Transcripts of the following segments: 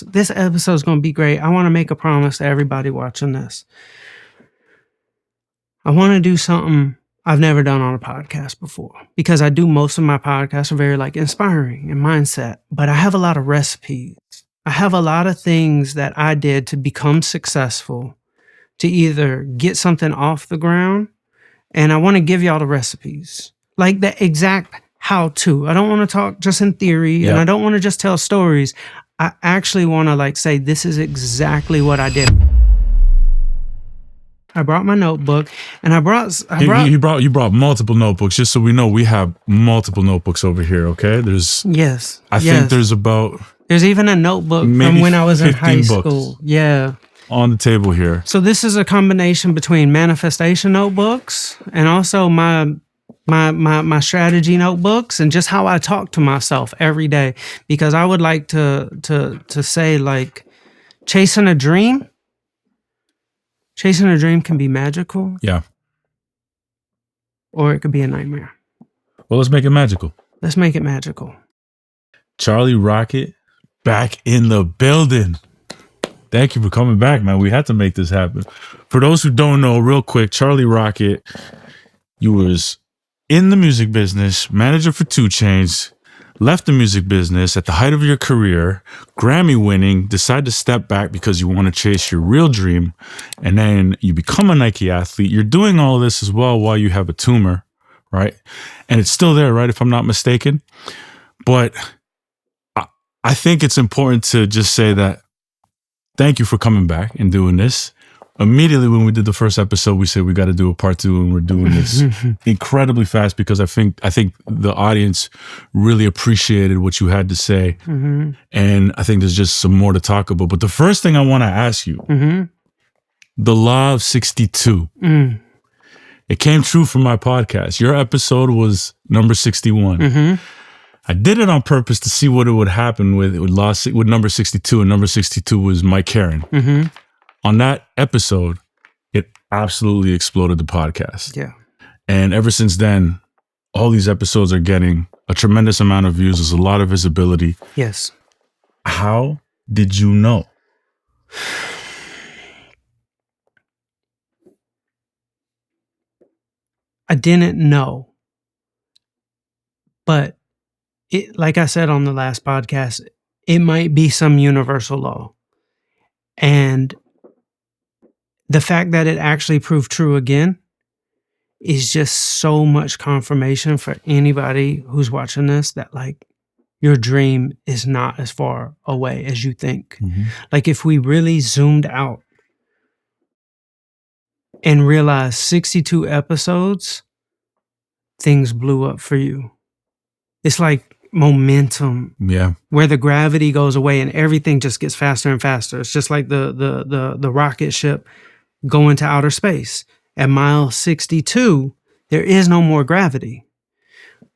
This episode is going to be great. I want to make a promise to everybody watching this. I want to do something I've never done on a podcast before, because I do most of my podcasts are very like inspiring and mindset, but I have a lot of recipes. I have a lot of things that I did to become successful, to either get something off the ground, and I want to give y'all the recipes, like the exact how to. I don't want to talk just in theory, and I don't want to just tell stories. I actually want to like say, this is exactly what I did. I brought my notebook, and you brought multiple notebooks, just so we know we have multiple notebooks over here, okay? I think there's even a notebook from when I was in high school. Yeah. On the table here. So this is a combination between manifestation notebooks and also my strategy notebooks, and just how I talk to myself every day, because I would like to say, like, chasing a dream can be magical. Yeah. Or it could be a nightmare. Well, let's make it magical. Let's make it magical. Charlie Rocket back in the building. Thank you for coming back, man. We had to make this happen. For those who don't know, real quick, Charlie Rocket, you was in the music business, manager for 2 Chainz, left the music business at the height of your career, Grammy winning, decide to step back because you want to chase your real dream, and then you become a Nike athlete. You're doing all this as well while you have a tumor, right? And it's still there, right, if I'm not mistaken? But I think it's important to just say that thank you for coming back and doing this. Immediately when we did the first episode, we said we got to do a part 2, and we're doing this incredibly fast, because I think the audience really appreciated what you had to say, and I think there's just some more to talk about. But the first thing I want to ask you, the Law of 62. It came true from my podcast. Your episode was number 61. I did it on purpose to see what it would happen with number 62, and number 62 was Mike Karen. On that episode, it absolutely exploded the podcast. Yeah. And ever since then, all these episodes are getting a tremendous amount of views. There's a lot of visibility. Yes. How did you know? I didn't know. But like I said on the last podcast, it might be some universal law. And the fact that it actually proved true again is just so much confirmation for anybody who's watching this, that like your dream is not as far away as you think. Like, if we really zoomed out and realized 62 episodes, things blew up for you. It's like momentum. Yeah. Where the gravity goes away and everything just gets faster and faster. It's just like the rocket ship going to outer space. At mile 62, there is no more gravity.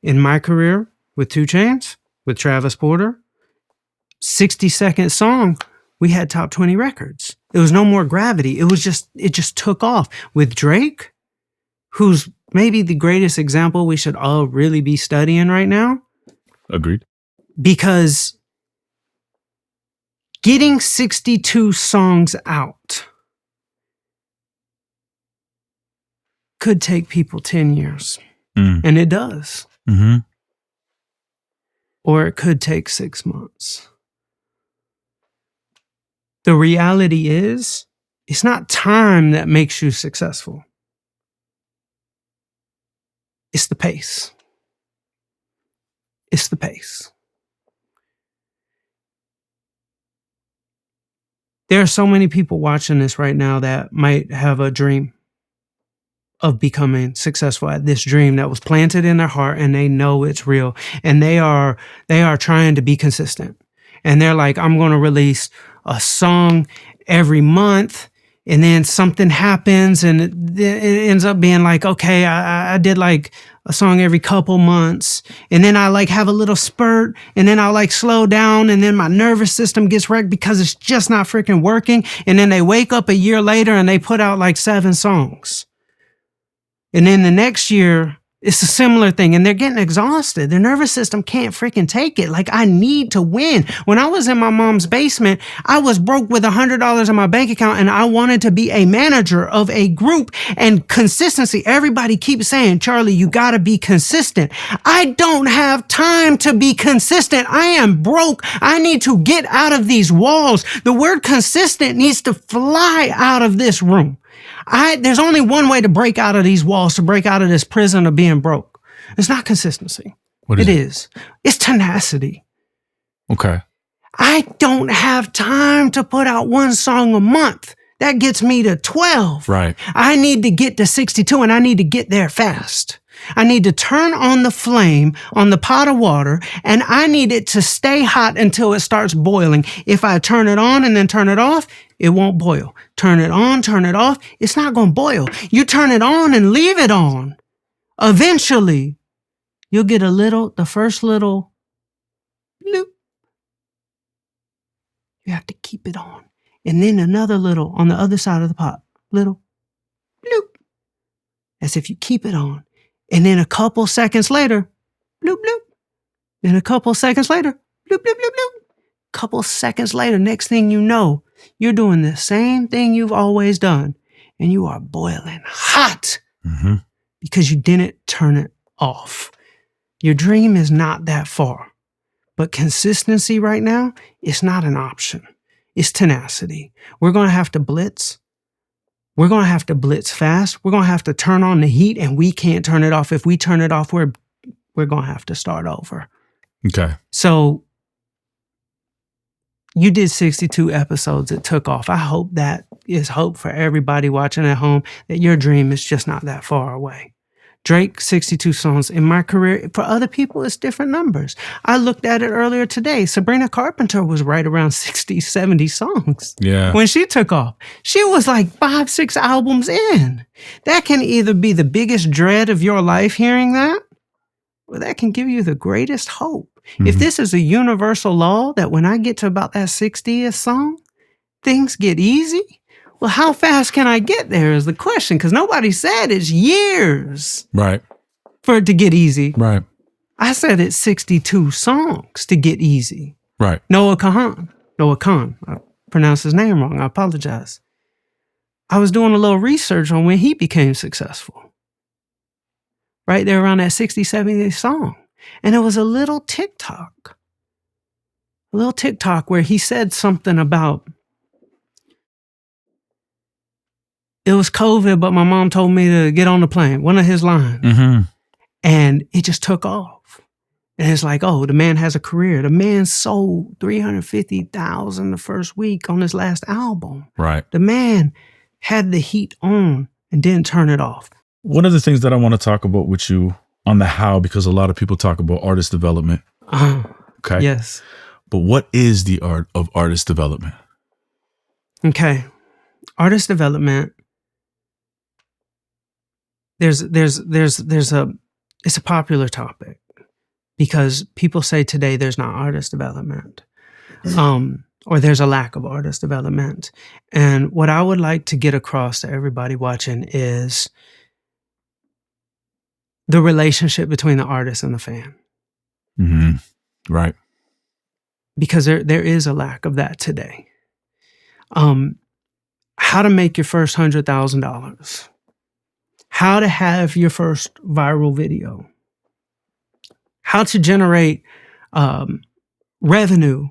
In my career with 2 Chainz, with Travis Porter, 60-second song, we had top 20 records. There was no more gravity. It just took off. With Drake, who's maybe the greatest example we should all really be studying right now. Agreed. Because getting 62 songs out could take people 10 years. And it does. Or it could take 6 months. The reality is, it's not time that makes you successful. It's the pace. It's the pace. There are so many people watching this right now that might have a dream of becoming successful at this dream that was planted in their heart, and they know it's real, and they are trying to be consistent. And they're like, I'm going to release a song every month, and then something happens, and it ends up being like, okay, I did like a song every couple months, and then I like have a little spurt, and then I'll like slow down, and then my nervous system gets wrecked because it's just not freaking working. And then they wake up a year later and they put out like 7 songs. And then the next year It's a similar thing, and they're getting exhausted. Their nervous system can't freaking take it. Like, I need to win. When I was in my mom's basement, I was broke with $100 in my bank account, and I wanted to be a manager of a group. And consistency, everybody keeps saying, Charlie, you gotta be consistent. I don't have time to be consistent. I am broke. I need to get out of these walls. The word consistent needs to fly out of this room. There's only one way to break out of these walls, to break out of this prison of being broke. It's not consistency. What is it? It's tenacity. Okay. I don't have time to put out one song a month. That gets me to 12. Right. I need to get to 62, and I need to get there fast. I need to turn on the flame on the pot of water, and I need it to stay hot until it starts boiling. If I turn it on and then turn it off, it won't boil. Turn it on, turn it off, it's not going to boil. You turn it on and leave it on. Eventually, you'll get the first little bloop. You have to keep it on. And then another little on the other side of the pot. Little bloop. As if you keep it on. And then a couple seconds later, bloop, bloop. Then a couple seconds later, bloop, bloop, bloop, bloop. Couple seconds later, next thing you know, you're doing the same thing you've always done. And you are boiling hot because you didn't turn it off. Your dream is not that far. But consistency right now, it's not an option. It's tenacity. We're going to have to blitz. We're going to have to blitz fast. We're going to have to turn on the heat, and we can't turn it off. If we turn it off, we're going to have to start over. Okay. So you did 62 episodes. It took off. I hope that is hope for everybody watching at home, that your dream is just not that far away. Drake, 62 songs. In my career, for other people, it's different numbers. I looked at it earlier today. Sabrina Carpenter was right around 60, 70 songs. Yeah. When she took off. She was like 5, 6 albums in. That can either be the biggest dread of your life hearing that, or that can give you the greatest hope. If this is a universal law that when I get to about that 60th song, things get easy, well, how fast can I get there is the question, because nobody said it's years for it to get easy. Right. I said it's 62 songs to get easy. Right. Noah Kahan. I pronounced his name wrong. I apologize. I was doing a little research on when he became successful. Right there around that 60, 70 song. And it was a little TikTok where he said something about, it was COVID, but my mom told me to get on the plane. One of his lines. And it just took off. And it's like, oh, the man has a career. The man sold 350,000 the first week on his last album. Right. The man had the heat on and didn't turn it off. One of the things that I want to talk about with you on the how, because a lot of people talk about artist development. Okay. Yes. But what is the art of artist development? Okay. Artist development. It's a popular topic because people say today there's not artist development, or there's a lack of artist development. And what I would like to get across to everybody watching is the relationship between the artist and the fan. Right. Because there is a lack of that today. How to make your first $100,000. How to have your first viral video. How to generate revenue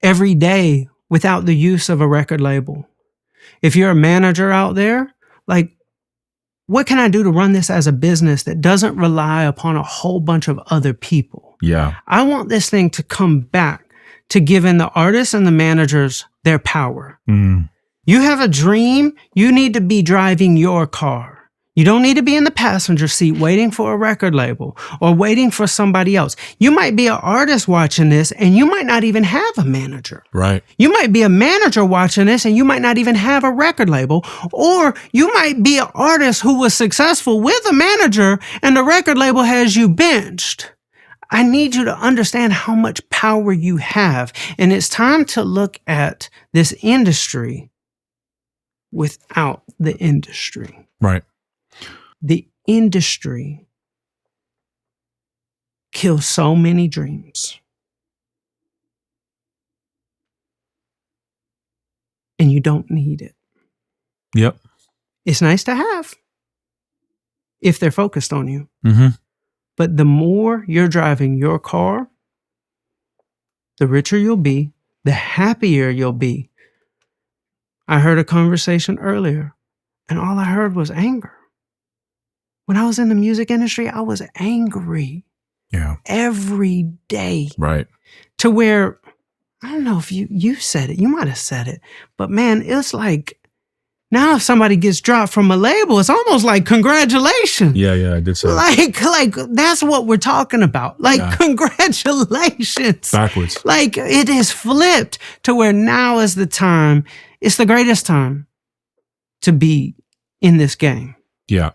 every day without the use of a record label. If you're a manager out there, like, what can I do to run this as a business that doesn't rely upon a whole bunch of other people? Yeah. I want this thing to come back to giving the artists and the managers their power. You have a dream, you need to be driving your car. You don't need to be in the passenger seat waiting for a record label or waiting for somebody else. You might be an artist watching this and you might not even have a manager. Right. You might be a manager watching this and you might not even have a record label. Or you might be an artist who was successful with a manager and the record label has you benched. I need you to understand how much power you have. And it's time to look at this industry without the industry. Right. The industry kills so many dreams. And you don't need it. Yep. It's nice to have if they're focused on you. Mm-hmm. But the more you're driving your car, the richer you'll be, the happier you'll be. I heard a conversation earlier, and all I heard was anger. When I was in the music industry, I was angry. Yeah. Every day. Right. To where, I don't know if you said it, you might have said it, but man, it's like, now if somebody gets dropped from a label, it's almost like congratulations. Yeah, I did say that. Like that's what we're talking about. Like, congratulations. Backwards. Like, it is flipped to where now is the time, it's the greatest time to be in this game. Yeah.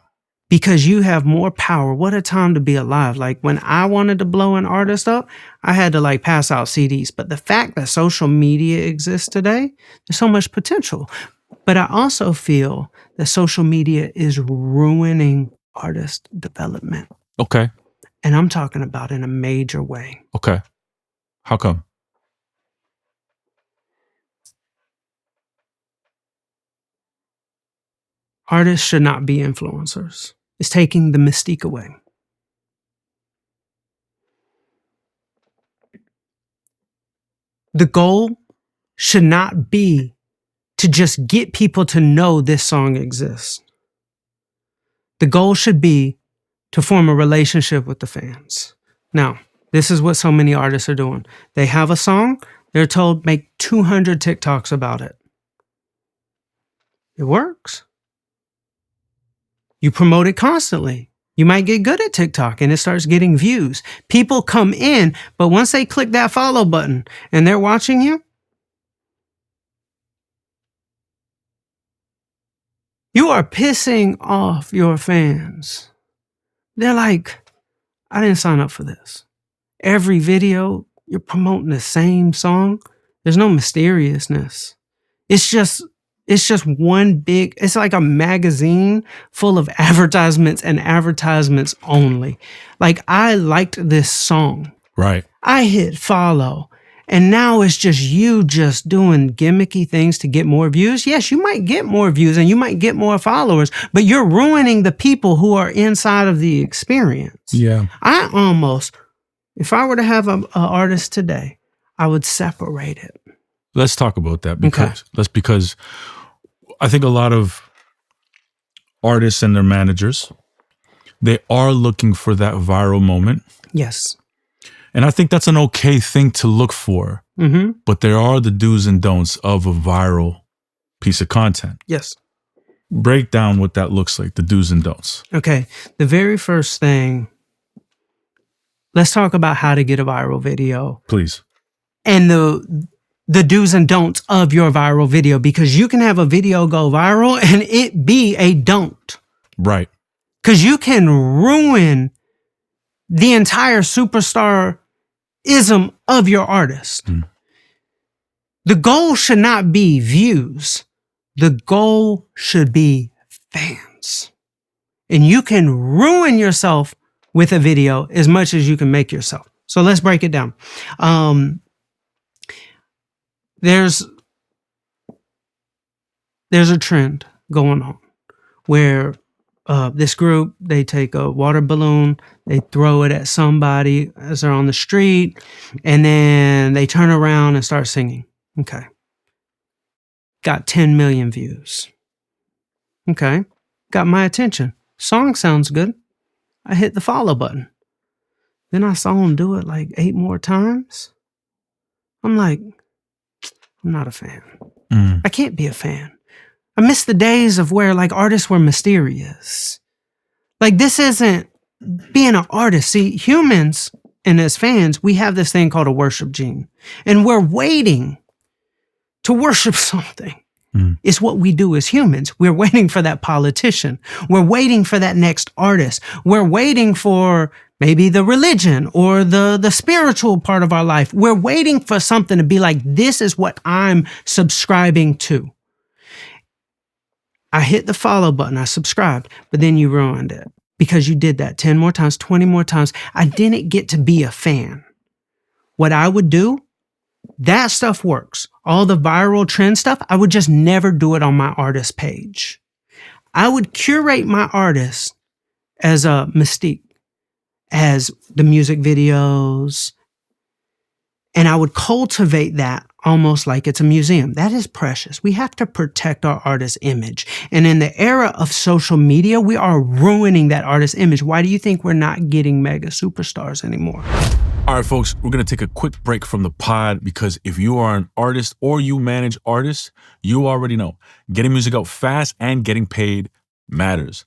Because you have more power. What a time to be alive. Like, when I wanted to blow an artist up, I had to like pass out CDs. But the fact that social media exists today, there's so much potential. But I also feel that social media is ruining artist development. Okay. And I'm talking about in a major way. Okay. How come? Artists should not be influencers. It's taking the mystique away. The goal should not be to just get people to know this song exists. The goal should be to form a relationship with the fans. Now, this is what so many artists are doing. They have a song, they're told make 200 TikToks about it. It works. You promote it constantly. You might get good at TikTok and it starts getting views. People come in, but once they click that follow button and they're watching you, you are pissing off your fans. They're like, I didn't sign up for this. Every video, you're promoting the same song. There's no mysteriousness. It's just one big, it's like a magazine full of advertisements and advertisements only. Like, I liked this song. Right. I hit follow. And now it's just you just doing gimmicky things to get more views. Yes, you might get more views and you might get more followers, but you're ruining the people who are inside of the experience. Yeah. If I were to have an artist today, I would separate it. Let's talk about that because I think a lot of artists and their managers, they are looking for that viral moment. Yes. And I think that's an okay thing to look for. Mm-hmm. But there are the do's and don'ts of a viral piece of content. Yes. Break down what that looks like, the do's and don'ts. Okay. The very first thing, let's talk about how to get a viral video. Please. And the do's and don'ts of your viral video, because you can have a video go viral and it be a don't. Right. Because you can ruin the entire superstar-ism of your artist. Mm. The goal should not be views. The goal should be fans. And you can ruin yourself with a video as much as you can make yourself. So let's break it down. There's a trend going on where this group, they take a water balloon, they throw it at somebody as they're on the street, and then they turn around and start singing. Okay. Got 10 million views. Okay. Got my attention. Song sounds good. I hit the follow button. Then I saw him do it like 8 more times. I'm like, I'm not a fan. I can't be a fan. I miss the days of where like artists were mysterious. Like, this isn't being an artist. See, humans and as fans, we have this thing called a worship gene. And we're waiting to worship something. It's what we do as humans. We're waiting for that politician. We're waiting for that next artist. We're waiting for maybe the religion or the spiritual part of our life. We're waiting for something to be like, this is what I'm subscribing to. I hit the follow button, I subscribed, but then you ruined it because you did that 10 more times, 20 more times. I didn't get to be a fan. What I would do, that stuff works. All the viral trend stuff, I would just never do it on my artist page. I would curate my artists as a Mystique, as the music videos, and I would cultivate that almost like it's a museum. That is precious. We have to protect our artist image. And in the era of social media, we are ruining that artist image. Why do you think we're not getting mega superstars anymore? All right, folks, we're going to take a quick break from the pod because if you are an artist or you manage artists, you already know getting music out fast and getting paid matters.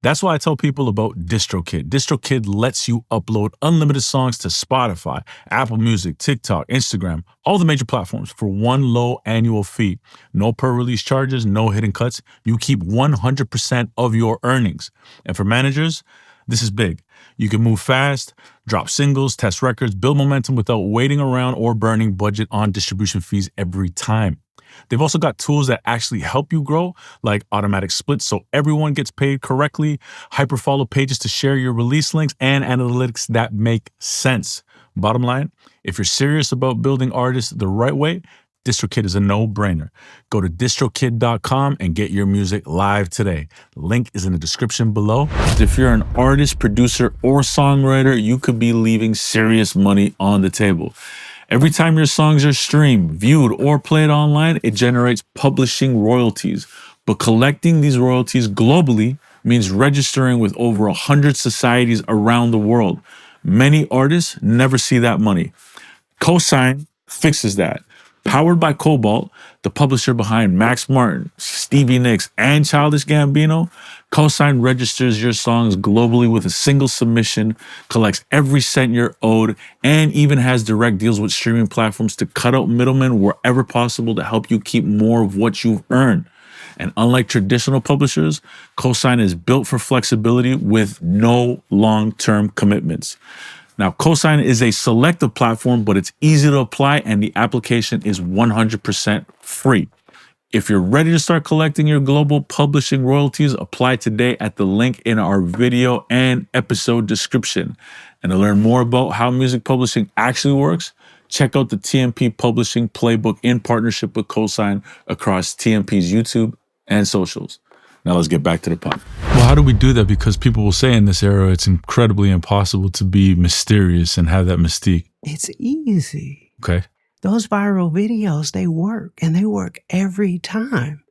That's why I tell people about DistroKid. DistroKid lets you upload unlimited songs to Spotify, Apple Music, TikTok, Instagram, all the major platforms for one low annual fee. No per-release charges, no hidden cuts. You keep 100% of your earnings. And for managers, this is big. You can move fast, drop singles, test records, build momentum without waiting around or burning budget on distribution fees every time. They've also got tools that actually help you grow, like automatic splits so everyone gets paid correctly, hyperfollow pages to share your release links, and analytics that make sense. Bottom line, if you're serious about building artists the right way, DistroKid is a no-brainer. Go to distrokid.com and get your music live today. The link is in the description below. If you're an artist, producer, or songwriter, you could be leaving serious money on the table. Every time your songs are streamed, viewed, or played online, it generates publishing royalties. But collecting these royalties globally means registering with over 100 societies around the world. Many artists never see that money. Cosign fixes that. Powered by Cobalt, the publisher behind Max Martin, Stevie Nicks, and Childish Gambino, Cosign registers your songs globally with a single submission, collects every cent you're owed, and even has direct deals with streaming platforms to cut out middlemen wherever possible to help you keep more of what you've earned. And unlike traditional publishers, Cosign is built for flexibility with no long-term commitments. Now, Cosign is a selective platform, but it's easy to apply and the application is 100% free. If you're ready to start collecting your global publishing royalties, apply today at the link in our video and episode description. And to learn more about how music publishing actually works, check out the TMP Publishing Playbook in partnership with Cosign across TMP's YouTube and socials. Now let's get back to the pod. Well, how do we do that? Because people will say in this era, it's incredibly impossible to be mysterious and have that mystique. It's easy. Okay. Those viral videos, they work, and they work every time.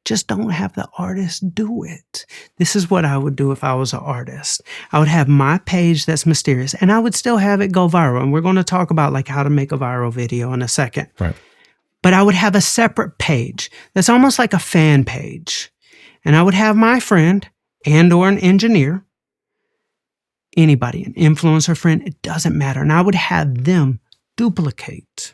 Just don't have the artist do it. This is what I would do if I was an artist. I would have my page that's mysterious, and I would still have it go viral. And we're going to talk about like how to make a viral video in a second. Right. But I would have a separate page that's almost like a fan page. And I would have my friend and or an engineer, anybody, an influencer friend, it doesn't matter. And I would have them duplicate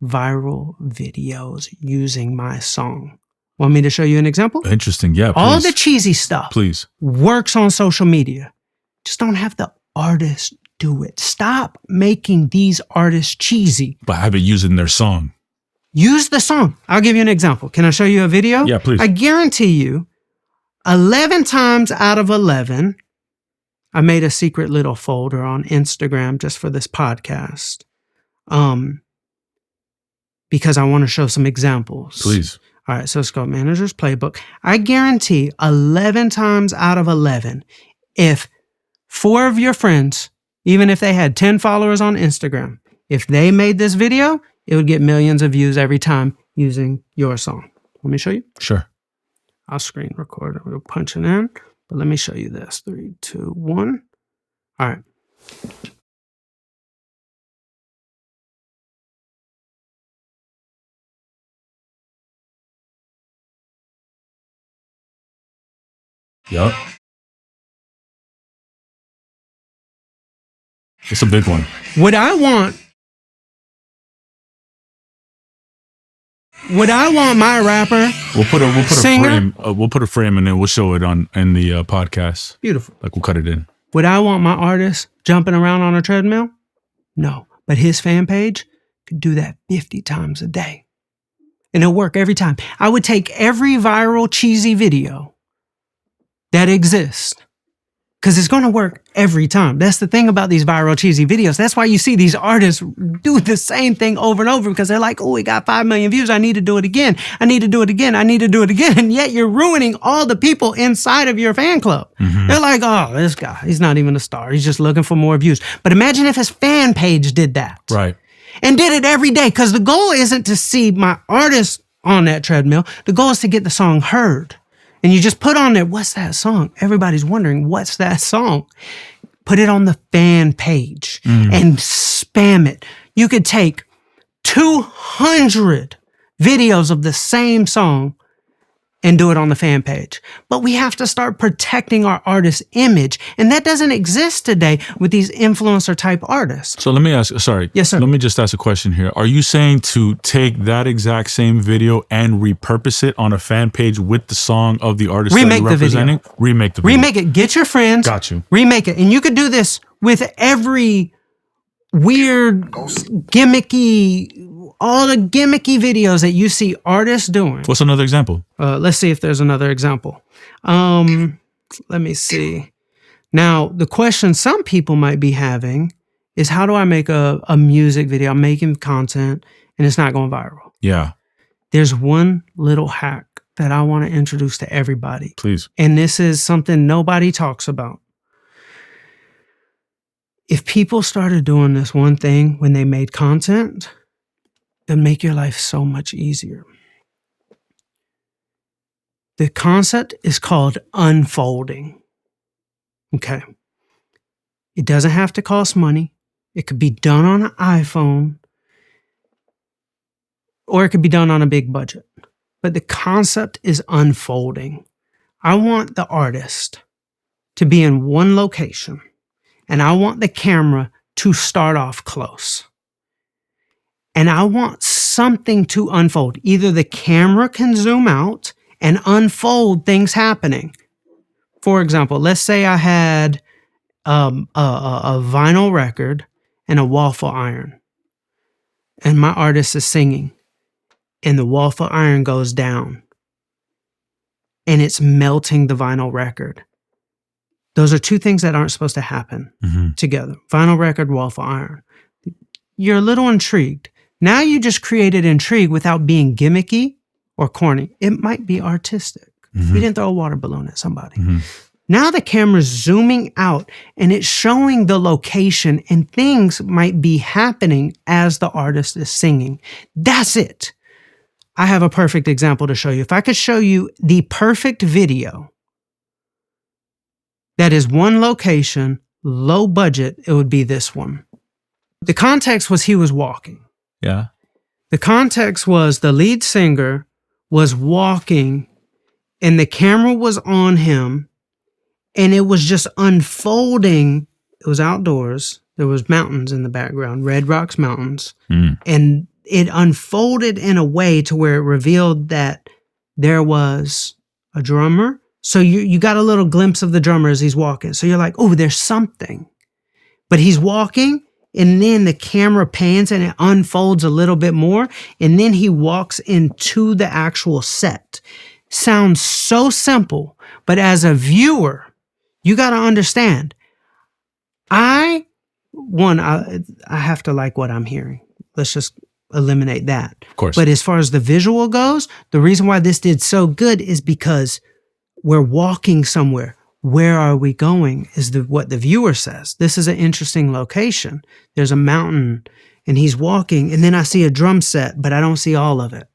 viral videos using my song. Want me to show you an example? Interesting. Yeah, please. All the cheesy stuff Please. works on social media. Just don't have the artist do it. Stop making these artists cheesy. But have it used in their song. Use the song. I'll give you an example. Can I show you a video? Yeah, please. I guarantee you 11 times out of 11, I made a secret little folder on Instagram just for this podcast. Because I want to show some examples. Please. All right, so let's go Manager's Playbook. I guarantee 11 times out of 11, if 4 of your friends, even if they had 10 followers on Instagram, if they made this video, it would get millions of views every time using your song. Let me show you. Sure. I'll screen record it. We'll punch it in, but let me show you this. 3, 2, 1. All right. Yep. It's a big one. What I want my rapper, We'll put a singer, frame. We'll put a frame and then we'll show it in the podcast. beautiful. Like we'll cut it in. Would I want my artist jumping around on a treadmill? No. But his fan page could do that 50 times a day. And it'll work every time. I would take every viral cheesy video that exists, because it's going to work every time. That's the thing about these viral cheesy videos. That's why you see these artists do the same thing over and over, because they're like, oh, it got 5 million views. I need to do it again. I need to do it again. I need to do it again. And yet you're ruining all the people inside of your fan club. They're like, oh, this guy, he's not even a star. He's just looking for more views. But imagine if his fan page did that. Right. And did it every day, because the goal isn't to see my artist on that treadmill. The goal is to get the song heard. And you just put on there, what's that song? Everybody's wondering, what's that song? Put it on the fan page and spam it. You could take 200 videos of the same song and do it on the fan page. But we have to start protecting our artist's image. And that doesn't exist today with these influencer type artists. So let me ask, sorry. Yes, sir. Let me just ask a question here. Are you saying to take that exact same video and repurpose it on a fan page with the song of the artist that you're representing? Remake the video. Remake it. Get your friends. Got you. Remake it. And you could do this with every weird, gimmicky, all the gimmicky videos that you see artists doing. What's another example? Let's see if there's another example. Let me see. Now, the question some people might be having is, how do I make a music video? I'm making content and it's not going viral. Yeah. There's one little hack that I want to introduce to everybody. Please. And this is something nobody talks about. If people started doing this one thing when they made content, that'd make your life so much easier. The concept is called unfolding. Okay. It doesn't have to cost money. It could be done on an iPhone, or it could be done on a big budget. But the concept is unfolding. I want the artist to be in one location, and I want the camera to start off close. And I want something to unfold. Either the camera can zoom out and unfold things happening. For example, let's say I had a vinyl record and a waffle iron, and my artist is singing, and the waffle iron goes down, and it's melting the vinyl record. Those are two things that aren't supposed to happen together. Vinyl record, waffle iron. You're a little intrigued. Now you just created intrigue without being gimmicky or corny. It might be artistic. You didn't throw a water balloon at somebody. Now the camera's zooming out and it's showing the location, and things might be happening as the artist is singing. That's it. I have a perfect example to show you. If I could show you the perfect video that is one location, low budget, it would be this one. The context was he was walking. Yeah. The context was the lead singer was walking and the camera was on him, and it was just unfolding. It was outdoors. There was mountains in the background, Red Rocks Mountains. And it unfolded in a way to where it revealed that there was a drummer. So you got a little glimpse of the drummer as he's walking. So you're like, oh, there's something. But he's walking, and then the camera pans and it unfolds a little bit more. And then he walks into the actual set. Sounds so simple, but as a viewer, you got to understand, I have to like what I'm hearing. Let's just eliminate that. Of course. But as far as the visual goes, the reason why this did so good is because we're walking somewhere. Where are we going is what the viewer says. This is an interesting location. There's a mountain and he's walking, and then I see a drum set, but I don't see all of it.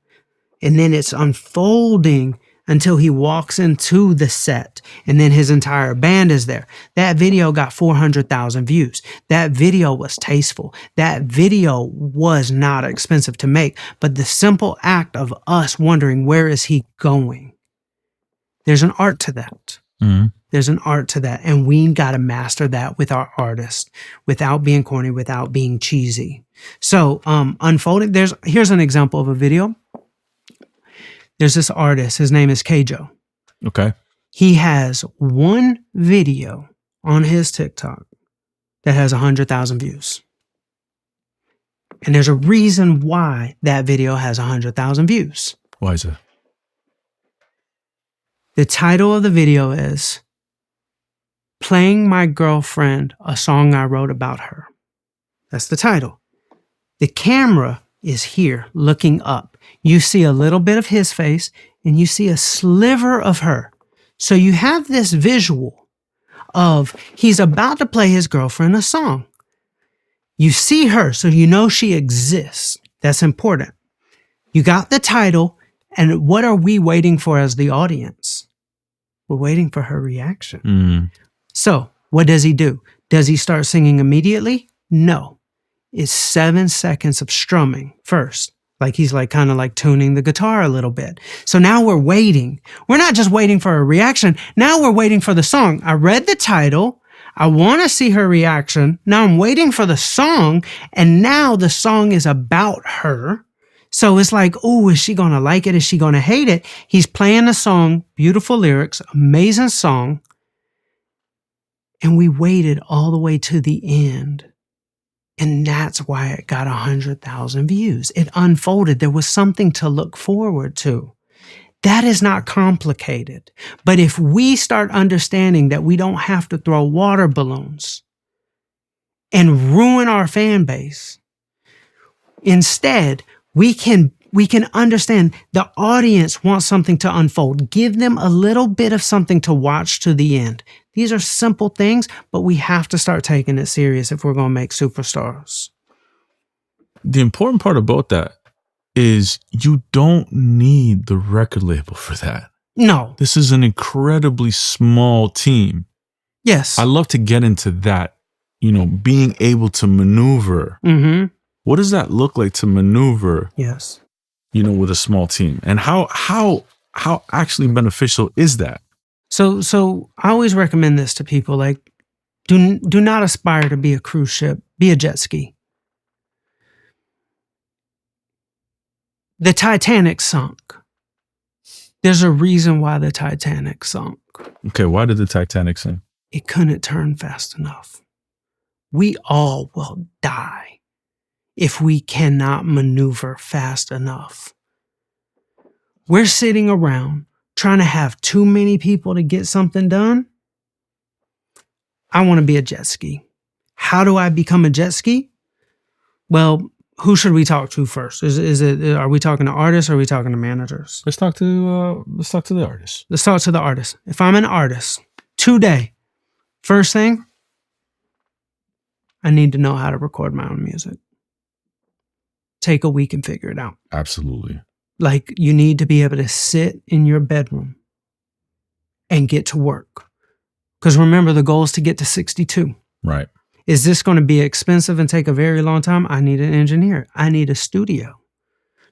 And then it's unfolding until he walks into the set, and then his entire band is there. That video got 400,000 views. That video was tasteful. That video was not expensive to make, but the simple act of us wondering, where is he going? There's an art to that. There's an art to that, and we got to master that with our artists without being corny, without being cheesy. So unfolding, here's an example of a video. There's this artist, his name is Kjo. Okay. He has one video on his TikTok that has 100,000 views. And there's a reason why that video has 100,000 views. Why is it? The title of the video is Playing My Girlfriend, a song I wrote about her. That's the title. The camera is here looking up. You see a little bit of his face and you see a sliver of her. So you have this visual of he's about to play his girlfriend a song. You see her, so you know she exists. That's important. You got the title, and what are we waiting for as the audience? We're waiting for her reaction. So what does he do? Does he start singing immediately? No. It's 7 seconds of strumming first. Like he's like kind of like tuning the guitar a little bit. So now we're waiting. We're not just waiting for a reaction. Now we're waiting for the song. I read the title. I want to see her reaction. Now I'm waiting for the song. And now the song is about her. So it's like, oh, is she going to like it? Is she going to hate it? He's playing the song, beautiful lyrics, amazing song. And we waited all the way to the end. And that's why it got 100,000 views. It unfolded. There was something to look forward to. That is not complicated. But if we start understanding that we don't have to throw water balloons and ruin our fan base, instead, we can understand the audience wants something to unfold. Give them a little bit of something to watch to the end. These are simple things, but we have to start taking it serious if we're going to make superstars. The important part about that is you don't need the record label for that. No. This is an incredibly small team. Yes. I love to get into that, being able to maneuver. Mm-hmm. What does that look like to maneuver? Yes. With a small team, and how actually beneficial is that? So I always recommend this to people, like, do not aspire to be a cruise ship, be a jet ski. The Titanic sunk. There's a reason why the Titanic sunk. Okay, why did the Titanic sink? It couldn't turn fast enough. We all will die if we cannot maneuver fast enough. We're sitting around trying to have too many people to get something done. I want to be a jet ski. How do I become a jet ski? Well, who should we talk to first? Are we talking to artists or are we talking to managers? Let's talk to the artists. Let's talk to the artist. If I'm an artist today, first thing, I need to know how to record my own music. Take a week and figure it out. Absolutely. Like, you need to be able to sit in your bedroom and get to work. Because remember, the goal is to get to 62. Right. Is this going to be expensive and take a very long time? I need an engineer. I need a studio.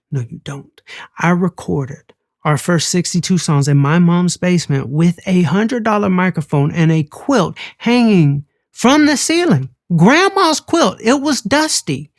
No, you don't. I recorded our first 62 songs in my mom's basement with a $100 microphone and a quilt hanging from the ceiling. Grandma's quilt. It was dusty.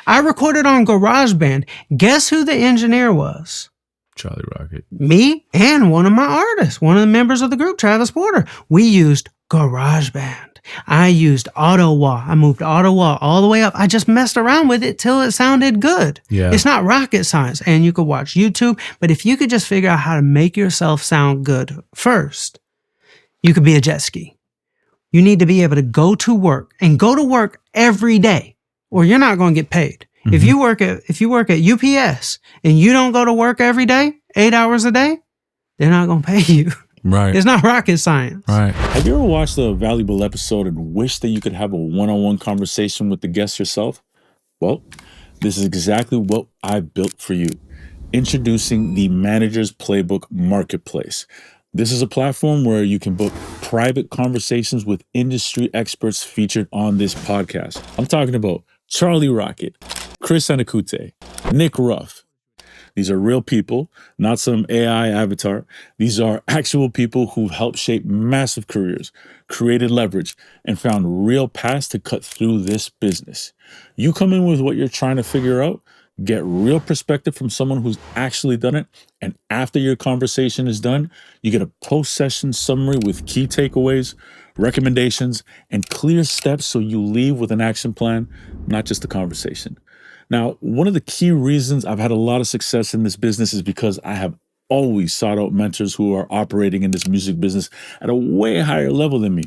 I recorded on GarageBand. Guess who the engineer was? Charlie Rocket. Me and one of my artists, one of the members of the group, Travis Porter. We used GarageBand. I used Auto-Wah. I moved Auto-Wah all the way up. I just messed around with it till it sounded good. Yeah. It's not rocket science. And you could watch YouTube. But if you could just figure out how to make yourself sound good first, you could be a jet ski. You need to be able to go to work and go to work every day, or you're not going to get paid. Mm-hmm. If you work at UPS and you don't go to work every day, 8 hours a day, they're not going to pay you. Right. It's not rocket science. Right. Have you ever watched a valuable episode and wished that you could have a one-on-one conversation with the guest yourself? Well, this is exactly what I've built for you. Introducing the Manager's Playbook Marketplace. This is a platform where you can book private conversations with industry experts featured on this podcast. I'm talking about Charlie Rocket, Chris Anacute, Nick Ruff. These are real people, not some AI avatar. These are actual people who've helped shape massive careers, created leverage, and found real paths to cut through this business. You come in with what you're trying to figure out, get real perspective from someone who's actually done it, and after your conversation is done, you get a post-session summary with key takeaways, recommendations, and clear steps so you leave with an action plan, not just a conversation. Now, one of the key reasons I've had a lot of success in this business is because I have always sought out mentors who are operating in this music business at a way higher level than me.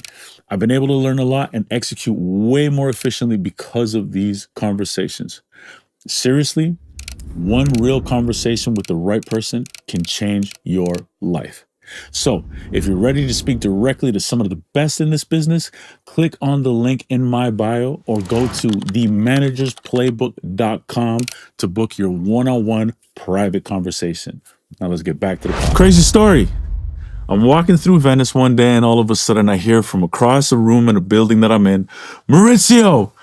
I've been able to learn a lot and execute way more efficiently because of these conversations. Seriously, one real conversation with the right person can change your life. So, if you're ready to speak directly to some of the best in this business, click on the link in my bio or go to themanagersplaybook.com to book your one-on-one private conversation. Now let's get back to the podcast. Crazy story. I'm walking through Venice one day and all of a sudden I hear from across a room in a building that I'm in, Maurizio!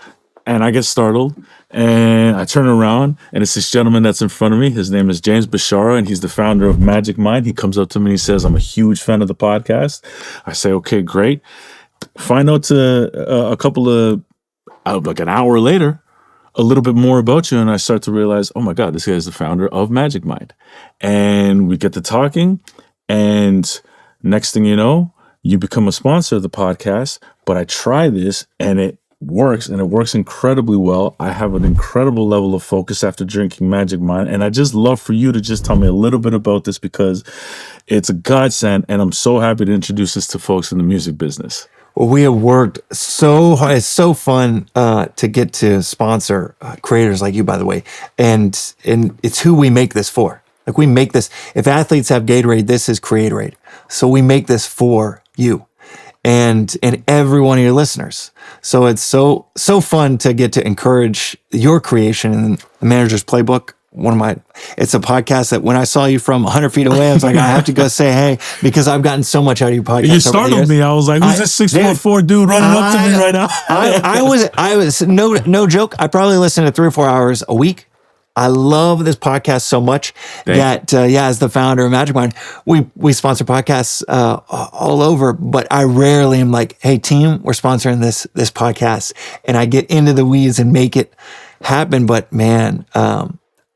And I get startled and I turn around and it's this gentleman that's in front of me. His name is James Bashara and he's the founder of Magic Mind. He comes up to me and he says, I'm a huge fan of the podcast. I say, okay, great. Find out a couple of, like an hour later, a little bit more about you. And I start to realize, oh my God, this guy is the founder of Magic Mind. And we get to talking and next thing you know, you become a sponsor of the podcast. But I try this and it works, and it works incredibly well. I have an incredible level of focus after drinking Magic Mind, and I just love for you to just tell me a little bit about this because it's a godsend, and I'm so happy to introduce this to folks in the music business. Well, we have worked so hard. It's so fun to get to sponsor creators like you, by the way, and it's who we make this for. Like, we make this. If athletes have Gatorade, this is Creatorade. So we make this for you and every one of your listeners. So it's so fun to get to encourage your creation in the Manager's Playbook. It's a podcast that when I saw you from 100 feet away, I was like, I have to go say hey, because I've gotten so much out of your podcast. You startled me. I was like, who's this 6'4" dude running up to me right now? I was no joke. I probably listen to 3 or 4 hours a week. I love this podcast so much that, as the founder of Magic Mind, we sponsor podcasts all over, but I rarely am like, hey, team, we're sponsoring this podcast. And I get into the weeds and make it happen. But man,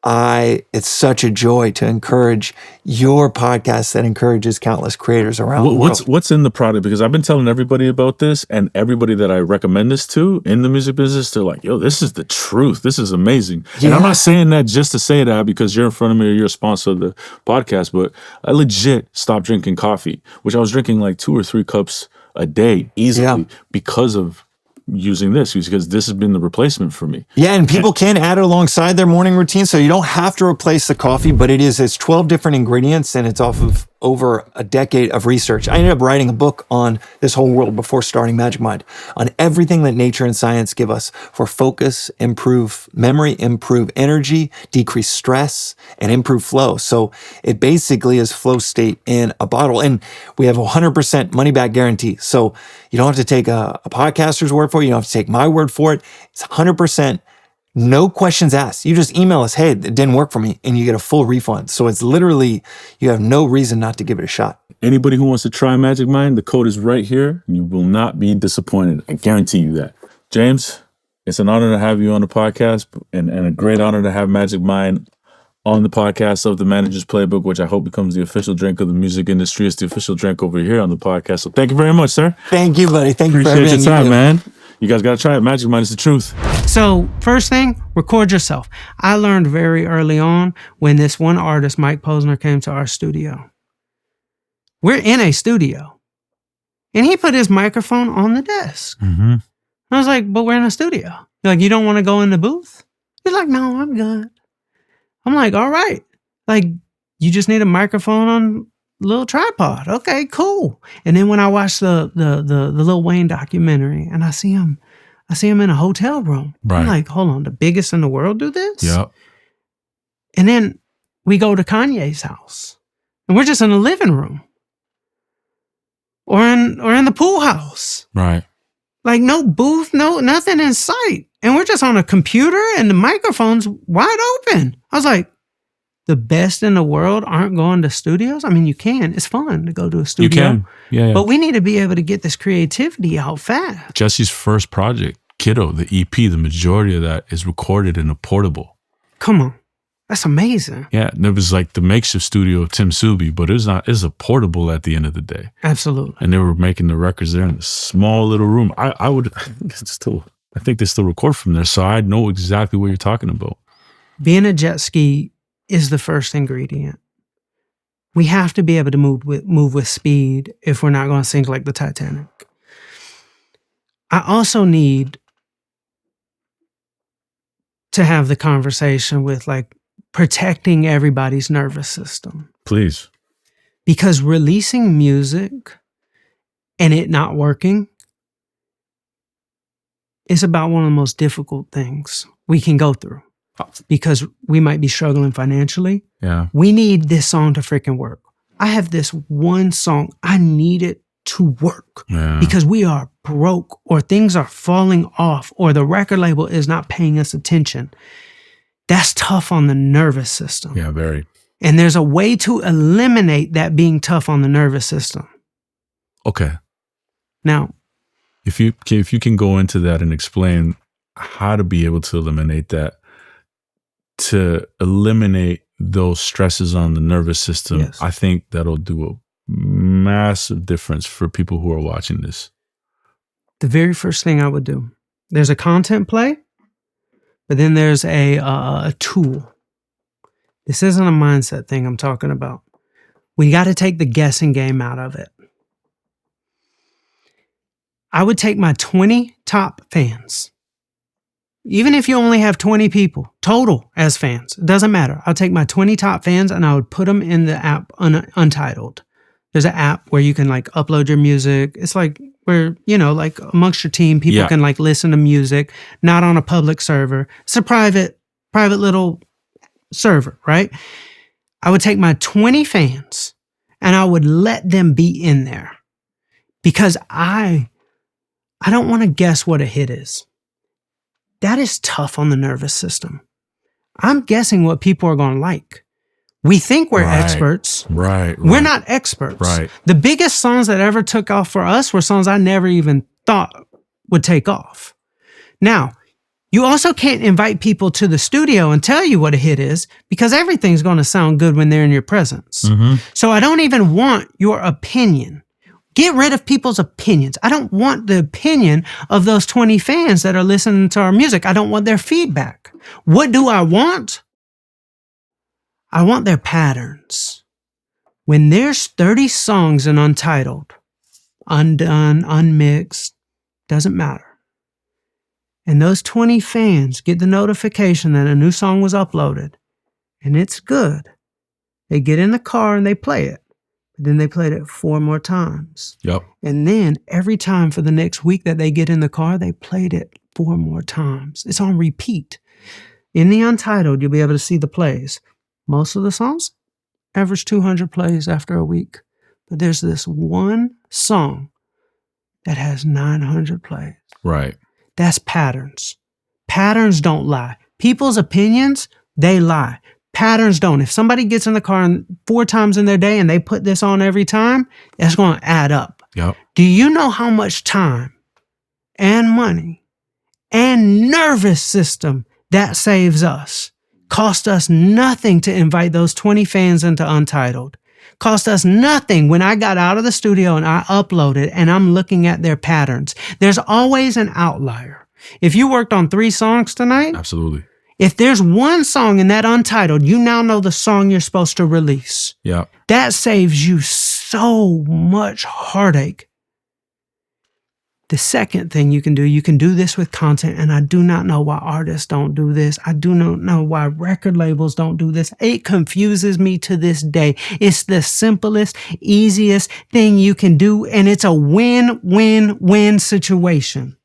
it's such a joy to encourage your podcast that encourages countless creators around the world. What's in the product? Because I've been telling everybody about this, and everybody that I recommend this to in the music business, they're like, yo, this is the truth. This is amazing. Yeah. And I'm not saying that just to say that because you're in front of me or you're a sponsor of the podcast, but I legit stopped drinking coffee, which I was drinking like 2 or 3 cups a day easily because of using this, because this has been the replacement for me. Yeah, and people can add it alongside their morning routine, so you don't have to replace the coffee, but it's 12 different ingredients, and it's off of over a decade of research. I ended up writing a book on this whole world before starting Magic Mind, on everything that nature and science give us for focus, improve memory, improve energy, decrease stress, and improve flow. So it basically is flow state in a bottle. And we have a 100% money back guarantee. So you don't have to take a podcaster's word for it. You don't have to take my word for it. It's 100%. No questions asked. You just email us, hey, it didn't work for me, and you get a full refund. So it's literally, you have no reason not to give it a shot. Anybody who wants to try Magic Mind, the code is right here. You will not be disappointed. I guarantee you that. James, it's an honor to have you on the podcast and a great honor to have Magic Mind on the podcast of the Manager's Playbook, which I hope becomes the official drink of the music industry. It's the official drink over here on the podcast. So thank you very much, sir. Thank you, buddy. Thank you for everything. Appreciate your time, man. You guys got to try it. Magic Mind is the truth. So first thing, record yourself. I learned very early on when this one artist, Mike Posner, came to our studio. We're in a studio. And he put his microphone on the desk. Mm-hmm. I was like, but we're in a studio. You're like, you don't want to go in the booth? He's like, no, I'm good. I'm like, all right. Like, you just need a microphone on a little tripod. Okay, cool. And then when I watched the Lil Wayne documentary and I see him in a hotel room. Right. I'm like, hold on, the biggest in the world do this? Yep. And then we go to Kanye's house and we're just in the living room or in the pool house. Right. Like no booth, nothing in sight. And we're just on a computer and the microphone's wide open. I was like, the best in the world aren't going to studios? I mean, you can. It's fun to go to a studio. You can. Yeah. But we need to be able to get this creativity out fast. Jesse's first project, Kiddo, the EP, the majority of that is recorded in a portable. Come on. That's amazing. Yeah. And it was like the makeshift studio of Tim Subi, but it's a portable at the end of the day. Absolutely. And they were making the records there in a small little room. I think they still record from there. So I know exactly what you're talking about. Being a jet ski is the first ingredient. We have to be able to move with speed if we're not going to sink like the Titanic. I also need to have the conversation with like protecting everybody's nervous system. Please. Because releasing music and it not working is about one of the most difficult things we can go through. Because we might be struggling financially. Yeah. We need this song to freaking work. I have this one song. I need it to work because we are broke or things are falling off or the record label is not paying us attention. That's tough on the nervous system. Yeah, very. And there's a way to eliminate that being tough on the nervous system. Okay. Now, if you can go into that and explain how to be able to eliminate that, to eliminate those stresses on the nervous system, yes. I think that'll do a massive difference for people who are watching this. The very first thing I would do, there's a content play, but then there's a tool. This isn't a mindset thing I'm talking about. We got to take the guessing game out of it. I would take my 20 top fans. Even if you only have 20 people total as fans, it doesn't matter. I'll take my 20 top fans and I would put them in the app Untitled. There's an app where you can like upload your music. It's like where, you know, like amongst your team, people can like listen to music, not on a public server. It's a private little server, right? I would take my 20 fans and I would let them be in there because I don't want to guess what a hit is. That is tough on the nervous system. I'm guessing what people are going to like. We think we're experts. Right. We're not experts. Right. The biggest songs that ever took off for us were songs I never even thought would take off. Now, you also can't invite people to the studio and tell you what a hit is because everything's going to sound good when they're in your presence. Mm-hmm. So I don't even want your opinion. Get rid of people's opinions. I don't want the opinion of those 20 fans that are listening to our music. I don't want their feedback. What do I want? I want their patterns. When there's 30 songs in Untitled, undone, unmixed, doesn't matter. And those 20 fans get the notification that a new song was uploaded and it's good. They get in the car and they play it. Then they played it 4 more times. Yep. And then every time for the next week that they get in the car, they played it 4 more times. It's on repeat. In the Untitled, you'll be able to see the plays. Most of the songs average 200 plays after a week. But there's this one song that has 900 plays. Right. That's patterns. Patterns don't lie. People's opinions, they lie. Patterns don't. If somebody gets in the car 4 times in their day and they put this on every time, that's going to add up. Yep. Do you know how much time and money and nervous system that saves us? Cost us nothing to invite those 20 fans into Untitled. Cost us nothing when I got out of the studio and I uploaded and I'm looking at their patterns. There's always an outlier. If you worked on 3 songs tonight, absolutely. If there's one song in that Untitled, you now know the song you're supposed to release. Yeah. That saves you so much heartache. The second thing you can do this with content, and I do not know why artists don't do this. I do not know why record labels don't do this. It confuses me to this day. It's the simplest, easiest thing you can do, and it's a win-win-win situation.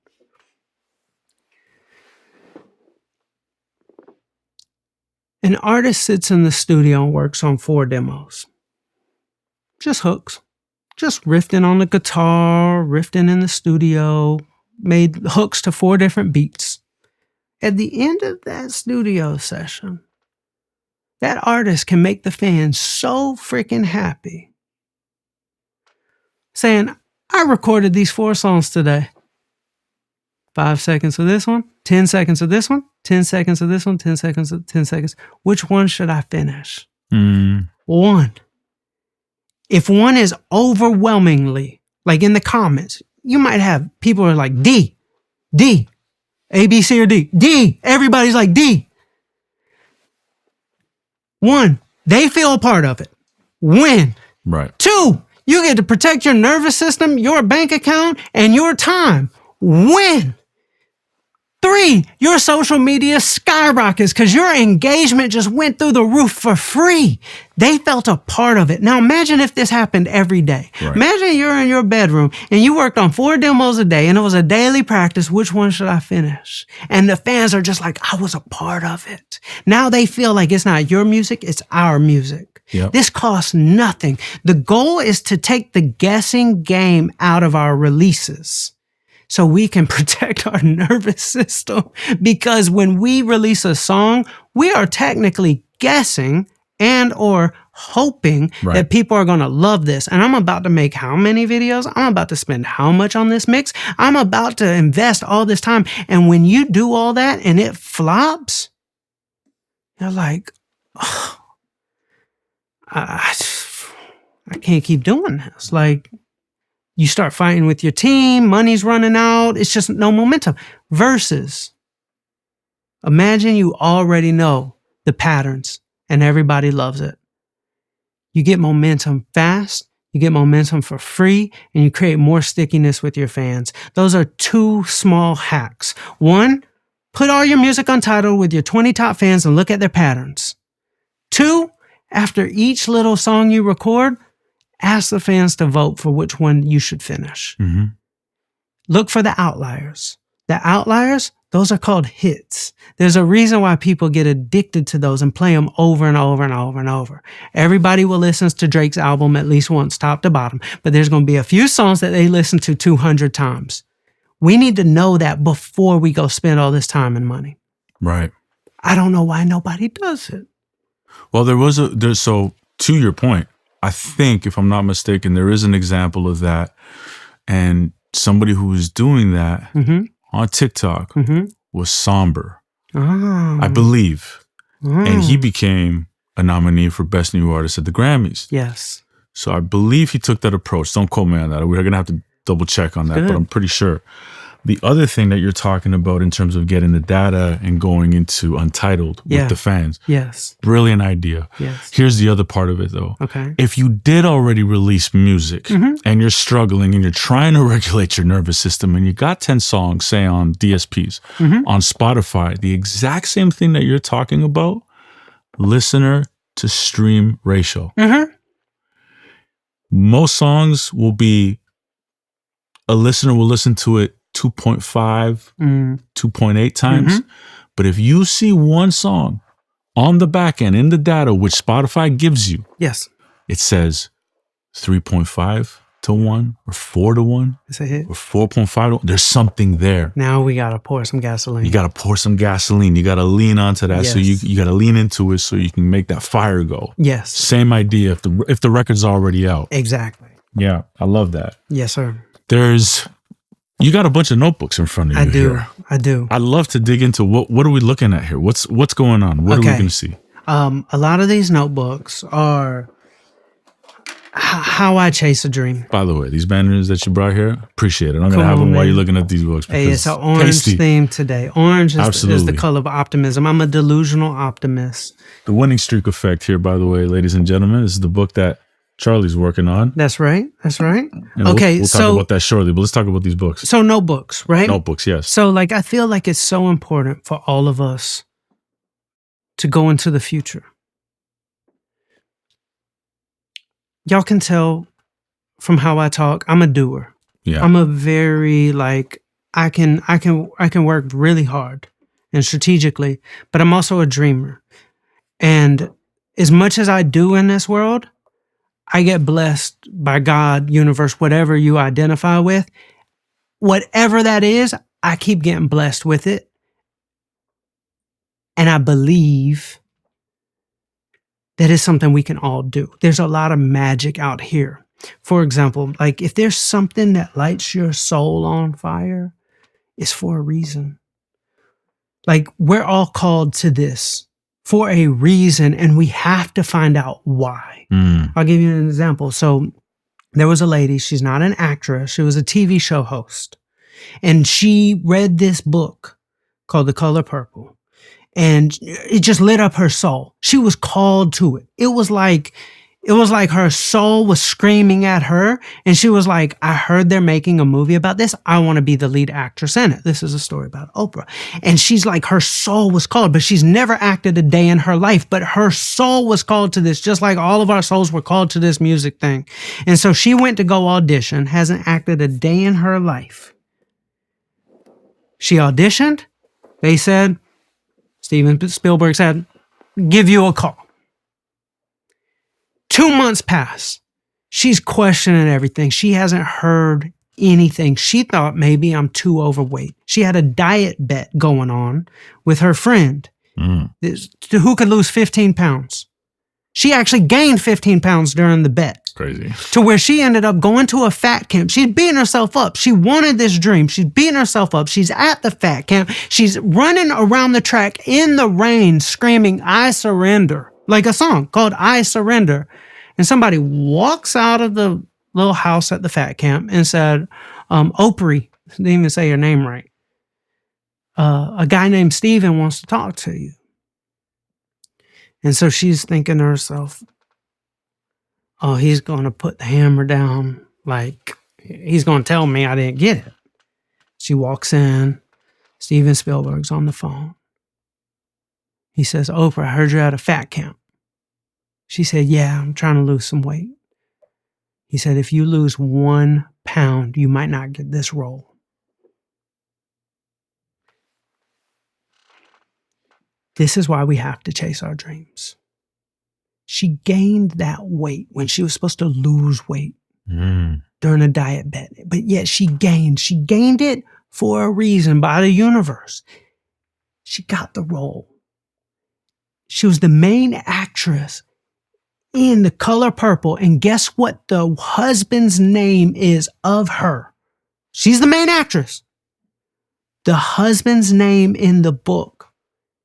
An artist sits in the studio and works on 4 demos. Just hooks. Just riffing on the guitar, riffing in the studio, made hooks to 4 different beats. At the end of that studio session, that artist can make the fans so freaking happy. Saying, I recorded these 4 songs today. 5 seconds of this one, 10 seconds of this one, 10 seconds of this one, 10 seconds of 10 seconds. Which one should I finish? 1. If one is overwhelmingly, like in the comments, you might have people who are like D, A, B, C, or D. D, everybody's like D. 1, they feel a part of it. win. Right. 2, you get to protect your nervous system, your bank account, and your time. Win. 3, your social media skyrockets because your engagement just went through the roof for free. They felt a part of it. Now imagine if this happened every day. Right. Imagine you're in your bedroom and you worked on 4 demos a day and it was a daily practice. Which one should I finish? And the fans are just like, I was a part of it. Now they feel like it's not your music, it's our music. Yep. This costs nothing. The goal is to take the guessing game out of our releases, so we can protect our nervous system. Because when we release a song, we are technically guessing and or hoping that people are going to love this. And I'm about to make how many videos? I'm about to spend how much on this mix? I'm about to invest all this time. And when you do all that and it flops, you're like, oh, I can't keep doing this. Like, you start fighting with your team, money's running out, it's just no momentum. Versus, imagine you already know the patterns and everybody loves it. You get momentum fast, you get momentum for free, and you create more stickiness with your fans. Those are 2 small hacks. 1, put all your music on Tidal with your 20 top fans and look at their patterns. 2, after each little song you record, ask the fans to vote for which one you should finish. Mm-hmm. Look for the outliers. The outliers, those are called hits. There's a reason why people get addicted to those and play them over and over and over and over. Everybody will listen to Drake's album at least once, top to bottom, but there's going to be a few songs that they listen to 200 times. We need to know that before we go spend all this time and money. Right. I don't know why nobody does it. Well, so to your point, I think, if I'm not mistaken, there is an example of that. And somebody who was doing that on TikTok was Somber, I believe. And he became a nominee for Best New Artist at the Grammys. Yes. So I believe he took that approach. Don't quote me on that. We're going to have to double check on that, but I'm pretty sure. The other thing that you're talking about in terms of getting the data and going into Untitled with the fans. Yes. Brilliant idea. Yes. Here's the other part of it though. Okay. If you did already release music and you're struggling and you're trying to regulate your nervous system and you got 10 songs, say on DSPs, on Spotify, the exact same thing that you're talking about, listener to stream ratio. Most songs will be, a listener will listen to it 2.5, 2.8 times. But if you see one song on the back end in the data, which Spotify gives you, yes, it says 3.5 to 1 or 4 to 1 it's a hit. or 4.5 to 1. There's something there. Now we got to pour some gasoline. You got to pour some gasoline. You got to lean onto that. Yes. So you got to lean into it so you can make that fire go. Yes. Same idea if the record's already out. Exactly. Yeah, I love that. Yes, sir. You got a bunch of notebooks in front of you. I do. I'd love to dig into what are we looking at here? What's going on? What are we going to see? A lot of these notebooks are how I chase a dream. By the way, these banners that you brought here, appreciate it. I'm going to have them while you're looking at these books. Hey, it's an orange theme today. Orange is the color of optimism. I'm a delusional optimist. The Winning Streak Effect here, by the way, ladies and gentlemen. This is the book that Charlie's working on. That's right. And okay, we'll talk about that shortly, but let's talk about these books. So notebooks, right? Notebooks, yes. So I feel like it's so important for all of us to go into the future. Y'all can tell from how I talk, I'm a doer. Yeah. I'm a very I can work really hard and strategically, but I'm also a dreamer. And as much as I do in this world, I get blessed by God, universe, whatever you identify with. Whatever that is, I keep getting blessed with it. And I believe that is something we can all do. There's a lot of magic out here. For example, if there's something that lights your soul on fire, it's for a reason. We're all called to this for a reason, and we have to find out why. I'll give you an example. So there was a lady, she's not an actress, she was a TV show host. And she read this book called The Color Purple. And it just lit up her soul. She was called to it. It was like It was like her soul was screaming at her. And she was like, I heard they're making a movie about this. I want to be the lead actress in it. This is a story about Oprah. And she's like, her soul was called, but she's never acted a day in her life. But her soul was called to this, just like all of our souls were called to this music thing. And so she went to go audition, hasn't acted a day in her life. She auditioned. They said, Steven Spielberg said, give you a call. 2 months pass. She's questioning everything. She hasn't heard anything. She thought maybe I'm too overweight. She had a diet bet going on with her friend who could lose 15 pounds. She actually gained 15 pounds during the bet. Crazy. To where she ended up going to a fat camp. She's beating herself up. She wanted this dream. She's beating herself up. She's at the fat camp. She's running around the track in the rain screaming, I surrender. Like a song called I Surrender. And somebody walks out of the little house at the fat camp and said, Oprah, didn't even say your name right. A guy named Steven wants to talk to you. And so she's thinking to herself, oh, he's going to put the hammer down. Like, he's going to tell me I didn't get it. She walks in. Steven Spielberg's on the phone. He says, Oprah, I heard you're at a fat camp. She said, yeah, I'm trying to lose some weight. He said, if you lose 1 pound, you might not get this role. This is why we have to chase our dreams. She gained that weight when she was supposed to lose weight during a diet bet. But yet she gained it for a reason by the universe. She got the role. She was the main actress in The Color Purple. And guess what the husband's name is of her? She's the main actress. The husband's name in the book,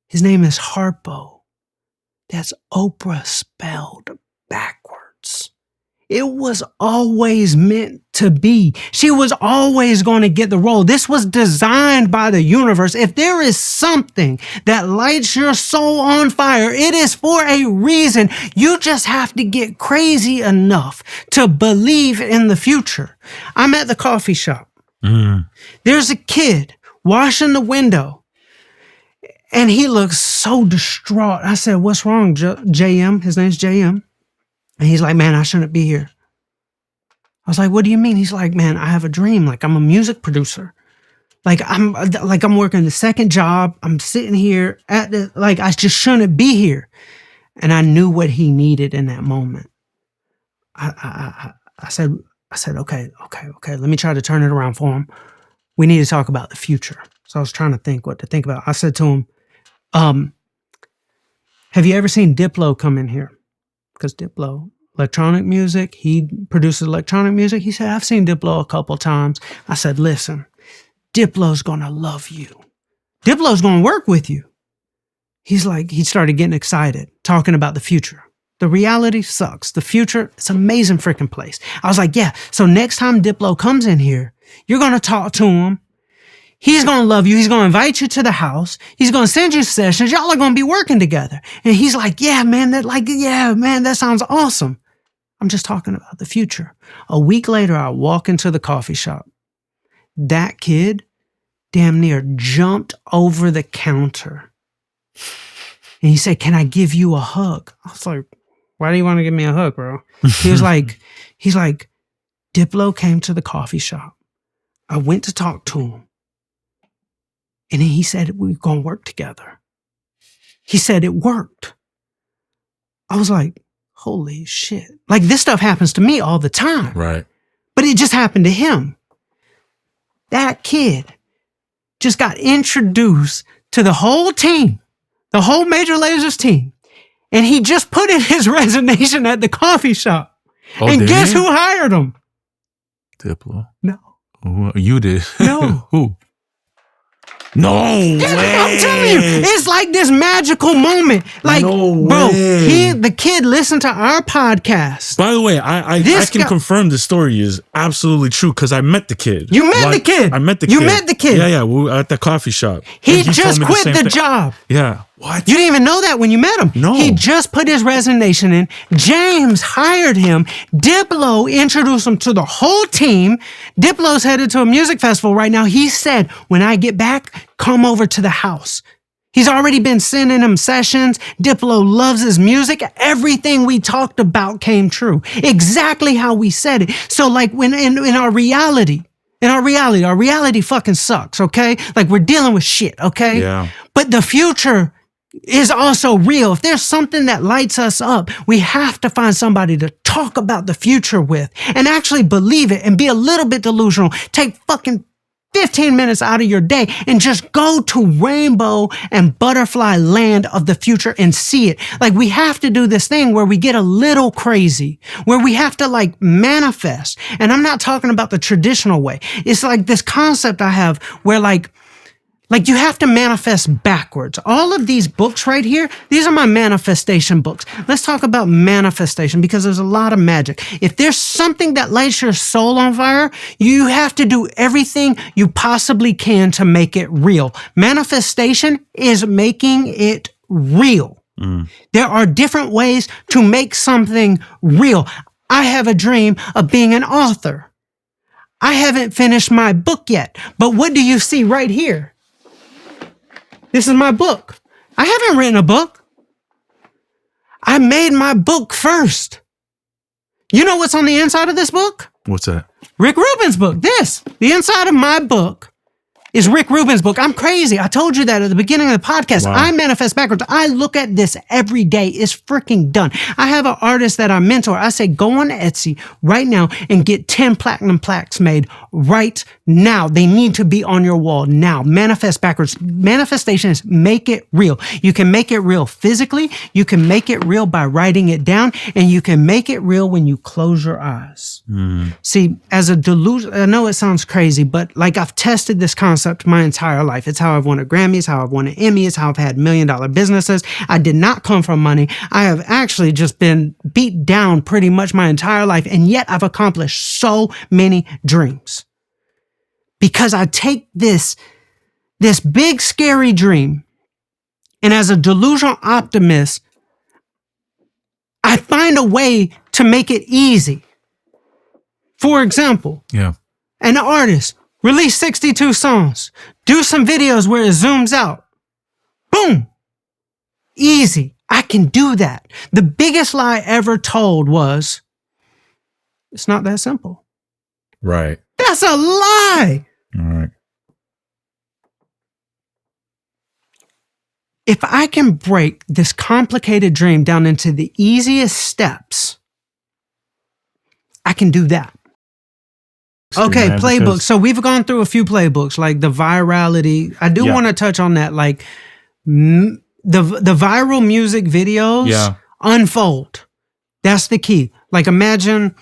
his name is Harpo. That's Oprah spelled backwards. It was always meant to be. She was always going to get the role. This was designed by the universe. If there is something that lights your soul on fire, it is for a reason. You just have to get crazy enough to believe in the future. I'm at the coffee shop. There's a kid washing the window, and he looks so distraught. I said, what's wrong, JM? His name's JM. And he's like, man, I shouldn't be here. I was like, what do you mean? He's like, man, I have a dream. Like, I'm a music producer. I'm working the second job. I'm sitting here I just shouldn't be here. And I knew what he needed in that moment. I said, okay. Let me try to turn it around for him. We need to talk about the future. So I was trying to think what to think about. I said to him, have you ever seen Diplo come in here? Because Diplo, electronic music, he produces electronic music. He said, I've seen Diplo a couple times. I said, listen, Diplo's going to love you. Diplo's going to work with you. He's like, he started getting excited, talking about the future. The reality sucks. The future, it's an amazing freaking place. I was like, yeah. So next time Diplo comes in here, you're going to talk to him. He's going to love you. He's going to invite you to the house. He's going to send you sessions. Y'all are going to be working together. And he's like, yeah, man, that sounds awesome. I'm just talking about the future. A week later, I walk into the coffee shop. That kid damn near jumped over the counter. And he said, can I give you a hug? I was like, why do you want to give me a hug, bro? He's like, Diplo came to the coffee shop. I went to talk to him. And then he said, we're going to work together. He said it worked. I was like, holy shit. Like, this stuff happens to me all the time. Right. But it just happened to him. That kid just got introduced to the whole team, the whole Major Lasers team. And he just put in his resignation at the coffee shop. Oh, and guess who hired him? Diplo. No. You did. No. Who? No way. I'm telling you, it's like this magical moment. Like, no bro, way. the kid listened to our podcast. By the way, I can confirm the story is absolutely true because I met the kid. You met the kid. I met the kid. You met the kid. Yeah. We were at the coffee shop. He just quit the job. Yeah. What? You didn't even know that when you met him. No. He just put his resignation in. James hired him. Diplo introduced him to the whole team. Diplo's headed to a music festival right now. He said, when I get back, come over to the house. He's already been sending him sessions. Diplo loves his music. Everything we talked about came true. Exactly how we said it. So like when in our reality fucking sucks, okay? Like we're dealing with shit, okay? Yeah. But the future is also real. If there's something that lights us up, we have to find somebody to talk about the future with and actually believe it and be a little bit delusional. Take fucking 15 minutes out of your day and just go to rainbow and butterfly land of the future and see it. Like we have to do this thing where we get a little crazy, where we have to like manifest. And I'm not talking about the traditional way. It's like this concept I have where like you have to manifest backwards. All of these books right here, these are my manifestation books. Let's talk about manifestation because there's a lot of magic. If there's something that lights your soul on fire, you have to do everything you possibly can to make it real. Manifestation is making it real. There are different ways to make something real. I have a dream of being an author. I haven't finished my book yet, but what do you see right here? This is my book. I haven't written a book. I made my book first. You know what's on the inside of this book? What's that? Rick Rubin's book. The inside of my book is Rick Rubin's book. I'm crazy. I told you that at the beginning of the podcast. Wow. I manifest backwards. I look at this every day. It's freaking done. I have an artist that I mentor. I say, go on Etsy right now and get 10 platinum plaques made right now. They need to be on your wall now. Manifest backwards. Manifestation is make it real. You can make it real physically. You can make it real by writing it down. And you can make it real when you close your eyes. See, as a delusion, I know it sounds crazy, but like I've tested this concept my entire life. It's how I've won a Grammy. It's how I've won an Emmy. It's how I've had $1 million businesses. I did not come from money. I have actually just been beat down pretty much my entire life. And yet I've accomplished so many dreams because I take this big scary dream and as a delusional optimist, I find a way to make it easy. For example, an artist release 62 songs. Do some videos where it zooms out. Boom. Easy. I can do that. The biggest lie ever told was, it's not that simple. Right. That's a lie. All right. If I can break this complicated dream down into the easiest steps, I can do that. Okay, Man, playbook. because- So we've gone through a few playbooks, like the virality. I do want to touch on that, like the viral music videos unfold. That's the key. Like imagine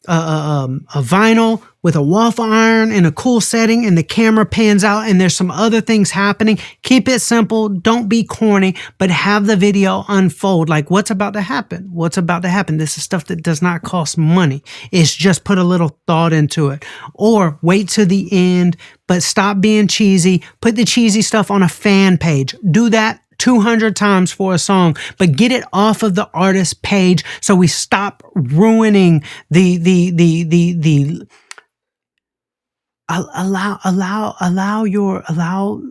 a vinyl with a waffle iron in a cool setting and the camera pans out and there's some other things happening. Keep it simple. Don't be corny, but have the video unfold. Like what's about to happen? What's about to happen? This is stuff that does not cost money. It's just put a little thought into it. Or wait to the end, but stop being cheesy. Put the cheesy stuff on a fan page. Do that 200 times for a song, but get it off of the artist's page so we stop ruining allow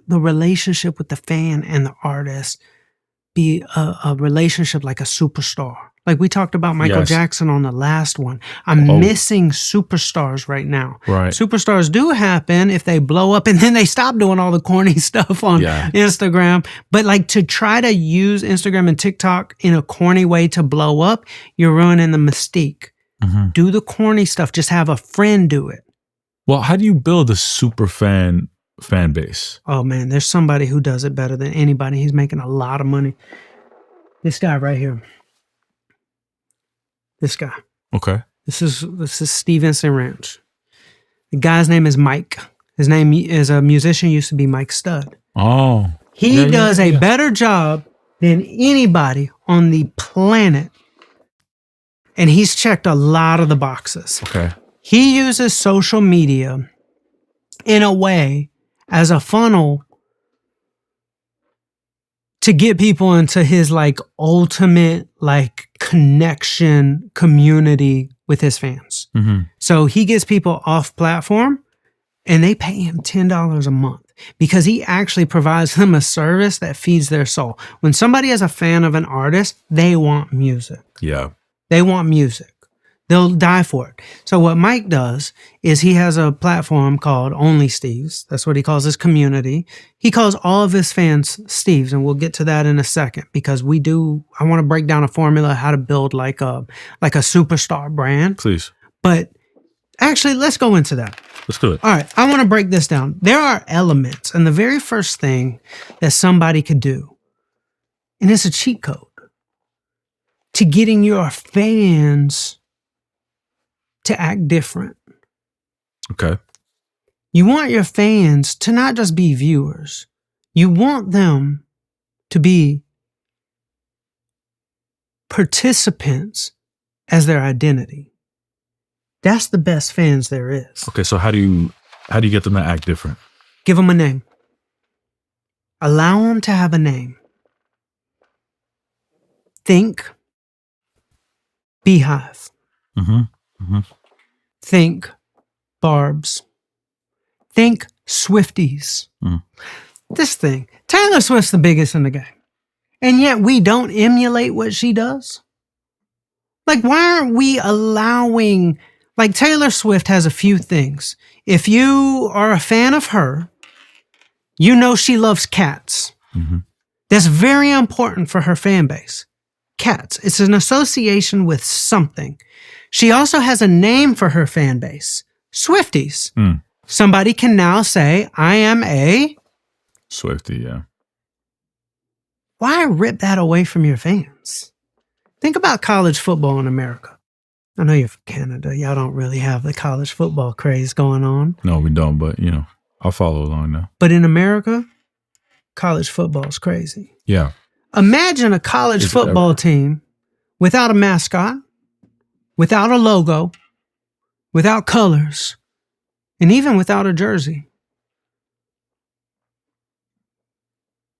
the relationship with the fan and the artist be a relationship like a superstar. Like we talked about Michael Jackson on the last one. I'm missing superstars right now. Right. Superstars do happen if they blow up and then they stop doing all the corny stuff on Instagram. But like to try to use Instagram and TikTok in a corny way to blow up, you're ruining the mystique. Do the corny stuff. Just have a friend do it. Well, how do you build a super fan base? Oh man, there's somebody who does it better than anybody. He's making a lot of money. This guy right here. This guy. Okay. This is Stevenson Ranch. The guy's name is Mike. His name is a musician, used to be Mike Stud. Oh. He does a better job than anybody on the planet. And he's checked a lot of the boxes. Okay. He uses social media in a way as a funnel to get people into his like ultimate like connection community with his fans. Mm-hmm. So he gets people off platform and they pay him $10 a month because he actually provides them a service that feeds their soul. When somebody is a fan of an artist, they want music. Yeah. They want music. They'll die for it. So what Mike does is he has a platform called Only Steves. That's what he calls his community. He calls all of his fans Steves, and we'll get to that in a second because I want to break down a formula how to build like a superstar brand. Please. But actually, let's go into that. Let's do it. All right, I want to break this down. There are elements, and the very first thing that somebody could do, and it's a cheat code, to getting your fans to act different. Okay. You want your fans to not just be viewers. You want them to be participants as their identity. That's the best fans there is. Okay, so how do you get them to act different? Give them a name. Allow them to have a name. Think Beehive. Mm-hmm. Mm-hmm. Think Barbs. Think Swifties. Mm. This thing, Taylor Swift's the biggest in the game. And yet we don't emulate what she does. Like, why aren't we allowing, like Taylor Swift has a few things. If you are a fan of her, you know she loves cats. Mm-hmm. That's very important for her fan base. Cats. It's an association with something. She also has a name for her fan base. Swifties. Mm. Somebody can now say, I am a Swiftie, yeah. Why rip that away from your fans? Think about college football in America. I know you're from Canada. Y'all don't really have the college football craze going on. No, we don't, but, I'll follow along now. But in America, college football is crazy. Yeah. Imagine a college football team without a mascot, without a logo, without colors, and even without a jersey.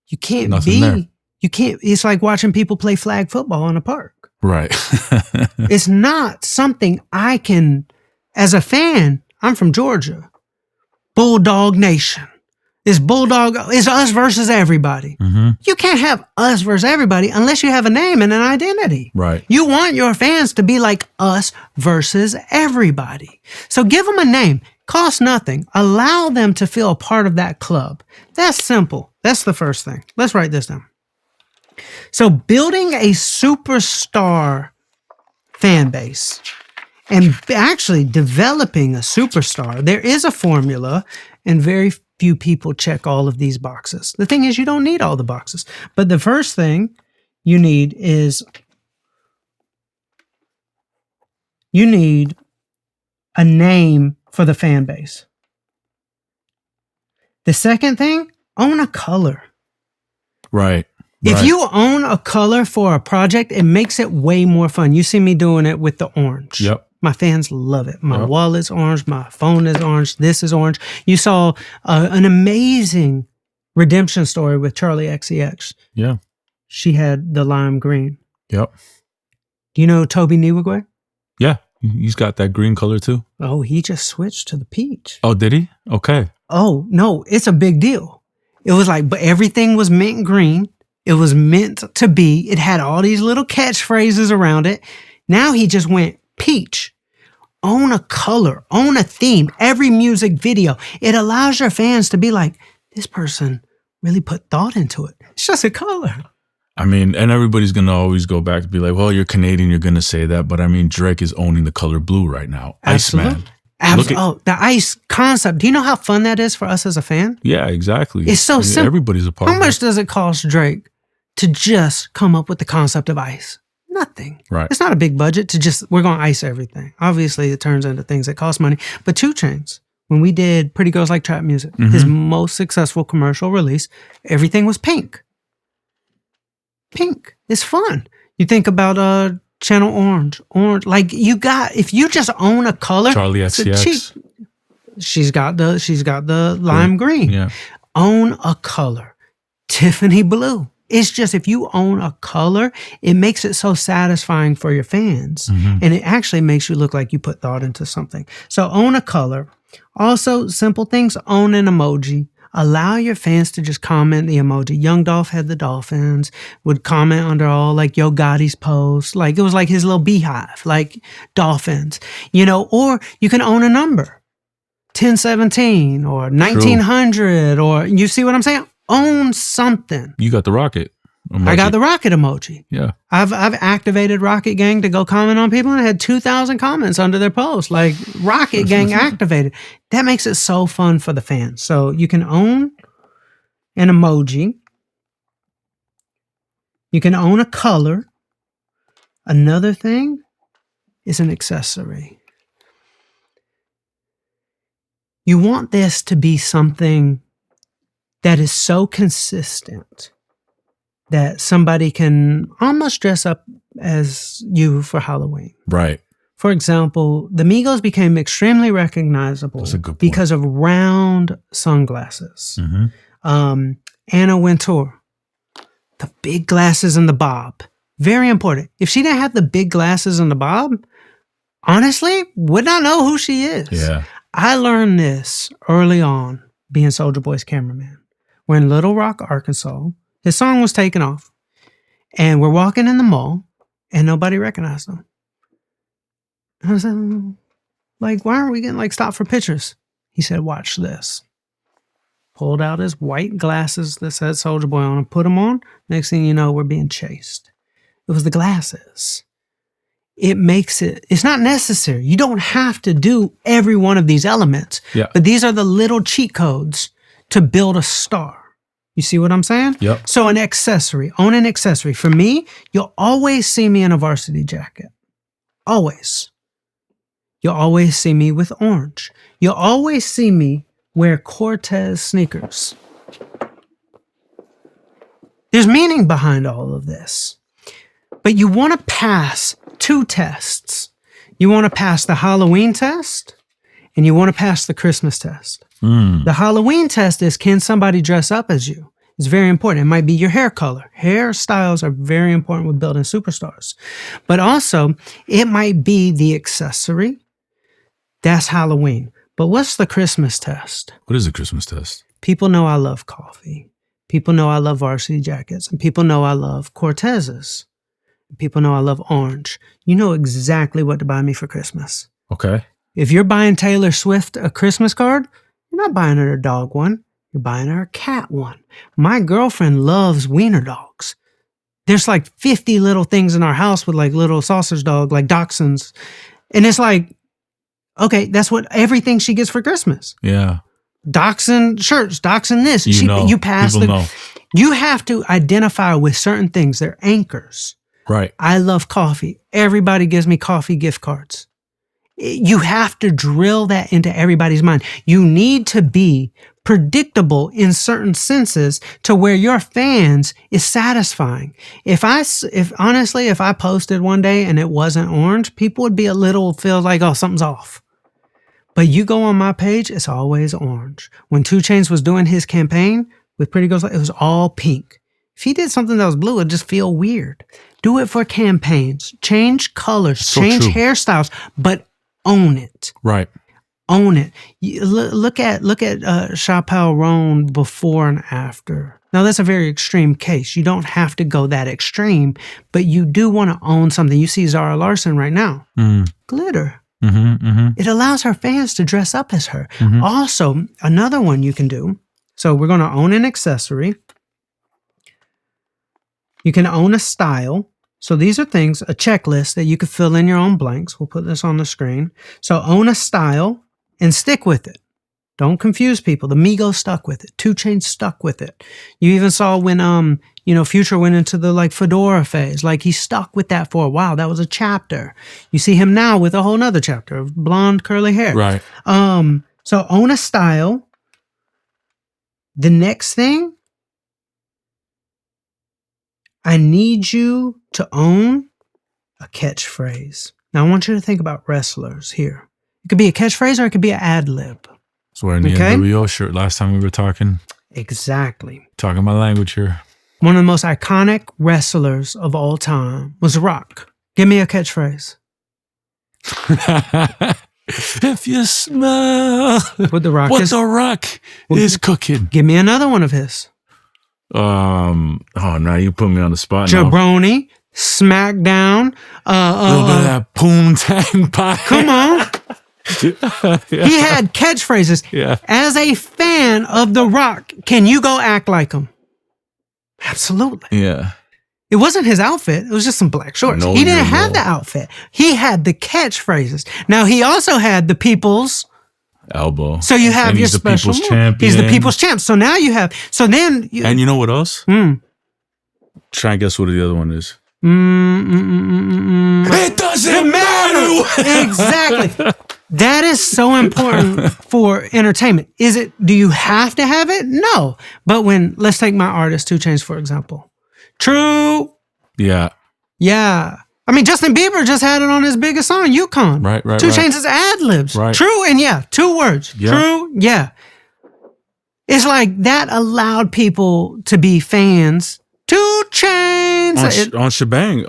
You can't Nothing there. It's like watching people play flag football in a park. Right. It's not something I can, as a fan, I'm from Georgia. Bulldog Nation. It's us versus everybody. Mm-hmm. You can't have us versus everybody unless you have a name and an identity. Right. You want your fans to be like us versus everybody. So give them a name. Cost nothing. Allow them to feel a part of that club. That's simple. That's the first thing. Let's write this down. So building a superstar fan base and actually developing a superstar, there is a formula, and very few people check all of these boxes. The thing is, you don't need all the boxes. But the first thing you need is you need a name for the fan base. The second thing, own a color. Right. If you own a color for a project, it makes it way more fun. You see me doing it with the orange. Yep. My fans love it. My wallet's orange. My phone is orange. This is orange. You saw an amazing redemption story with Charlie XCX. Yeah. She had the lime green. Yep. Do you know Toby Niwagwe? Yeah. He's got that green color too. Oh, he just switched to the peach. Oh, did he? Okay. Oh, no, it's a big deal. It was like, but everything was mint green. It was meant to be. It had all these little catchphrases around it. Now he just went peach. Own a color, own a theme, every music video. It allows your fans to be like, this person really put thought into it. It's just a color. I mean, and everybody's going to always go back to be like, well, you're Canadian, you're going to say that. But I mean, Drake is owning the color blue right now. Absolutely. Iceman. The ice concept. Do you know how fun that is for us as a fan? Yeah, exactly. It's so simple. Everybody's a part of it. How much does it cost Drake to just come up with the concept of ice? Nothing. Right. It's not a big budget to just, we're going to ice everything. Obviously, it turns into things that cost money. But 2 Chainz, when we did Pretty Girls Like Trap Music, his most successful commercial release, everything was pink. Pink. It's fun. You think about Channel Orange. Like if you just own a color. Charlie XCX. She's got the lime green. Yeah. Own a color. Tiffany blue. It's just if you own a color, it makes it so satisfying for your fans. And it actually makes you look like you put thought into something. So own a color. Also, simple things, own an emoji. Allow your fans to just comment the emoji. Young Dolph had the dolphins, would comment under all like Yo Gotti's posts. Like it was like his little beehive, like dolphins, or you can own a number. 1017 or 1900 or you see what I'm saying? Own something. You got the rocket emoji. I got the rocket emoji. Yeah. I've activated Rocket Gang to go comment on people and I had 2,000 comments under their post. Like Rocket Gang activated. That makes it so fun for the fans. So you can own an emoji. You can own a color. Another thing is an accessory. You want this to be something that is so consistent that somebody can almost dress up as you for Halloween. Right. For example, the Migos became extremely recognizable That's a good point. because of round sunglasses. Anna Wintour, the big glasses and the bob. Very important. If she didn't have the big glasses and the bob, honestly, would not know who she is. Yeah. I learned this early on being Soulja Boy's cameraman. We're in Little Rock, Arkansas. His song was taken off. And we're walking in the mall and nobody recognized him. I was like, why aren't we getting stopped for pictures? He said, watch this. Pulled out his white glasses that said Soulja Boy on and put them on. Next thing you know, we're being chased. It was the glasses. It makes it's not necessary. You don't have to do every one of these elements. Yeah. But these are the little cheat codes to build a star. You see what I'm saying? Yep. So an accessory, own an accessory. For me, you'll always see me in a varsity jacket. Always. You'll always see me with orange. You'll always see me wear Cortez sneakers. There's meaning behind all of this. But you want to pass 2 tests. You want to pass the Halloween test and you want to pass the Christmas test. The Halloween test is, can somebody dress up as you? It's very important. It might be your hair color. Hairstyles are very important with building superstars. But also, it might be the accessory. That's Halloween. But what's the Christmas test? What is the Christmas test? People know I love coffee. People know I love varsity jackets. And people know I love Cortezes. People know I love orange. You know exactly what to buy me for Christmas. Okay. If you're buying Taylor Swift a Christmas card, you're not buying her a dog one. You're buying her a cat one. My girlfriend loves wiener dogs. There's 50 little things in our house with little sausage dog, like dachshunds. And it's okay, that's what everything she gets for Christmas. Yeah. Dachshund shirts, dachshund this. You pass People know. You have to identify with certain things. They're anchors. Right. I love coffee. Everybody gives me coffee gift cards. You have to drill that into everybody's mind. You need to be predictable in certain senses to where your fans is satisfying. If I posted one day and it wasn't orange, people would be feel like, oh, something's off. But you go on my page, it's always orange. When 2 Chainz was doing his campaign with Pretty Girls, it was all pink. If he did something that was blue, it'd just feel weird. Do it for campaigns. Change colors, change hairstyles, but own it. Right. Own it. Look at Chappelle Roan before and after. Now that's a very extreme case. You don't have to go that extreme, but you do want to own something. You see Zara Larsson right now. Glitter. It allows her fans to dress up as her. Also, another one you can do. So we're going to own an accessory. You can own a style. So these are things, a checklist that you could fill in your own blanks. We'll put this on the screen. So own a style and stick with it. Don't confuse people. The Migos stuck with it. 2 Chainz stuck with it. You even saw when Future went into the fedora phase. He stuck with that for a while. That was a chapter. You see him now with a whole nother chapter of blonde curly hair. Right. So own a style. The next thing, I need you to own a catchphrase. Now, I want you to think about wrestlers here. It could be a catchphrase or it could be an ad-lib. It's wearing the NWO shirt last time we were talking. Exactly. Talking my language here. one of the most iconic wrestlers of all time was The Rock. Give me a catchphrase. If you smell What The Rock is cooking. Give me another one of his. Now you put me on the spot. Jabroni, SmackDown. A little bit of that poontang pie. Come on. He had catchphrases. Yeah. As a fan of The Rock, can you go act like him? Absolutely. Yeah. It wasn't his outfit. It was just some black shorts. No, he didn't have the outfit. He had the catchphrases. Now, he also had the people's elbow. So you have and your he's special the people's move. champion. He's the people's champ. So now you have. So then. And you know what else? Try and guess what the other one is. It doesn't matter. Exactly. That is so important for entertainment. Do you have to have it? No. But let's take my artist, 2 Chainz, for example. True. Yeah. Yeah. I mean, Justin Bieber just had it on his biggest song, Yukon. Right. 2 Chainz is Adlibs. Right. True and yeah. 2 words. Yeah. True, yeah. It's like that allowed people to be fans. 2 Chainz. On Shebang,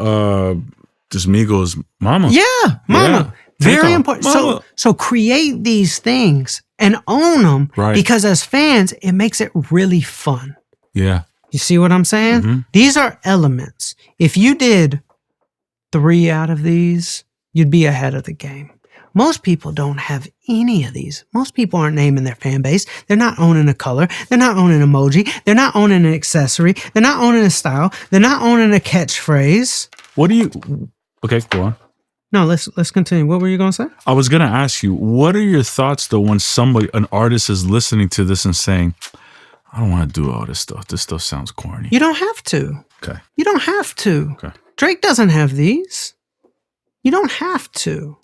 this Migos Mama. Yeah, Mama. Yeah. Very important. Mama. So create these things and own them because as fans, it makes it really fun. Yeah. You see what I'm saying? Mm-hmm. These are elements. If you did 3 out of these, you'd be ahead of the game. Most people don't have any of these. Most people aren't naming their fan base. They're not owning a color. They're not owning an emoji. They're not owning an accessory. They're not owning a style. They're not owning a catchphrase. Okay, go on. No, let's continue. What were you going to say? I was going to ask you, what are your thoughts though when an artist is listening to this and saying, I don't want to do all this stuff. This stuff sounds corny. You don't have to. Okay. You don't have to. Okay. Drake doesn't have these. You don't have to.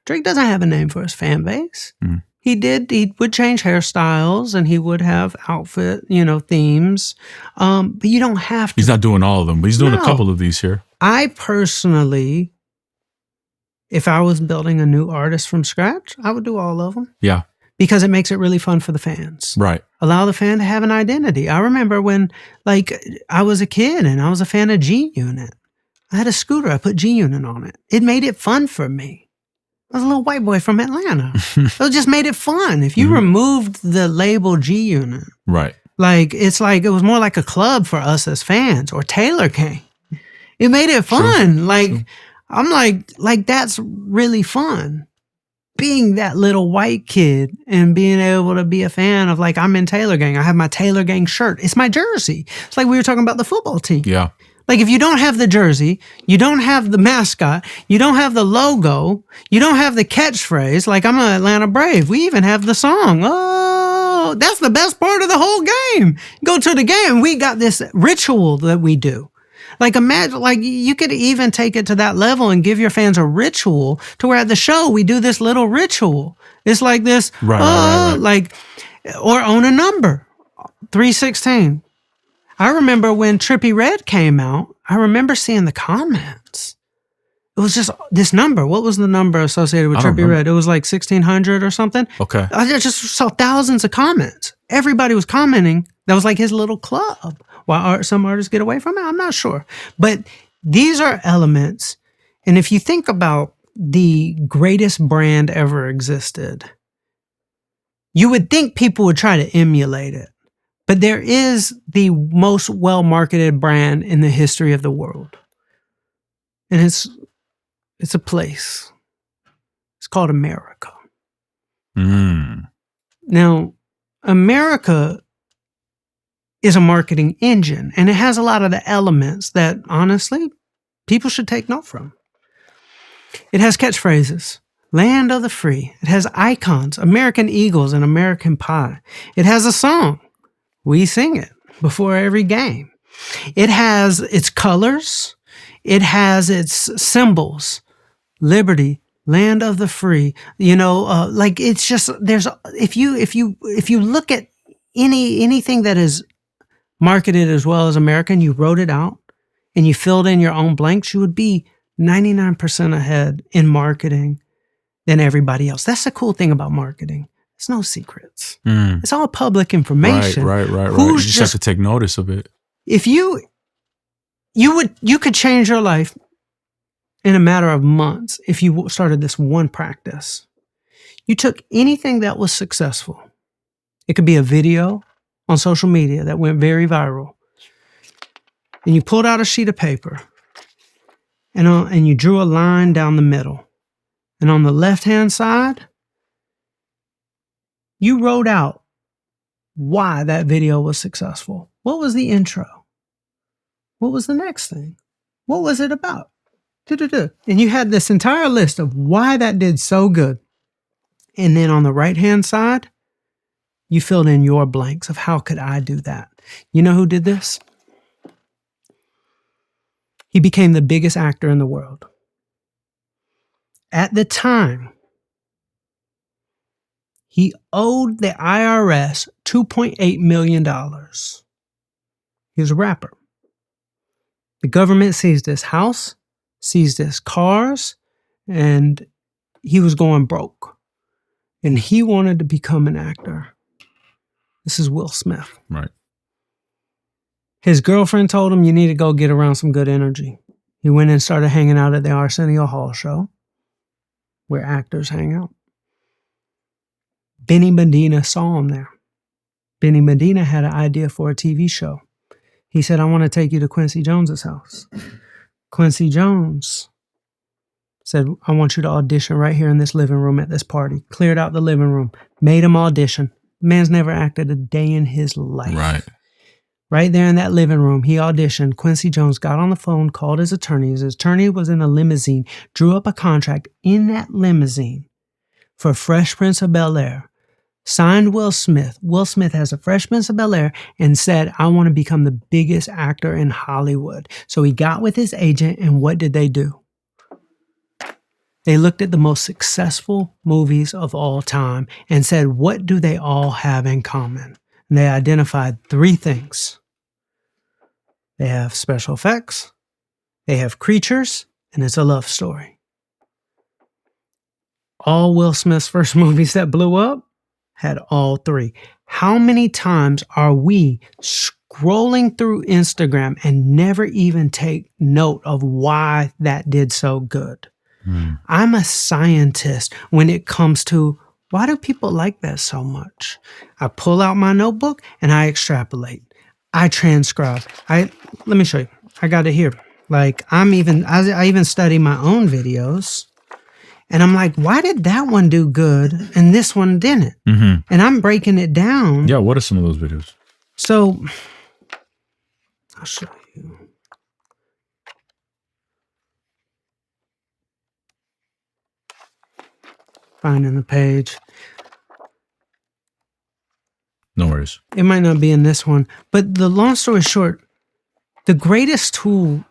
Drake doesn't have a name for his fan base. He would change hairstyles and he would have outfit, themes. But you don't have to. He's not doing all of them, but he's doing a couple of these here. I personally, if I was building a new artist from scratch, I would do all of them. Yeah. Because it makes it really fun for the fans. Right. Allow the fan to have an identity. I remember when, I was a kid and I was a fan of G-Unit. I had a scooter. I put G-Unit on it. It made it fun for me. I was a little white boy from Atlanta. It just made it fun. If you removed the label G-Unit, right? It was more like a club for us as fans, or Taylor Gang. It made it fun. True. I'm like that's really fun. Being that little white kid and being able to be a fan of I'm in Taylor Gang. I have my Taylor Gang shirt. It's my jersey. It's like we were talking about the football team. Yeah. If you don't have the jersey, you don't have the mascot, you don't have the logo, you don't have the catchphrase, I'm an Atlanta Brave. We even have the song. Oh, that's the best part of the whole game. Go to the game. We got this ritual that we do. Imagine, you could even take it to that level and give your fans a ritual to where at the show we do this little ritual. It's like this, right. Or own a number, 316. I remember when Trippie Redd came out, I remember seeing the comments. It was just this number. What was the number associated with Trippie Redd? It was 1,600 or something. Okay. I just saw thousands of comments. Everybody was commenting. That was his little club. Why some artists get away from it, I'm not sure. But these are elements. And if you think about the greatest brand ever existed, you would think people would try to emulate it. But there is the most well-marketed brand in the history of the world. And it's a place. It's called America. Now, America is a marketing engine, and it has a lot of the elements that, honestly, people should take note from. It has catchphrases. Land of the free. It has icons, American Eagles and American Pie. It has a song. We sing it before every game. It has its colors. It has its symbols. Liberty, land of the free. It's just if you look at anything that is marketed as well as American, you wrote it out and you filled in your own blanks, you would be 99% ahead in marketing than everybody else. That's the cool thing about marketing. It's no secrets. It's all public information. Right. You just have to take notice of it. If you You could change your life in a matter of months if you started this one practice. You took anything that was successful. It could be a video on social media that went very viral. And you pulled out a sheet of paper and you drew a line down the middle. And on the left-hand side, you wrote out why that video was successful. What was the intro? What was the next thing? What was it about? And you had this entire list of why that did so good. And then on the right-hand side, you filled in your blanks of how could I do that? You know who did this? He became the biggest actor in the world. At the time, he owed the IRS $2.8 million. He was a rapper. The government seized his house, seized his cars, and he was going broke. And he wanted to become an actor. This is Will Smith. Right. His girlfriend told him, you need to go get around some good energy. He went and started hanging out at the Arsenio Hall show, where actors hang out. Benny Medina saw him there. Benny Medina had an idea for a TV show. He said, I want to take you to Quincy Jones's house. Quincy Jones said, I want you to audition right here in this living room at this party. Cleared out the living room, made him audition. The man's never acted a day in his life. Right. Right there in that living room, he auditioned. Quincy Jones got on the phone, called his attorney. His attorney was in a limousine, drew up a contract in that limousine for Fresh Prince of Bel-Air. Signed Will Smith. Will Smith has a Fresh Prince of Bel-Air and said, I want to become the biggest actor in Hollywood. So he got with his agent, and what did they do? They looked at the most successful movies of all time and said, what do they all have in common? And they identified three things. They have special effects, they have creatures, and it's a love story. All Will Smith's first movies that blew up had all three. How many times are we scrolling through Instagram and never even take note of why that did so good? I'm a scientist when it comes to why do people like that so much? I pull out my notebook and I extrapolate. I transcribe. Let me show you. I got it here. Like I even study my own videos. And I'm like, why did that one do good and this one didn't? Mm-hmm. And I'm breaking it down. Yeah, what are some of those videos? So, I'll show you. Finding the page. No worries. It might not be in this one. But the long story short, the greatest tool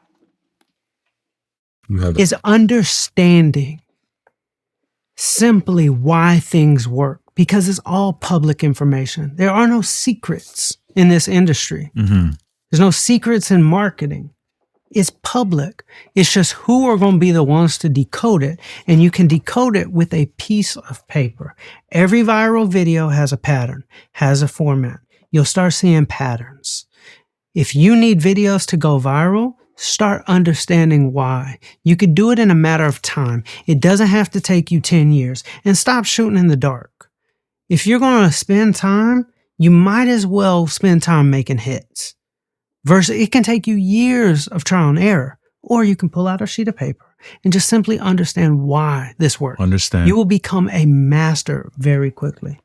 is understanding simply why things work, because it's all public information. There are no secrets in this industry. Mm-hmm. There's no secrets in marketing. It's public. It's just who are going to be the ones to decode it. And you can decode it with a piece of paper. Every viral video has a pattern, has a format. You'll start seeing patterns. If you need videos to go viral, start understanding why. You could do it in a matter of time. It doesn't have to take you 10 years. And stop shooting in the dark. If you're going to spend time, you might as well spend time making hits. Versus it can take you years of trial and error. Or you can pull out a sheet of paper and just simply understand why this works. Understand. You will become a master very quickly.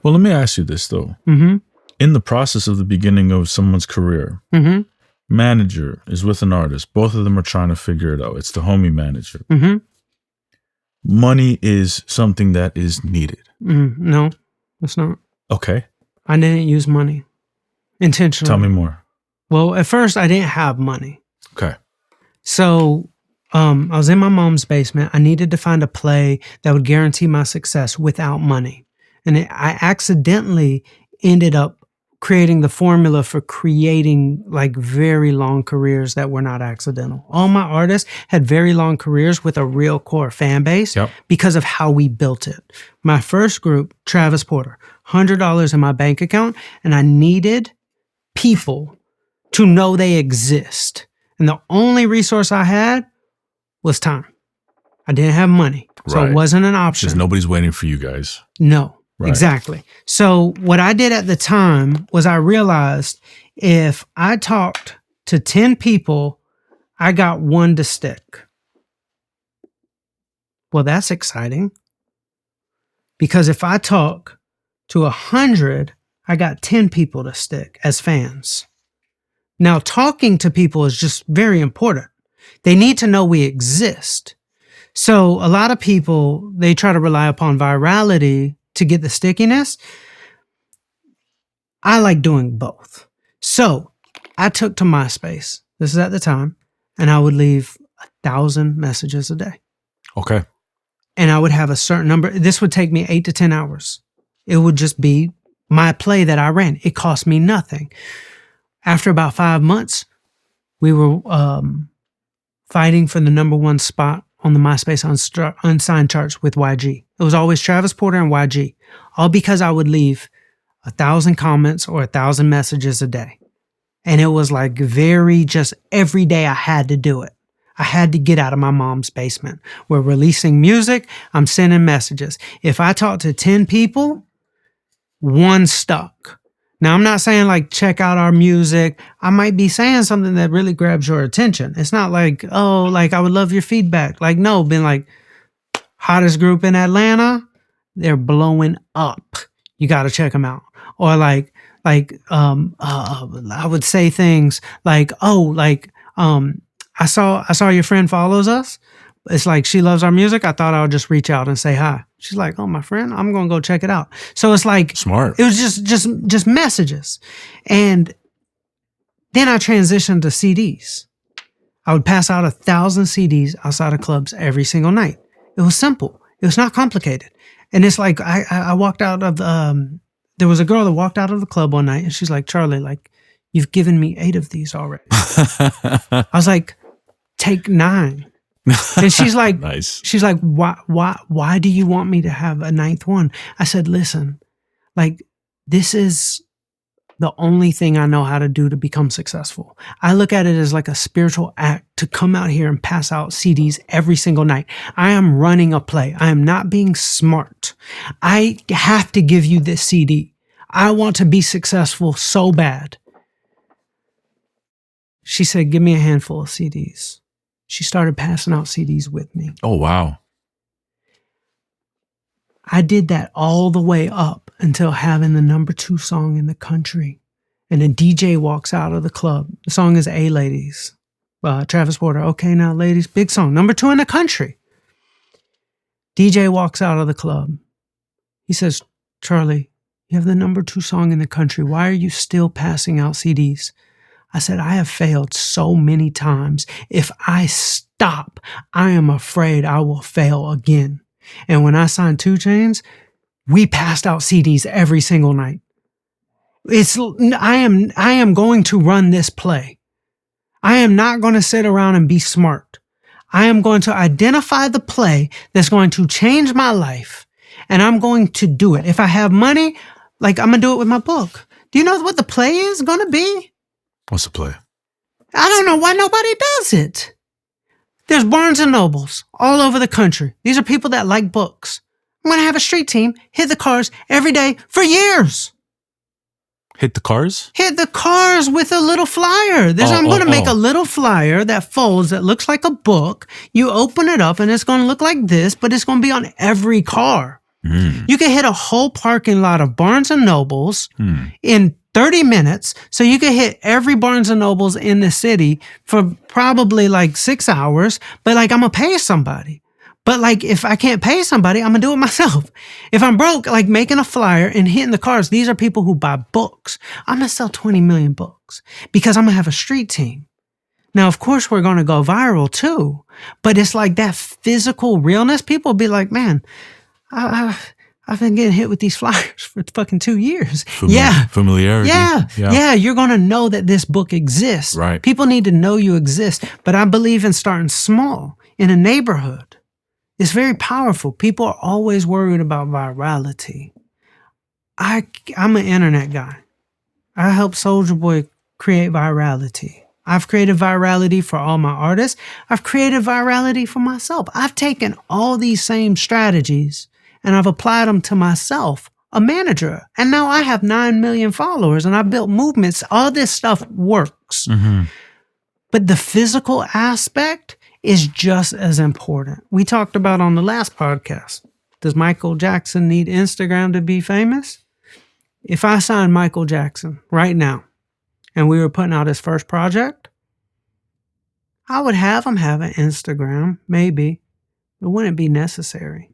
Well, let me ask you this, though. Mm-hmm. In the process of the beginning of someone's career, mm-hmm. manager is with an artist. Both of them are trying to figure it out. It's the homie manager. Mm-hmm. Money is something that is needed. No, it's not. Okay. I didn't use money intentionally. Tell me more. Well, at first I didn't have money. Okay. So I was in my mom's basement. I needed to find a play that would guarantee my success without money. And I accidentally ended up creating the formula for creating like very long careers that were not accidental. All my artists had very long careers with a real core fan base because of how we built it. My first group, Travis Porter, $100 in my bank account, and I needed people to know they exist. And the only resource I had was time. I didn't have money. So Right. it wasn't an option. Because nobody's waiting for you guys. No, Right. exactly. So what I did at the time was I realized if I talked to 10 people, I got one to stick. Well, that's exciting. Because if I talk to 100, I got 10 people to stick as fans. Now, talking to people is just very important. They need to know we exist. So a lot of people, they try to rely upon virality to get the stickiness. I like doing both. So I took to MySpace. This is at the time. And I would leave 1,000 messages a day. Okay. And I would have a certain number. This would take me 8 to 10 hours. It would just be my play that I ran. It cost me nothing. After about 5 months, we were fighting for the number one spot on the MySpace unsigned charts with YG. It was always Travis Porter and YG, all because I would leave 1,000 comments or 1,000 messages a day. And it was like very just every day I had to do it. I had to get out of my mom's basement. We're releasing music. I'm sending messages. If I talk to 10 people, one stuck. Now, I'm not saying like check out our music. I might be saying something that really grabs your attention. It's not like, oh, like I would love your feedback. Like, no, been like hottest group in Atlanta. They're blowing up. You got to check them out. Or I would say things like, oh, like, I saw your friend follows us. It's like she loves our music. I thought I would just reach out and say hi. She's like, oh, my friend, I'm going to go check it out. So it's like, Smart. it was just messages. And then I transitioned to CDs. I would pass out 1,000 CDs outside of clubs every single night. It was simple. It was not complicated. And it's like, I walked out of, there was a girl that walked out of the club one night and she's like, Charlie, like, you've given me 8 of these already. I was like, take 9. And she's like, Nice. she's like, why do you want me to have a 9th one? I said, listen, like, this is the only thing I know how to do to become successful. I look at it as like a spiritual act to come out here and pass out CDs every single night. I am running a play. I am not being smart. I have to give you this CD. I want to be successful so bad. She said, give me a handful of CDs. She started passing out CDs with me. Oh, wow. I did that all the way up until having the number 2 song in the country. And a DJ walks out of the club. The song is A Ladies. Travis Porter, okay now ladies, big song, number 2 in the country. DJ walks out of the club. He says, Charlie, you have the number 2 song in the country. Why are you still passing out CDs? I said, I have failed so many times. If I stop, I am afraid I will fail again. And when I signed 2 Chainz, we passed out CDs every single night. I am going to run this play. I am not going to sit around and be smart. I am going to identify the play that's going to change my life, and I'm going to do it. If I have money, like I'm going to do it with my book. Do you know what the play is going to be? What's the play? I don't know why nobody does it. There's Barnes and Nobles all over the country. These are people that like books. I'm going to have a street team hit the cars every day for years. Hit the cars? Hit the cars with a little flyer. I'm going to make a little flyer that folds that looks like a book. You open it up and it's going to look like this, but it's going to be on every car. You can hit a whole parking lot of Barnes and Nobles in 30 minutes. So you can hit every Barnes and Nobles in the city for probably like 6 hours. But like, I'm going to pay somebody. But like, if I can't pay somebody, I'm going to do it myself. If I'm broke, like making a flyer and hitting the cars, these are people who buy books. I'm going to sell 20 million books because I'm going to have a street team. Now, of course, we're going to go viral too. But it's like that physical realness. People will be like, man, I've been getting hit with these flyers for fucking 2 years. Familiarity. Yeah. You're going to know that this book exists. Right. People need to know you exist. But I believe in starting small in a neighborhood. It's very powerful. People are always worried about virality. I'm an internet guy. I helped Soulja Boy create virality. I've created virality for all my artists. I've created virality for myself. I've taken all these same strategies and I've applied them to myself, a manager. And now I have 9 million followers and I've built movements. All this stuff works. But the physical aspect is just as important. We talked about on the last podcast, does Michael Jackson need Instagram to be famous? If I signed Michael Jackson right now and we were putting out his first project, I would have him have an Instagram, maybe. It wouldn't be necessary.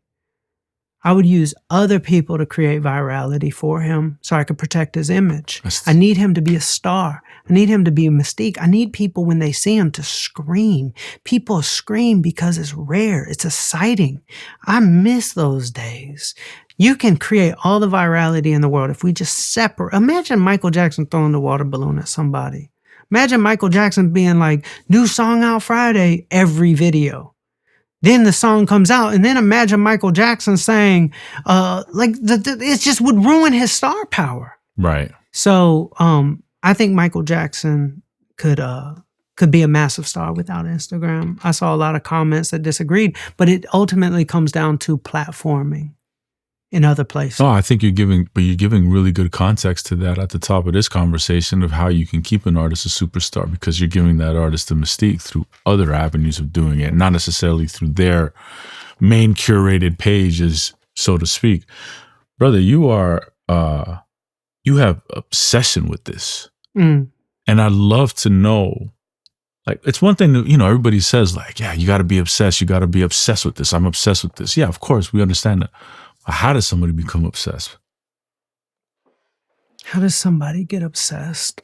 I would use other people to create virality for him so I could protect his image. I need him to be a star. I need him to be a Mystique. I need people when they see him to scream. People scream because it's rare. It's exciting. I miss those days. You can create all the virality in the world if we just separate. Imagine Michael Jackson throwing the water balloon at somebody. Imagine Michael Jackson being like, new song out Friday, every video. Then the song comes out, and then imagine Michael Jackson saying, it just would ruin his star power. Right. So, I think Michael Jackson could be a massive star without Instagram. I saw a lot of comments that disagreed, but it ultimately comes down to platforming in other places. No, I think you're giving really good context to that at the top of this conversation of how you can keep an artist a superstar, because you're giving that artist a mystique through other avenues of doing it, not necessarily through their main curated pages, so to speak. Brother, you have obsession with this. And I'd love to know, like, it's one thing that, everybody says, like, yeah, you got to be obsessed. You got to be obsessed with this. I'm obsessed with this. Yeah, of course, we understand that. How does somebody become obsessed? How does somebody get obsessed?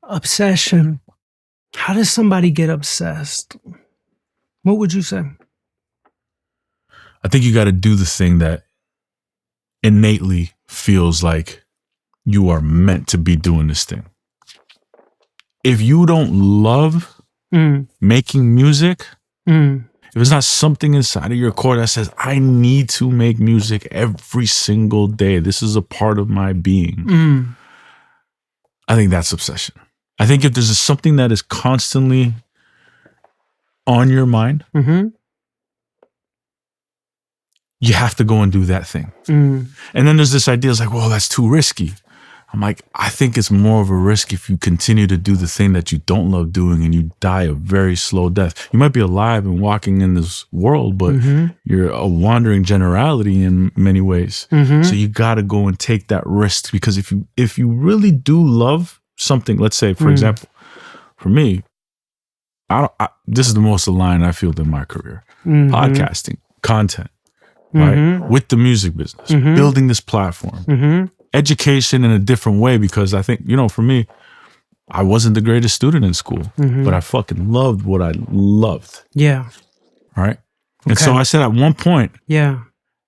Obsession. How does somebody get obsessed? What would you say? I think you got to do the thing that innately feels like you are meant to be doing this thing. If you don't love making music, if it's not something inside of your core that says, I need to make music every single day, this is a part of my being, I think that's obsession. I think if there's something that is constantly on your mind, you have to go and do that thing. And then there's this idea, it's like, well, that's too risky. I'm like, I think it's more of a risk if you continue to do the thing that you don't love doing and you die a very slow death. You might be alive and walking in this world, but you're a wandering generality in many ways. So you got to go and take that risk, because if you really do love something, let's say, for example, for me, this is the most aligned I feel in my career. Podcasting, content, right? With the music business, building this platform. Education in a different way, because I think, for me, I wasn't the greatest student in school, but I fucking loved what I loved. Yeah. Right. And so I said at one point, and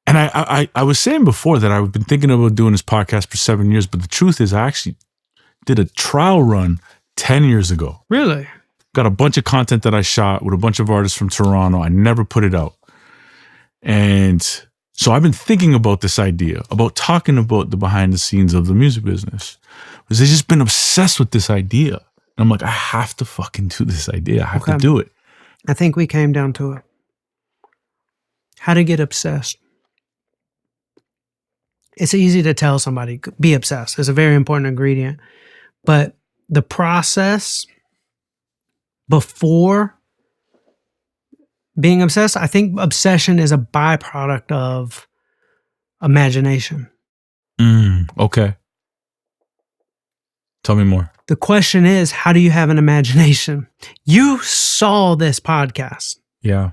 I was saying before that I've been thinking about doing this podcast for 7 years, but the truth is I actually did a trial run 10 years ago. Really? Got a bunch of content that I shot with a bunch of artists from Toronto. I never put it out. And so I've been thinking about this idea, about talking about the behind the scenes of the music business, because I've just been obsessed with this idea. And I'm like, I have to fucking do this idea. I have to do it. I think we came down to it. How to get obsessed. It's easy to tell somebody, be obsessed. It's a very important ingredient. But the process before being obsessed, I think obsession is a byproduct of imagination. Okay. Tell me more. The question is, how do you have an imagination? You saw this podcast. Yeah.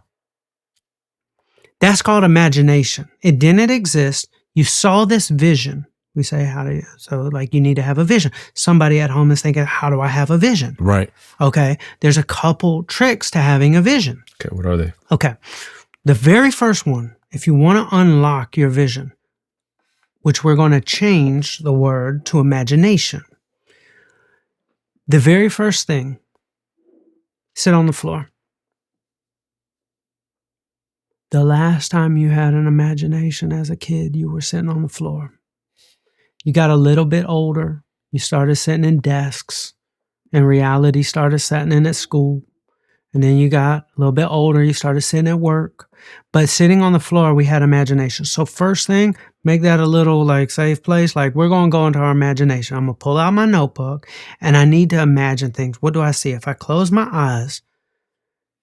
That's called imagination. It didn't exist. You saw this vision. We say, you need to have a vision. Somebody at home is thinking, how do I have a vision? Right. Okay. There's a couple tricks to having a vision. Okay. What are they? Okay. The very first one, if you want to unlock your vision, which we're going to change the word to imagination. The very first thing, sit on the floor. The last time you had an imagination as a kid, you were sitting on the floor. You got a little bit older. You started sitting in desks, and reality started setting in at school. And then you got a little bit older. You started sitting at work. But sitting on the floor, we had imagination. So first thing, make that a little like safe place. Like we're going to go into our imagination. I'm going to pull out my notebook, and I need to imagine things. What do I see? If I close my eyes,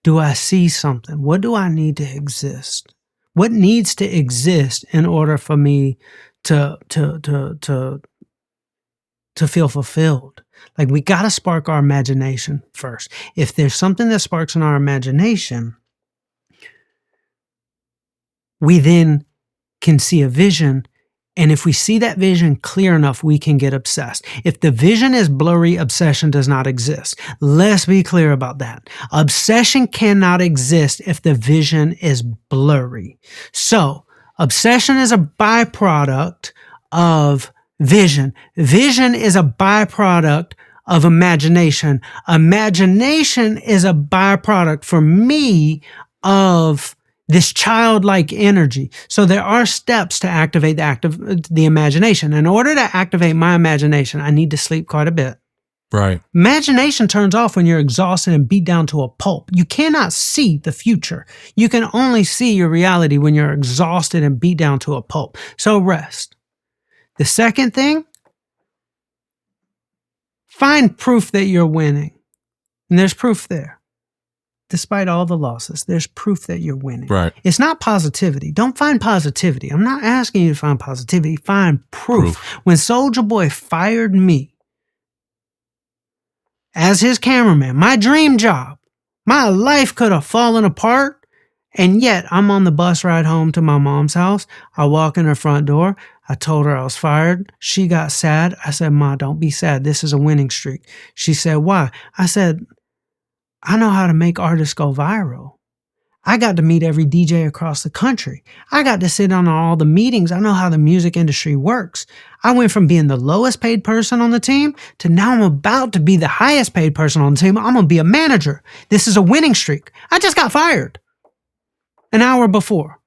do I see something? What do I need to exist? What needs to exist in order for me to feel fulfilled? Like we got to spark our imagination first. If there's something that sparks in our imagination, we then can see a vision. And if we see that vision clear enough, we can get obsessed. If the vision is blurry, obsession does not exist. Let's be clear about that. Obsession cannot exist if the vision is blurry. So obsession is a byproduct of vision. Vision is a byproduct of imagination. Imagination is a byproduct for me of this childlike energy. So there are steps to activate the imagination. In order to activate my imagination, I need to sleep quite a bit. Right. Imagination turns off when you're exhausted and beat down to a pulp. You cannot see the future. You can only see your reality when you're exhausted and beat down to a pulp. So rest. The second thing, find proof that you're winning. And there's proof there. Despite all the losses, there's proof that you're winning. Right. It's not positivity. Don't find positivity. I'm not asking you to find positivity. Find proof. When Soulja Boy fired me as his cameraman, my dream job, my life could have fallen apart, and yet I'm on the bus ride home to my mom's house. I walk in her front door. I told her I was fired. She got sad. I said, Ma, don't be sad. This is a winning streak. She said, why? I said, I know how to make artists go viral. I got to meet every DJ across the country. I got to sit on all the meetings. I know how the music industry works. I went from being the lowest paid person on the team to now I'm about to be the highest paid person on the team. I'm going to be a manager. This is a winning streak. I just got fired an hour before.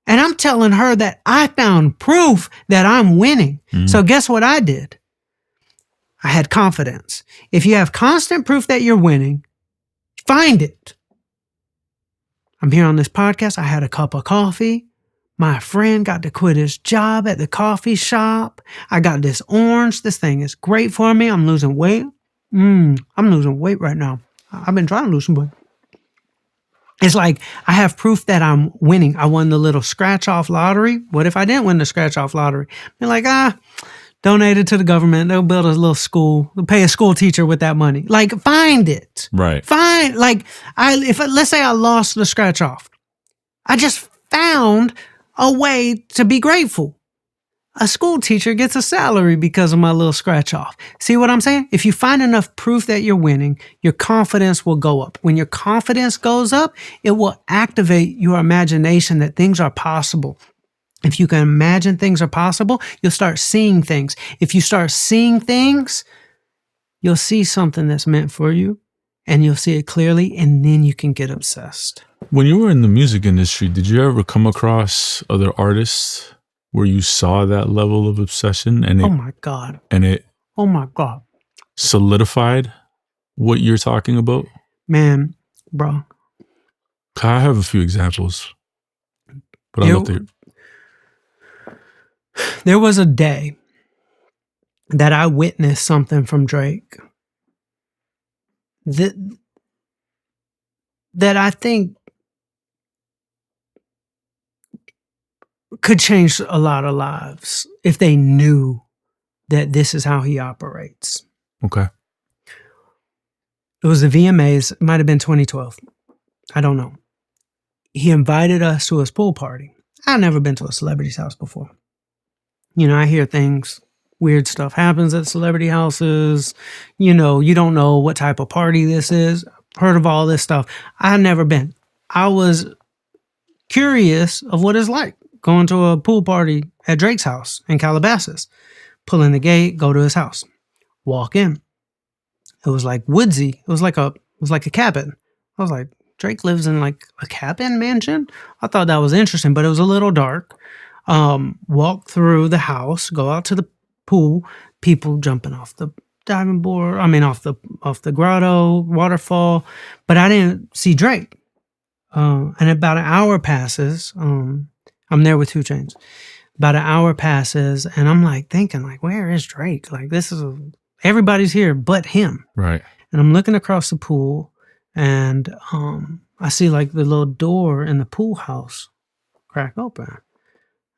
And I'm telling her that I found proof that I'm winning. So guess what I did? I had confidence. If you have constant proof that you're winning, find it. I'm here on this podcast. I had a cup of coffee. My friend got to quit his job at the coffee shop. I got this orange. This thing is great for me. I'm losing weight. I'm losing weight right now. I've been trying to lose some weight. It's like I have proof that I'm winning. I won the little scratch-off lottery. What if I didn't win the scratch-off lottery? They're like, donate it to the government. They'll build a little school. They'll pay a school teacher with that money. Like, find it. Right. Let's say I lost the scratch off. I just found a way to be grateful. A school teacher gets a salary because of my little scratch off. See what I'm saying? If you find enough proof that you're winning, your confidence will go up. When your confidence goes up, it will activate your imagination that things are possible. If you can imagine things are possible, you'll start seeing things. If you start seeing things, you'll see something that's meant for you and you'll see it clearly, and then you can get obsessed. When you were in the music industry, did you ever come across other artists where you saw that level of obsession and oh my God. Oh my God. Solidified what you're talking about? Man, bro. I have a few examples, but I'd love to hear. There was a day that I witnessed something from Drake that I think could change a lot of lives if they knew that this is how he operates. Okay. It was the VMAs. It might have been 2012. I don't know. He invited us to his pool party. I've never been to a celebrity's house before. You know, I hear things, weird stuff happens at celebrity houses. You know, you don't know what type of party this is. Heard of all this stuff. I've never been. I was curious of what it's like going to a pool party at Drake's house in Calabasas. Pull in the gate, go to his house, walk in. It was like woodsy. It was like a cabin. I was like, Drake lives in like a cabin mansion. I thought that was interesting, but it was a little dark. Walk through the house, go out to the pool, people jumping off the diving board. I mean, off the grotto, waterfall, but I didn't see Drake. And about an hour passes. I'm there with 2 Chainz. About an hour passes, and I'm like thinking, like, where is Drake? Like, everybody's here but him. Right. And I'm looking across the pool, and I see like the little door in the pool house crack open.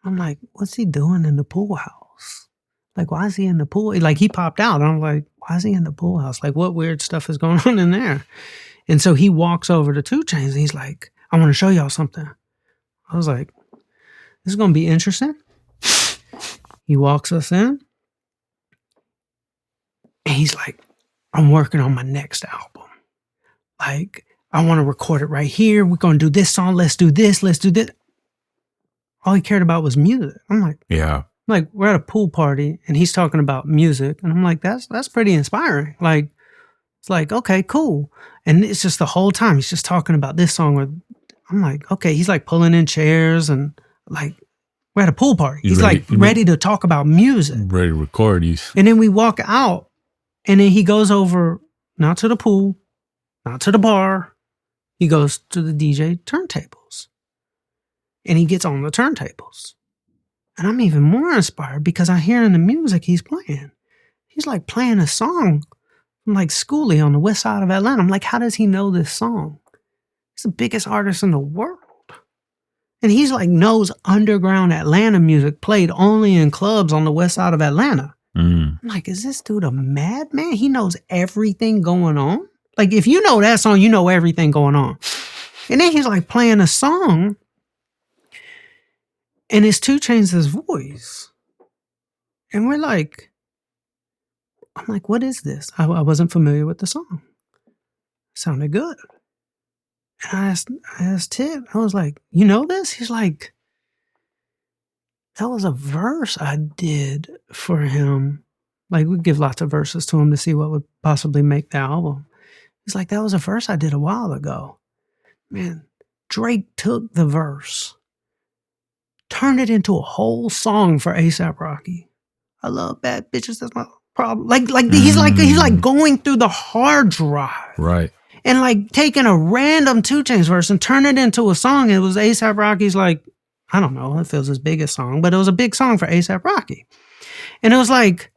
I'm like, what's he doing in the pool house? Like, why is he in the pool? Like, he popped out. I'm like, why is he in the pool house? Like, what weird stuff is going on in there? And so he walks over to 2 Chainz, and he's like, I want to show y'all something. I was like, this is going to be interesting. He walks us in, and he's like, I'm working on my next album. Like, I want to record it right here. We're going to do this song. Let's do this. Let's do this. All he cared about was music. I'm like, yeah. Like, we're at a pool party, and he's talking about music. And I'm like, that's pretty inspiring. Like, it's like, okay, cool. And it's just the whole time he's just talking about this song. Or I'm like, okay, he's like pulling in chairs, and like, we're at a pool party. He's ready to talk about music. Ready to record you. And then we walk out, and then he goes over, not to the pool, not to the bar. He goes to the DJ turntables. And he gets on the turntables. And I'm even more inspired because I hear in the music he's playing. He's like playing a song from like Schoolie on the west side of Atlanta. I'm like, how does he know this song? He's the biggest artist in the world. And he's like knows underground Atlanta music played only in clubs on the west side of Atlanta. I'm like, is this dude a madman? He knows everything going on. Like, if you know that song, you know everything going on. And then he's like playing a song, and it's 2 Chainz' voice. And we're like, I'm like, what is this? I wasn't familiar with the song. It sounded good. And I asked Ted, I was like, you know this? He's like, that was a verse I did for him. Like, we give lots of verses to him to see what would possibly make the album. He's like, that was a verse I did a while ago. Man, Drake took the verse, turned it into a whole song for A$AP Rocky. I love bad bitches, that's my problem. He's like going through the hard drive. Right. And like taking a random 2 Chainz verse and turn it into a song. It was A$AP Rocky's like, I don't know if it was his biggest song, but it was a big song for A$AP Rocky. And it was like,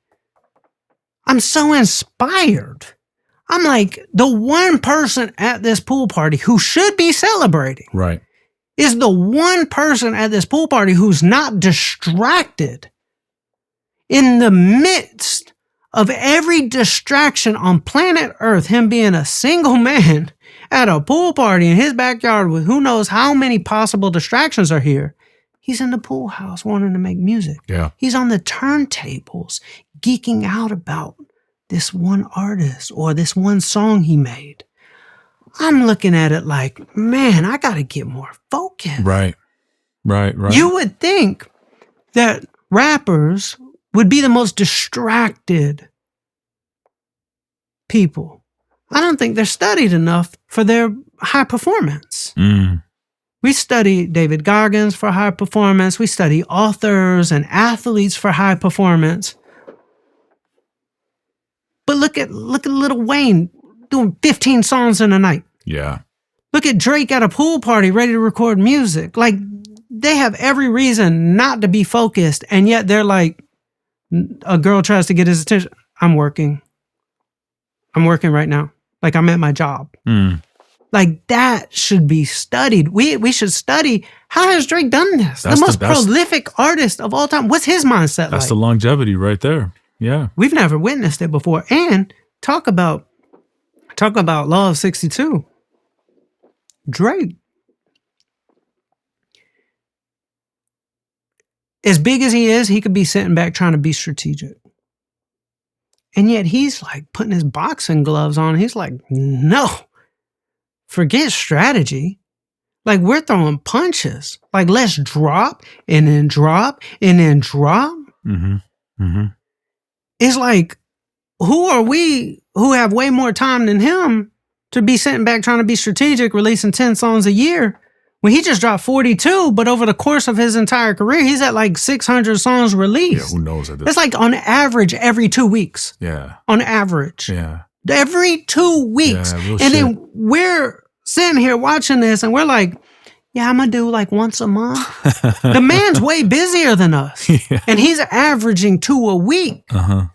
I'm so inspired. I'm like, the one person at this pool party who should be celebrating. Right. Is the one person at this pool party who's not distracted in the midst of every distraction on planet Earth, him being a single man at a pool party in his backyard with who knows how many possible distractions are here. He's in the pool house wanting to make music. Yeah. He's on the turntables geeking out about this one artist or this one song he made. I'm looking at it like, man, I got to get more focused. Right. You would think that rappers would be the most distracted people. I don't think they're studied enough for their high performance. We study David Goggins for high performance. We study authors and athletes for high performance. But look at Lil Wayne doing 15 songs in a night. Yeah. Look at Drake at a pool party ready to record music. Like, they have every reason not to be focused, and yet they're like, a girl tries to get his attention. I'm working right now. Like, I'm at my job. Like, that should be studied. We should study, how has Drake done this? The most prolific artist of all time. What's his mindset like? That's the longevity right there. Yeah. We've never witnessed it before. And talk about Law of 62. Drake, as big as he is, he could be sitting back trying to be strategic. And yet he's like putting his boxing gloves on. He's like, no, forget strategy. Like, we're throwing punches. Like, let's drop and then drop and then drop. It's like, who are we who have way more time than him to be sitting back trying to be strategic, releasing 10 songs a year. When he just dropped 42, but over the course of his entire career, he's at like 600 songs released. Yeah, who knows at this? It's like on average every 2 weeks. Yeah. On average. Yeah. Every 2 weeks. Yeah, real and shit. then we're sitting here watching this and we're like, yeah, I'm going to do like once a month. The man's way busier than us. Yeah. And he's averaging 2 a week. Uh-huh.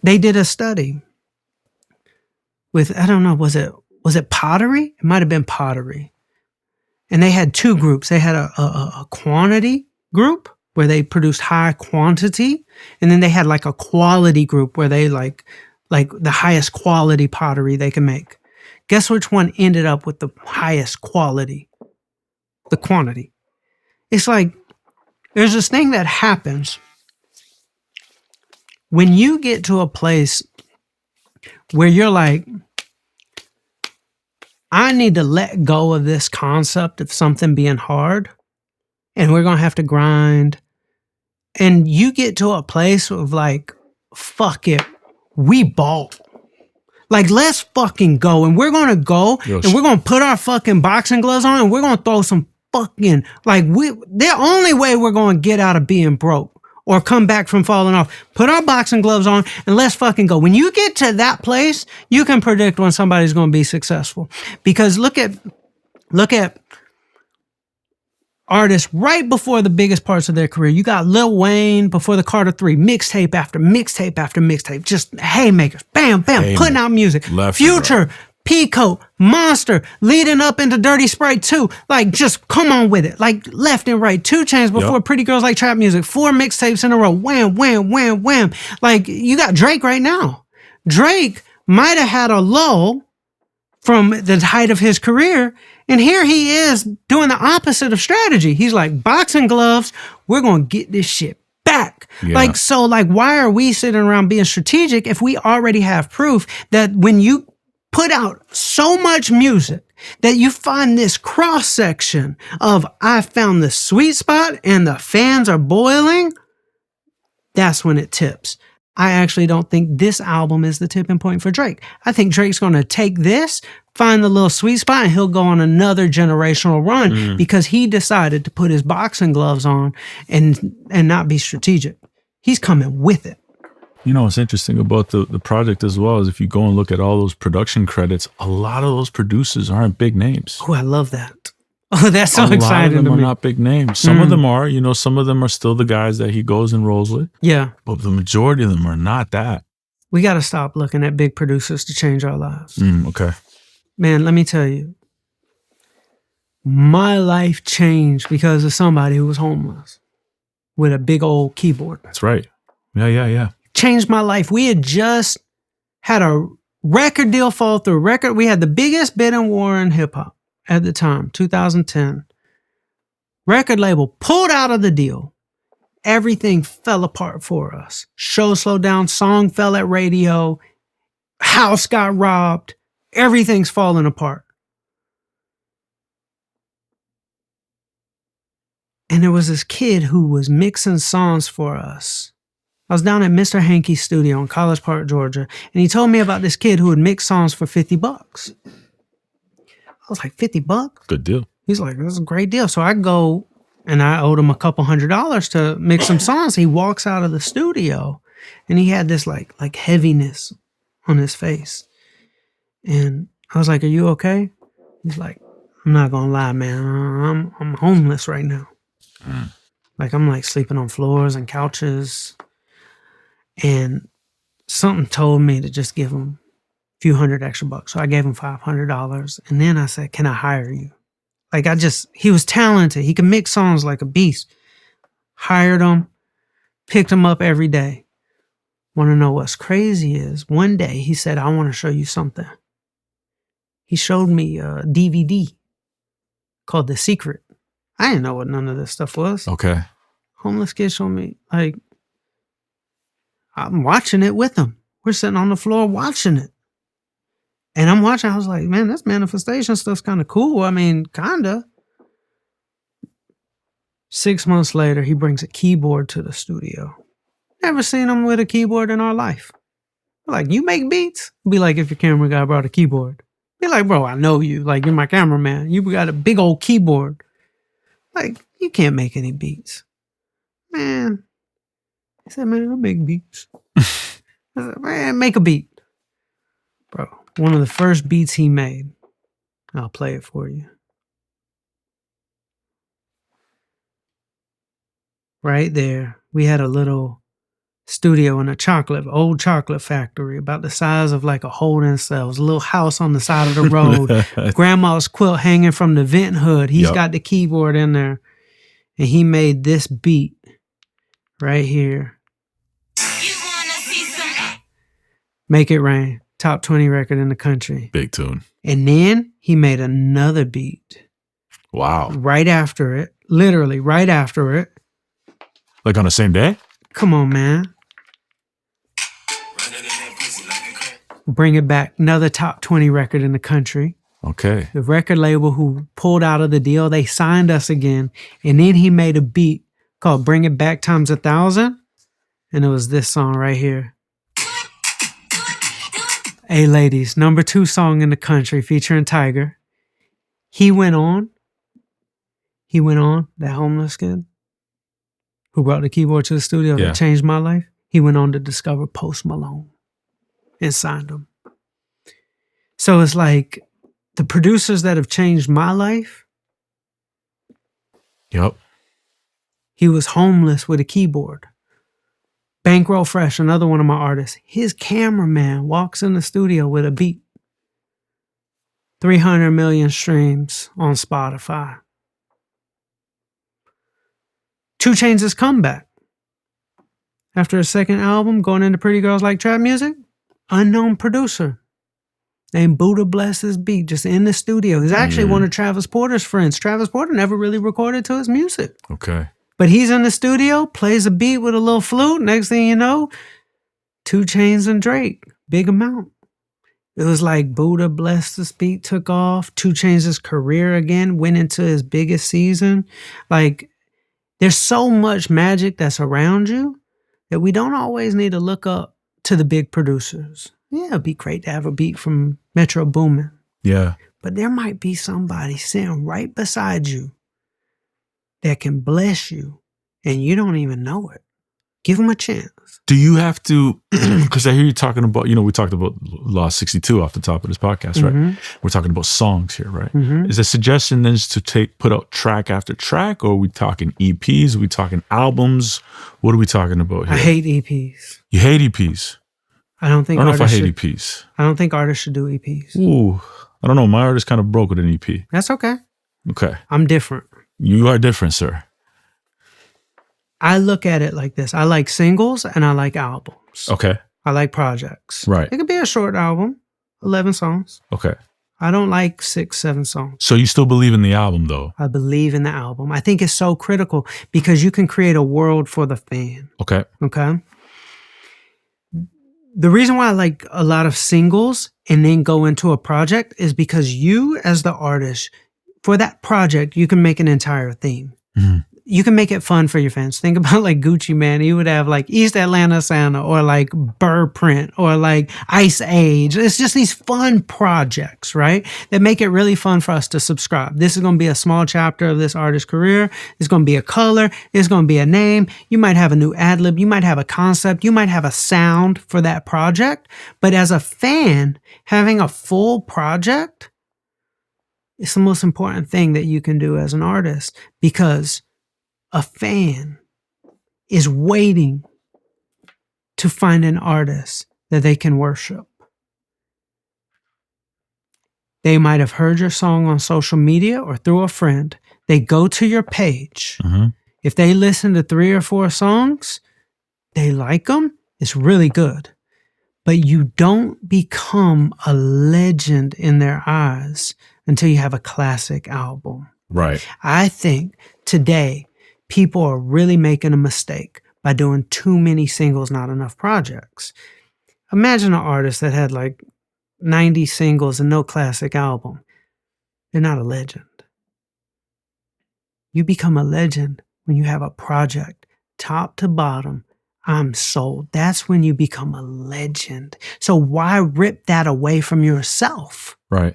They did a study with, I don't know, was it pottery? It might have been pottery. And they had 2 groups. They had a quantity group where they produced high quantity. And then they had like a quality group where they like the highest quality pottery they can make. Guess which one ended up with the highest quality? The quantity. It's like, there's this thing that happens when you get to a place where you're like, I need to let go of this concept of something being hard and we're going to have to grind. And you get to a place of like, fuck it, we bought. Like, let's fucking go. And we're going to go and we're going to put our fucking boxing gloves on and we're going to throw some fucking, like, the only way we're going to get out of being broke or come back from falling off, put our boxing gloves on and let's fucking go. When you get to that place, you can predict when somebody's going to be successful. Because look at artists right before the biggest parts of their career. You got Lil Wayne before the Carter 3, mixtape after mixtape after mixtape, just haymakers, bam, bam, putting out music. Future, Peacoat, Monster, leading up into Dirty Sprite 2, like just come on with it, like left and right. 2 Chainz before Pretty Girls Like Trap Music, 4 mixtapes in a row, wham, wham, wham, wham. Like you got Drake right now. Drake might have had a lull from the height of his career. And here he is doing the opposite of strategy. He's like, boxing gloves, we're going to get this shit back. Yeah. Like, so like, why are we sitting around being strategic if we already have proof that when you put out so much music that you find this cross section of, I found the sweet spot and the fans are boiling, that's when it tips. I actually don't think this album is the tipping point for Drake. I think Drake's going to take this, find the little sweet spot, and he'll go on another generational run because he decided to put his boxing gloves on and not be strategic. He's coming with it. You know what's interesting about the project as well is if you go and look at all those production credits, a lot of those producers aren't big names. Oh, I love that. Oh, that's so exciting to me. A lot of them are not big names. Some of them are, some of them are still the guys that he goes and rolls with. Yeah. But the majority of them are not that. We got to stop looking at big producers to change our lives. Okay. Man, let me tell you, my life changed because of somebody who was homeless with a big old keyboard. That's right. Yeah. Changed my life. We had just had a record deal fall through. We had the biggest bidding war in hip hop at the time, 2010. Record label pulled out of the deal. Everything fell apart for us. Show slowed down, song fell at radio, house got robbed. Everything's falling apart. And there was this kid who was mixing songs for us. I was down at Mr. Hankey's studio in College Park, Georgia, and he told me about this kid who would mix songs for $50. I was like, $50? Good deal. He's like, this is a great deal. So I go and I owed him a couple $100 to mix some songs. He walks out of the studio and he had this like heaviness on his face. And I was like, are you okay? He's like, I'm not gonna lie, man. I'm homeless right now. Like I'm like sleeping on floors and couches. And something told me to just give him a few $100 extra. So I gave him $500. And then I said, can I hire you? Like he was talented. He could mix songs like a beast. Hired him, picked him up every day. Want to know what's crazy is one day he said, I want to show you something. He showed me a DVD called The Secret. I didn't know what none of this stuff was. Okay. Homeless kid showed me, like, I'm watching it with him. We're sitting on the floor watching it. And I'm watching, I was like, man, this manifestation stuff's kind of cool. I mean, kind of. 6 months later, he brings a keyboard to the studio. Never seen him with a keyboard in our life. Like, you make beats? Be like if your camera guy brought a keyboard. Be like, bro, I know you. Like, you're my cameraman. You got a big old keyboard. Like, you can't make any beats. Man. He said, man, I'll make beats. I said, man, make a beat. Bro, one of the first beats he made. I'll play it for you. Right there, we had a little studio in a old chocolate factory, about the size of like a holding cell. It was a little house on the side of the road. Grandma's quilt hanging from the vent hood. He's got the keyboard in there. And he made this beat right here. Make It Rain. Top 20 record in the country. Big tune. And then he made another beat. Wow. Right after it. Literally right after it. Like on the same day? Come on, man. Bring It Back. Another top 20 record in the country. Okay. The record label who pulled out of the deal, they signed us again. And then he made a beat called Bring It Back times 1,000. And it was this song right here. Hey ladies, number 2 song in the country featuring Tiger. He went on, that homeless kid who brought the keyboard to the studio that changed my life. He went on to discover Post Malone and signed him. So it's like the producers that have changed my life. Yep. He was homeless with a keyboard. Bankroll Fresh, another one of my artists. His cameraman walks in the studio with a beat. 300 million streams on Spotify. 2 Chainz' comeback. After his second album, going into Pretty Girls Like Trap Music, unknown producer named Buddha Bless His Beat, just in the studio. He's actually one of Travis Porter's friends. Travis Porter never really recorded to his music. Okay. But he's in the studio, plays a beat with a little flute. Next thing you know, 2 Chainz and Drake. Big amount. It was like Buddha Bless His Beat took off. 2 Chainz' career again went into his biggest season. Like, there's so much magic that's around you that we don't always need to look up to the big producers. Yeah, it'd be great to have a beat from Metro Boomin. Yeah. But there might be somebody sitting right beside you that can bless you and you don't even know it. Give them a chance. Do you have to, because I hear you talking about, we talked about Law 62 off the top of this podcast, right? We're talking about songs here, right? Is the suggestion then to put out track after track, or are we talking EPs? Are we talking albums? What are we talking about here? I hate EPs. You hate EPs? I don't know if I hate EPs. I don't think artists should do EPs. Ooh, I don't know. My artist kind of broke with an EP. That's okay. Okay. I'm different. You are different, sir. I look at it like this. I like singles and I like albums. Okay. I like projects. Right. It could be a short album, 11 songs. Okay. I don't like 6, 7 songs. So you still believe in the album, though? I believe in the album. I think it's so critical because you can create a world for the fan. Okay. Okay. The reason why I like a lot of singles and then go into a project is because you, as the artist, for that project, you can make an entire theme. You can make it fun for your fans. Think about like Gucci Mane. He would have like East Atlanta Santa or like Burr Print or like Ice Age. It's just these fun projects, right? That make it really fun for us to subscribe. This is going to be a small chapter of this artist's career. It's going to be a color. It's going to be a name. You might have a new ad-lib. You might have a concept. You might have a sound for that project. But as a fan, having a full project is the most important thing that you can do as an artist, because a fan is waiting to find an artist that they can worship. They might have heard your song on social media or through a friend. They go to your page. If they listen to 3 or 4 songs, they like them, it's really good. But you don't become a legend in their eyes until you have a classic album. Right. I think today, people are really making a mistake by doing too many singles, not enough projects. Imagine an artist that had like 90 singles and no classic album. They're not a legend. You become a legend when you have a project, top to bottom, I'm sold. That's when you become a legend. So why rip that away from yourself? Right.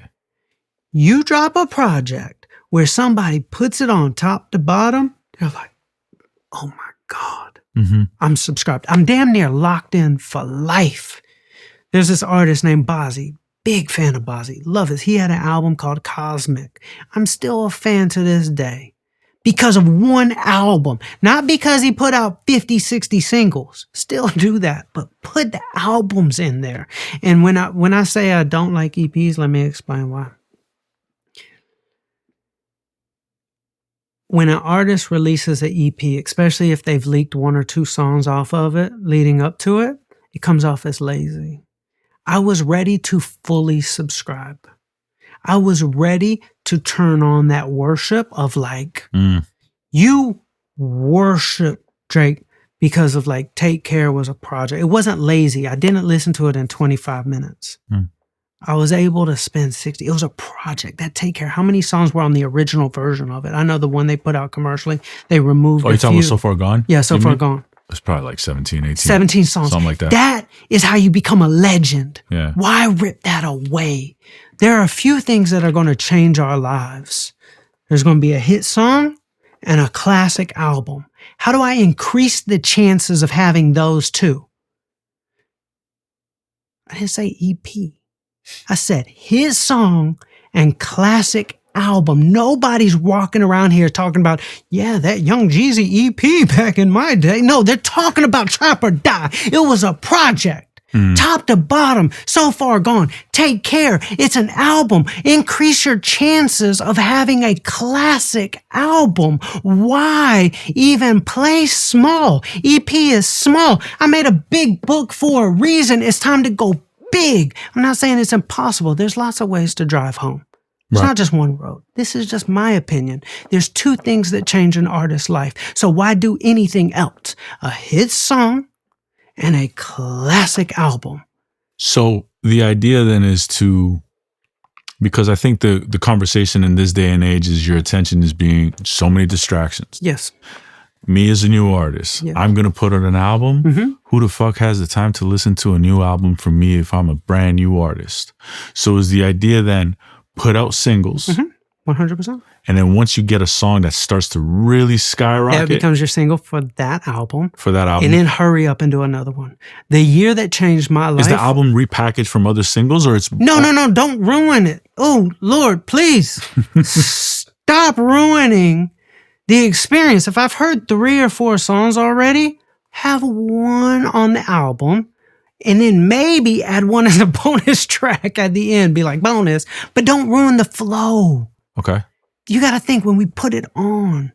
You drop a project where somebody puts it on top to bottom, they're like, oh my God, I'm subscribed. I'm damn near locked in for life. There's this artist named Bozzy. Big fan of Bozzy. Love it. He had an album called Cosmic. I'm still a fan to this day. Because of one album. Not because he put out 50, 60 singles. Still do that. But put the albums in there. And when I say I don't like EPs, let me explain why. When an artist releases an EP, especially if they've leaked one or two songs off of it leading up to it, it comes off as lazy. I was ready to fully subscribe. I was ready to turn on that worship of like, you worship Drake because of like Take Care was a project. It wasn't lazy. I didn't listen to it in 25 minutes. I was able to spend 60. It was a project. That Take Care. How many songs were on the original version of it? I know the one they put out commercially, they removed Oh, you're talking about So Far Gone? Yeah, So Far Gone. It's probably like 17, 18. 17 songs. Something like that. That is how you become a legend. Yeah. Why rip that away? There are a few things that are going to change our lives. There's going to be a hit song and a classic album. How do I increase the chances of having those two? I didn't say EP. I said his song and classic album. Nobody's walking around here talking about, yeah, that Young Jeezy EP back in my day. No, they're talking about Trap or Die. It was a project. Top to bottom, So Far Gone. Take Care. It's an album. Increase your chances of having a classic album. Why even play small? EP is small. I made a big book for a reason. It's time to go big. I'm not saying it's impossible. There's lots of ways to drive home. It's not just one road. This is just my opinion. There's two things that change an artist's life. So why do anything else? A hit song and a classic album. So the idea then is to, because I think the conversation in this day and age is your attention is being so many distractions. Yes. Me as a new artist, I'm going to put out an album. Who the fuck has the time to listen to a new album from me if I'm a brand new artist? So is the idea then put out singles. 100%. And then once you get a song that starts to really skyrocket. That becomes your single for that album. For that album. And then hurry up and do another one. The year that changed my life. Is the album repackaged from other singles or it's... No. Don't ruin it. Oh, Lord, please. Stop ruining the experience. If I've heard 3 or 4 songs already, have one on the album. And then maybe add one as a bonus track at the end. Be like, bonus. But don't ruin the flow. Okay. You got to think when we put it on,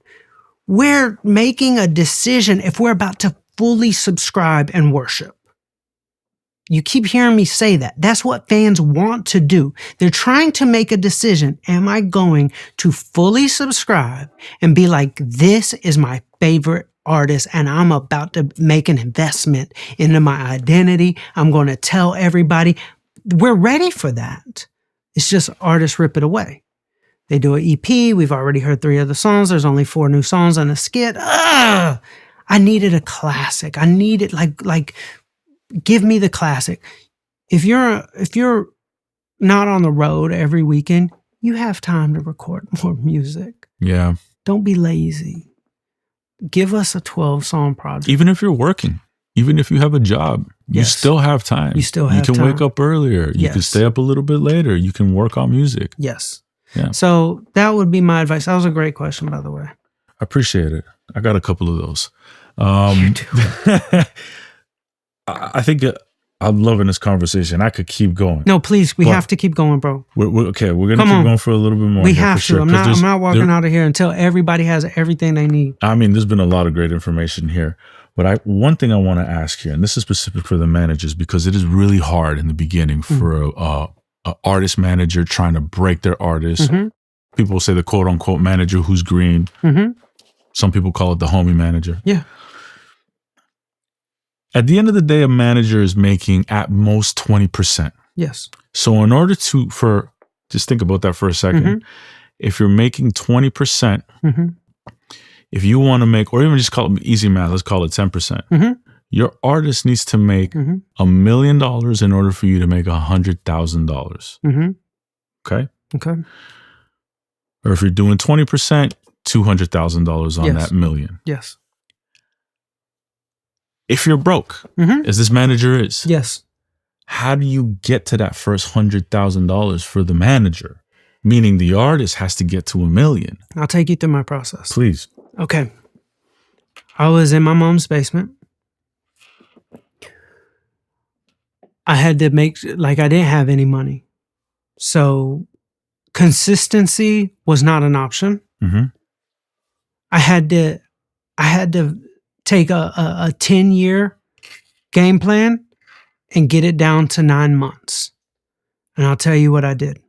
we're making a decision if we're about to fully subscribe and worship. You keep hearing me say that. That's what fans want to do. They're trying to make a decision. Am I going to fully subscribe and be like, this is my favorite artist and I'm about to make an investment into my identity. I'm going to tell everybody. We're ready for that. It's just artists rip it away. They do an EP. We've already heard 3 of the songs. There's only 4 new songs and a skit. I needed a classic. I needed like give me the classic. If you're not on the road every weekend, you have time to record more music. Yeah. Don't be lazy. Give us a 12-song project. Even if you're working, even if you have a job, you still have time. You still have time. You can wake up earlier. You can stay up a little bit later. You can work on music. Yes. Yeah. So that would be my advice. That was a great question, by the way. I appreciate it. I got a couple of those. You do. I think I'm loving this conversation. I could keep going. No, please. We have to keep going, bro. We're going to keep going for a little bit more. We have to. Sure, I'm not walking out of here until everybody has everything they need. I mean, there's been a lot of great information here. But one thing I want to ask here, and this is specific for the managers, because it is really hard in the beginning for a artist manager trying to break their artist. People say the quote unquote manager who's green. Some people call it the homie manager. Yeah. At the end of the day, a manager is making at most 20%. Yes. So in order just think about that for a second. If you're making 20%, if you want to make, or even just call it easy math, let's call it 10%. Your artist needs to make $1 million in order for you to make $100,000. Mm-hmm. Okay. Okay. Or if you're doing 20%, $200,000 on that million. Yes. If you're broke, as this manager is, yes. How do you get to that first $100,000 for the manager? Meaning the artist has to get to $1 million. I'll take you through my process. Please. Okay. I was in my mom's basement. I had to make, like, I didn't have any money. So consistency was not an option. Mm-hmm. I had to take a 10-year game plan and get it down to 9 months. And I'll tell you what I did.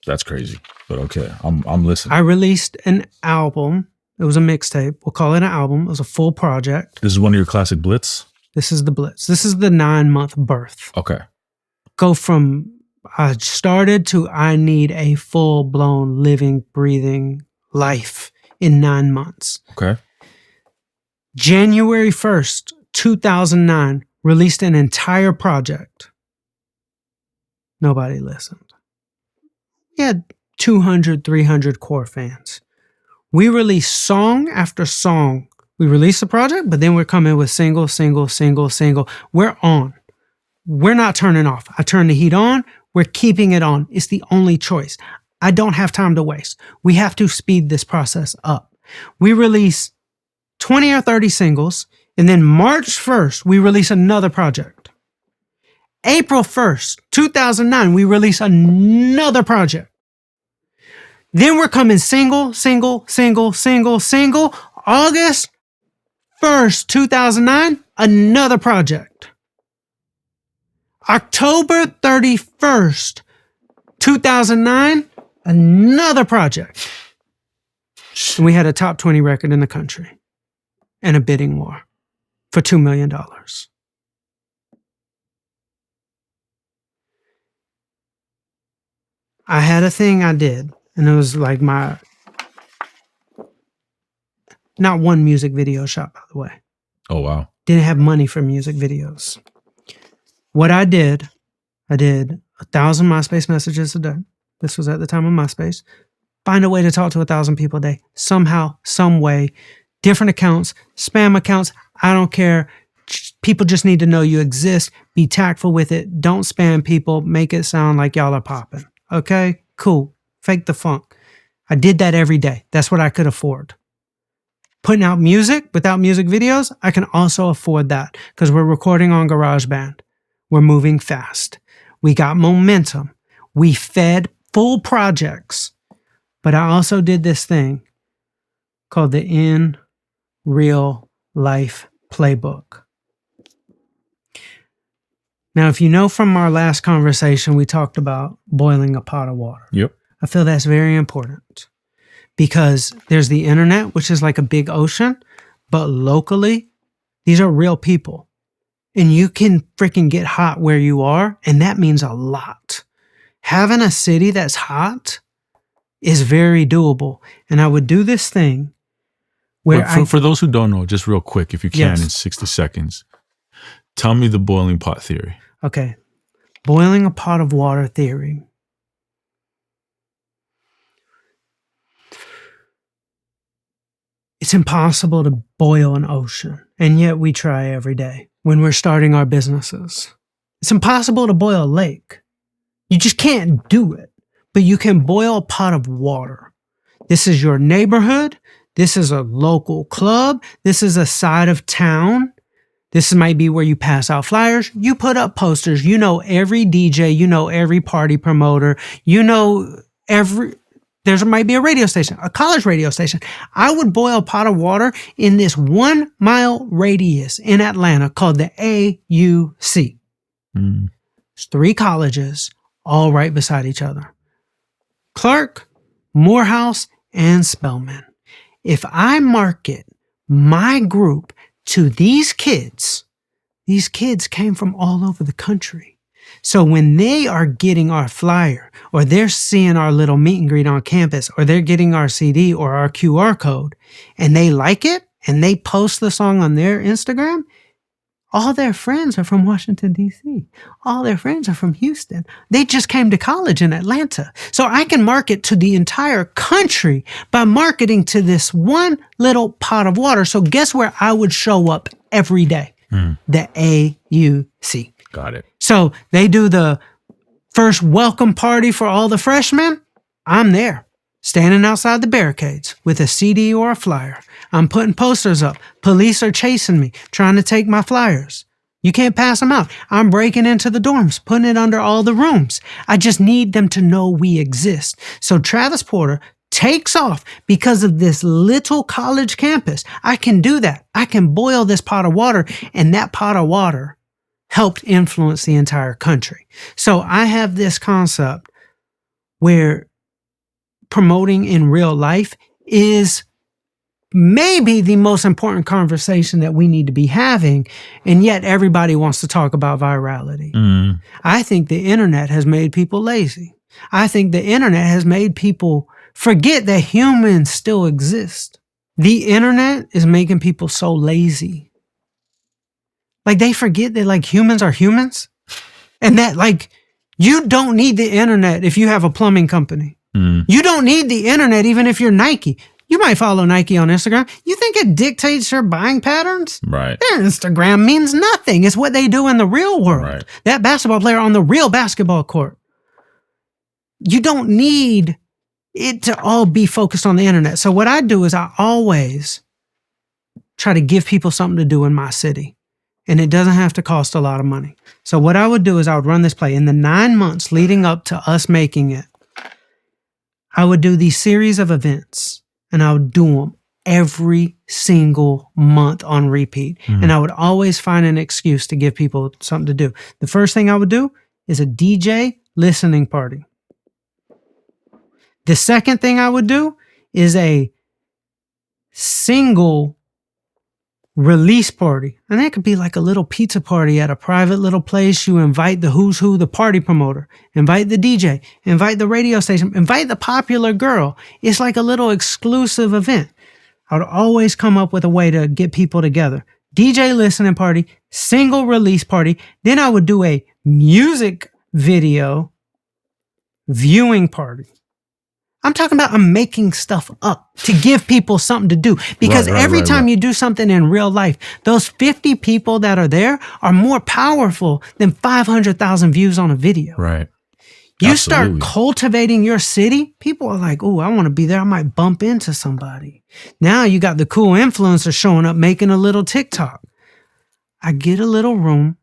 That's crazy, but okay, I'm listening. I released an album. It was a mixtape. We'll call it an album. It was a full project. This is one of your classic Blitz? This is the Blitz. This is the 9-month birth. Okay. Go from I started to I need a full-blown living, breathing life in 9 months. Okay. January 1st, 2009, released an entire project. Nobody listened. We had 200, 300 core fans. We released song after song. We released the project, but then we're coming with single. We're on. We're not turning off. I turn the heat on. We're keeping it on. It's the only choice. I don't have time to waste. We have to speed this process up. We release 20 or 30 singles, and then March 1st, we release another project. April 1st, 2009, we release another project. Then we're coming single. August 1st, 2009, another project. October 31st, 2009, another project. And we had a top 20 record in the country and a bidding war for $2 million. I had a thing I did, and it was like not one music video shot, by the way. Oh, wow. Didn't have money for music videos. What I did 1,000 MySpace messages a day. This was at the time of MySpace. Find a way to talk to 1,000 people a day. Somehow, some way. Different accounts, spam accounts. I don't care. People just need to know you exist. Be tactful with it. Don't spam people. Make it sound like y'all are popping. Okay? Cool. Fake the funk. I did that every day. That's what I could afford. Putting out music without music videos, I can also afford that because we're recording on GarageBand. We're moving fast. We got momentum. We fed full projects. But I also did this thing called the In Real Life Playbook. Now, if you know from our last conversation, we talked about boiling a pot of water. Yep. I feel that's very important because there's the internet, which is like a big ocean, but locally, these are real people. And you can freaking get hot where you are, and that means a lot. Having a city that's hot is very doable. And I would do this thing where for those who don't know, just real quick, if you can, Yes. in 60 seconds, tell me the boiling pot theory. Okay. Boiling a pot of water theory. It's impossible to boil an ocean, and yet we try every day when we're starting our businesses. It's impossible to boil a lake. You just can't do it, but you can boil a pot of water. This is your neighborhood. This is a local club. This is a side of town. This might be where you pass out flyers. You put up posters. You know every DJ. You know every party promoter. You know there might be a radio station, a college radio station. I would boil a pot of water in this 1 mile radius in Atlanta called the AUC. It's 3 colleges all right beside each other. Clark, Morehouse, and Spelman. If I market my group to these kids came from all over the country. So when they are getting our flyer or they're seeing our little meet and greet on campus or they're getting our CD or our QR code and they like it, and they post the song on their Instagram, all their friends are from Washington, D.C. All their friends are from Houston. They just came to college in Atlanta. So I can market to the entire country by marketing to this one little pot of water. So guess where I would show up every day? The AUC. Got it. So they do the first welcome party for all the freshmen. I'm there, standing outside the barricades with a CD or a flyer. I'm putting posters up. Police are chasing me, trying to take my flyers. You can't pass them out. I'm breaking into the dorms, putting it under all the rooms. I just need them to know we exist. So Travis Porter takes off because of this little college campus. I can do that. I can boil this pot of water, and that pot of water helped influence the entire country. So I have this concept where promoting in real life is maybe the most important conversation that we need to be having, and yet everybody wants to talk about virality. I think the internet has made people lazy. I think the internet has made people forget that humans still exist. The internet is making people so lazy. Like, they forget that, like, humans are humans, and that, like, you don't need the internet if you have a plumbing company. You don't need the internet even if you're Nike. You might follow Nike on Instagram. You think it dictates your buying patterns? Right. Their Instagram means nothing. It's what they do in the real world. Right. That basketball player on the real basketball court. You don't need it to all be focused on the internet. So what I do is I always try to give people something to do in my city. And it doesn't have to cost a lot of money. So what I would do is I would run this play. In the 9 months leading up to us making it, I would do these series of events, and I would do them every single month on repeat. And I would always find an excuse to give people something to do. The first thing I would do is a DJ listening party. The second thing I would do is a single release party. And that could be like a little pizza party at a private little place. You invite the who's who, the party promoter, invite the DJ, invite the radio station, invite the popular girl. It's like a little exclusive event. I would always come up with a way to get people together. DJ listening party, single release party. Then I would do a music video viewing party. I'm talking about I'm making stuff up to give people something to do. Because every time you do something in real life, those 50 people that are there are more powerful than 500,000 views on a video. Right. You start cultivating your city, people are like, oh, I want to be there. I might bump into somebody. Now you got the cool influencer showing up, making a little TikTok. I get a little room.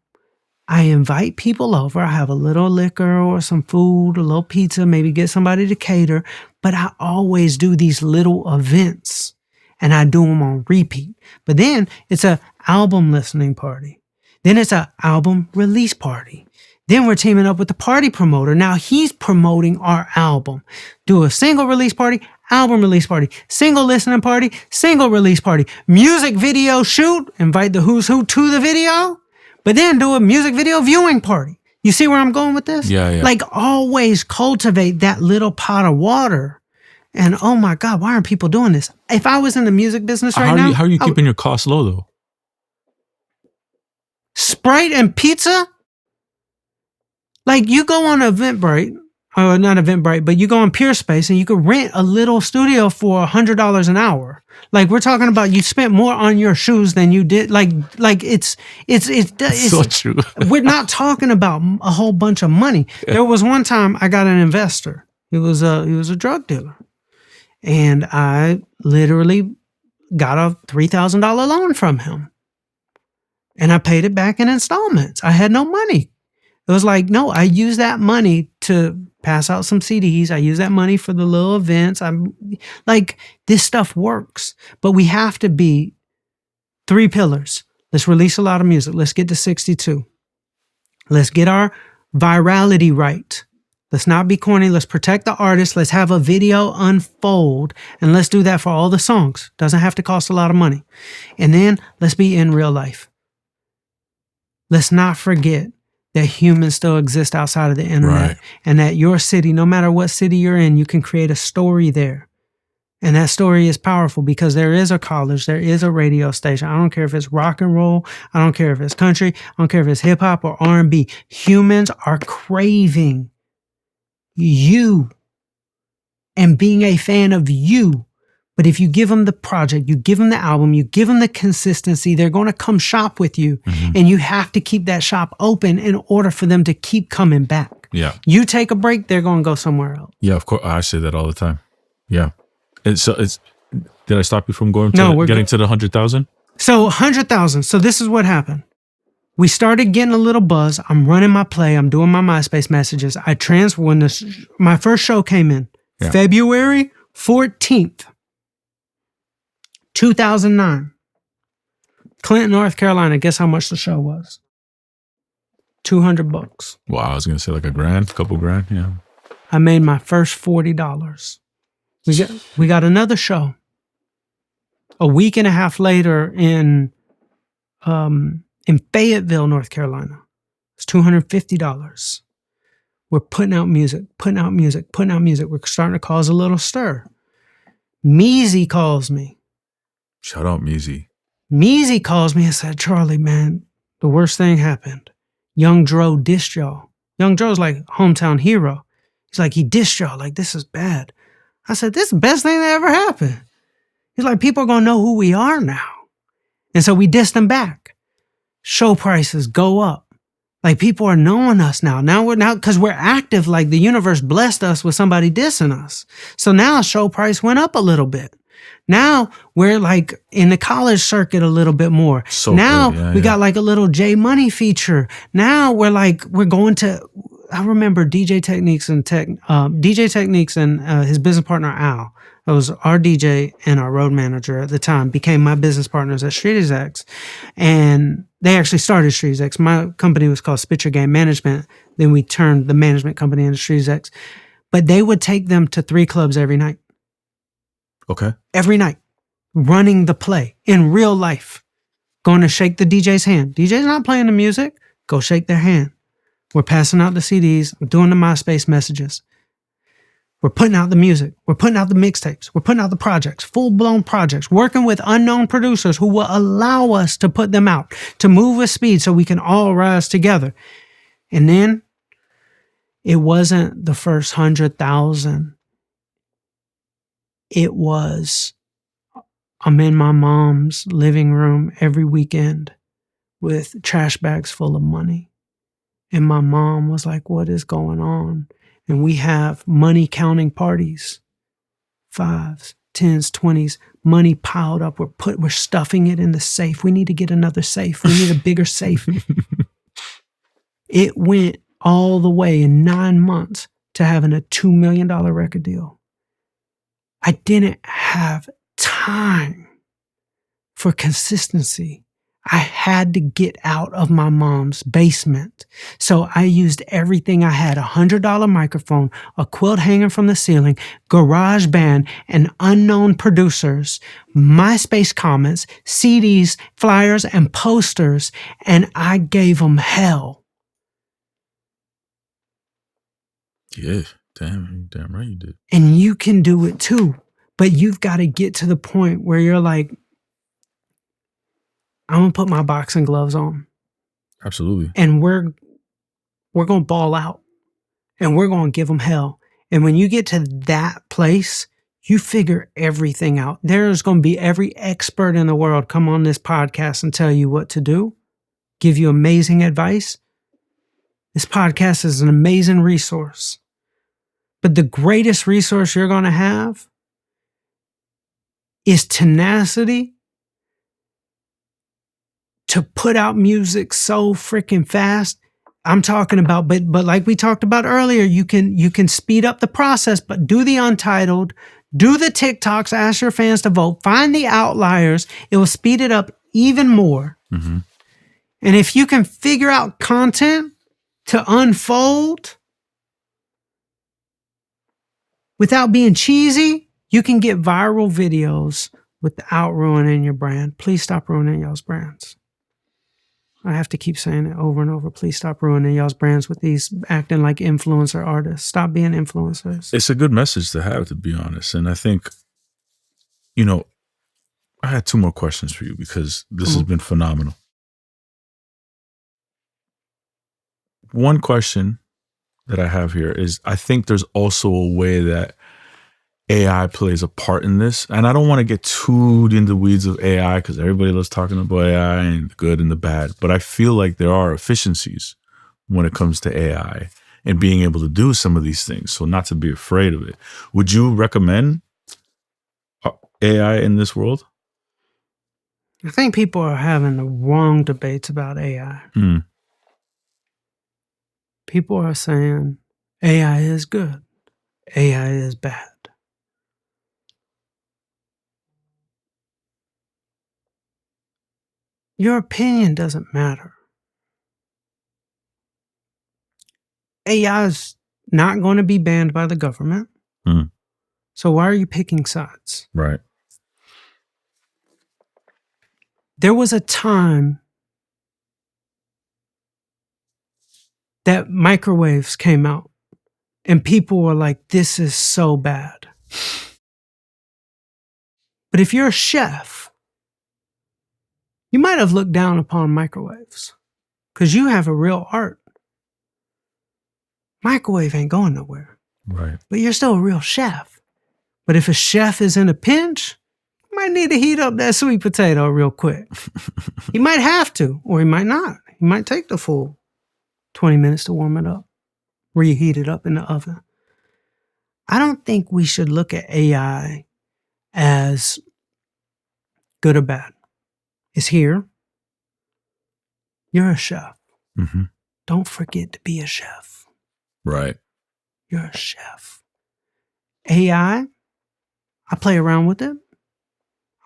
I invite people over. I have a little liquor or some food, a little pizza, maybe get somebody to cater. But I always do these little events, and I do them on repeat. But then it's a album listening party. Then it's a album release party. Then we're teaming up with the party promoter. Now he's promoting our album. Do a single release party, album release party, single listening party, single release party, music video shoot, invite the who's who to the video. But then do a music video viewing party. You see where I'm going with this? Yeah. Like, always cultivate that little pot of water. And oh my God, why aren't people doing this? If I was in the music business right now. How are you keeping your costs low though? Sprite and pizza? Like, you go on Eventbrite, or not Eventbrite, but you go on PeerSpace and you could rent a little studio for $100 an hour. Like, we're talking about you spent more on your shoes than you did. Like it's So true. We're not talking about a whole bunch of money. There was one time I got an investor. He was a drug dealer, and I literally got a $3,000 loan from him, and I paid it back in installments. I had no money. It was like, no, I use that money to pass out some CDs. I use that money for the little events. I'm like, this stuff works, but we have to be 3 pillars. Let's release a lot of music. Let's get to 62. Let's get our virality right. Let's not be corny. Let's protect the artist. Let's have a video unfold, and let's do that for all the songs. Doesn't have to cost a lot of money. And then let's be in real life. Let's not forget that humans still exist outside of the internet, and that your city, no matter what city you're in, you can create a story there And that story is powerful because there is a college, there is a radio station. I don't care if it's rock and roll. I don't care if it's country. I don't care if it's hip hop or R&B. Humans are craving you and being a fan of you. But if you give them the project, you give them the album, you give them the consistency, they're going to come shop with you. And you have to keep that shop open in order for them to keep coming back. Yeah. You take a break, they're going to go somewhere else. Yeah, of course. I say that all the time. Yeah. It's did I stop you from going to No, getting to the 100,000? So 100,000. So this is what happened. We started getting a little buzz. I'm running my play. I'm doing my MySpace messages. When my first show came in, February 14th, 2009, Clinton, North Carolina. Guess how much the show was? $200. Wow, I was gonna say like a couple grand. Yeah. I made my first $40. We got another show. A week and a half later in Fayetteville, North Carolina. It's $250. We're putting out music. We're starting to cause a little stir. Measy calls me. Shout out Measy. Measy calls me and said, Charlie, man, the worst thing happened. Young Dro dissed y'all. Young Dro's like hometown hero. He's like, he dissed y'all. Like, this is bad. I said, this is the best thing that ever happened. He's like, people are going to know who we are now. And so we dissed them back. Show prices go up. Like, people are knowing us now. Because we're active, like the universe blessed us with somebody dissing us. So now show price went up a little bit. Now we're like in the college circuit a little bit more. So now good. we got like a little J Money feature. Now we're going to, I remember DJ Techniques and his business partner Al. That was our DJ and our road manager at the time, became my business partners at Street Execs. And they actually started Street Execs. My company was called Spit Your Game Management. Then we turned the management company into Street Execs. But they would take them to 3 clubs every night. Okay. Every night. Running the play in real life. Going to shake the DJ's hand. DJ's not playing the music. Go shake their hand. We're passing out the CDs. I'm doing the MySpace messages. We're putting out the music. We're putting out the mixtapes. We're putting out the projects, full-blown projects, working with unknown producers who will allow us to put them out, to move with speed so we can all rise together. And then it wasn't the first 100,000. It was, I'm in my mom's living room every weekend with trash bags full of money. And my mom was like, what is going on? And we have money counting parties, 5s, 10s, 20s, money piled up. We're stuffing it in the safe. We need to get another safe. We need a bigger safe. It went all the way in 9 months to having a $2 million record deal. I didn't have time for consistency. I had to get out of my mom's basement. So I used everything I had, $100 microphone, a quilt hanging from the ceiling, GarageBand, and unknown producers, MySpace comments, CDs, flyers, and posters, and I gave them hell. Yeah, damn right you did. And you can do it too, but you've got to get to the point where you're like, I'm going to put my boxing gloves on. Absolutely. And we're going to ball out. And we're going to give them hell. And when you get to that place, you figure everything out. There's going to be every expert in the world come on this podcast and tell you what to do, give you amazing advice. This podcast is an amazing resource. But the greatest resource you're going to have is tenacity to put out music so freaking fast. I'm talking about, but like we talked about earlier, you can speed up the process, but do the untitled, do the TikToks, ask your fans to vote, find the outliers. It will speed it up even more. Mm-hmm. And if you can figure out content to unfold without being cheesy, you can get viral videos without ruining your brand. Please stop ruining y'all's brands. I have to keep saying it over and over. Please stop ruining y'all's brands with these acting like influencer artists. Stop being influencers. It's a good message to have, to be honest. And I think I had 2 more questions for you because this has been phenomenal. One question that I have here is, I think there's also a way that AI plays a part in this. And I don't want to get too in the weeds of AI because everybody loves talking about AI and the good and the bad. But I feel like there are efficiencies when it comes to AI and being able to do some of these things. So not to be afraid of it. Would you recommend AI in this world? I think people are having the wrong debates about AI. People are saying AI is good, AI is bad. Your opinion doesn't matter. AI is not going to be banned by the government. So why are you picking sides? Right. There was a time that microwaves came out and people were like, this is so bad. But if you're a chef, you might have looked down upon microwaves because you have a real art. Microwave ain't going nowhere. Right. But you're still a real chef. But if a chef is in a pinch, you might need to heat up that sweet potato real quick. He might have to, or he might not. He might take the full 20 minutes to warm it up, reheat it up in the oven. I don't think we should look at AI as good or bad. It's here. You're a chef. Don't forget to be a chef. Right. You're a chef. AI, I play around with it.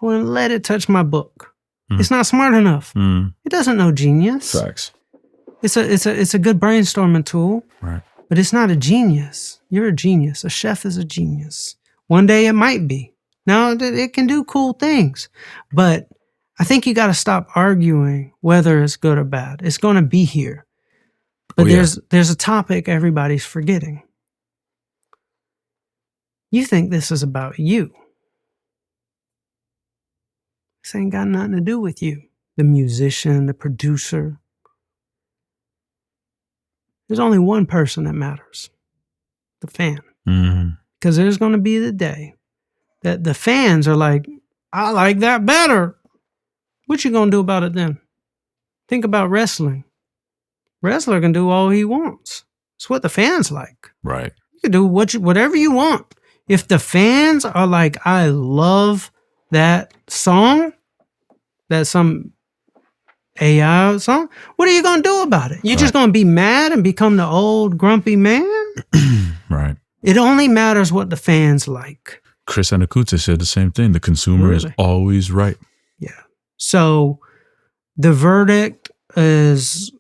I wouldn't let it touch my book. It's not smart enough. It doesn't know genius. Facts. It's a good brainstorming tool. Right. But it's not a genius. You're a genius. A chef is a genius. One day it might be. Now it can do cool things. But I think you got to stop arguing whether it's good or bad. It's going to be here. But there's a topic everybody's forgetting. You think this is about you. This ain't got nothing to do with you. The musician, the producer. There's only one person that matters. The fan. Because there's going to be the day that the fans are like, I like that better. What you going to do about it then? Think about wrestling. Wrestler can do all he wants. It's what the fans like. Right. You can do whatever you want. If the fans are like, I love that song, that some AI song, what are you going to do about it? You're just going to be mad and become the old grumpy man? Right. It only matters what the fans like. Chris Anakuta said the same thing. The consumer is always right. Yeah. So the verdict has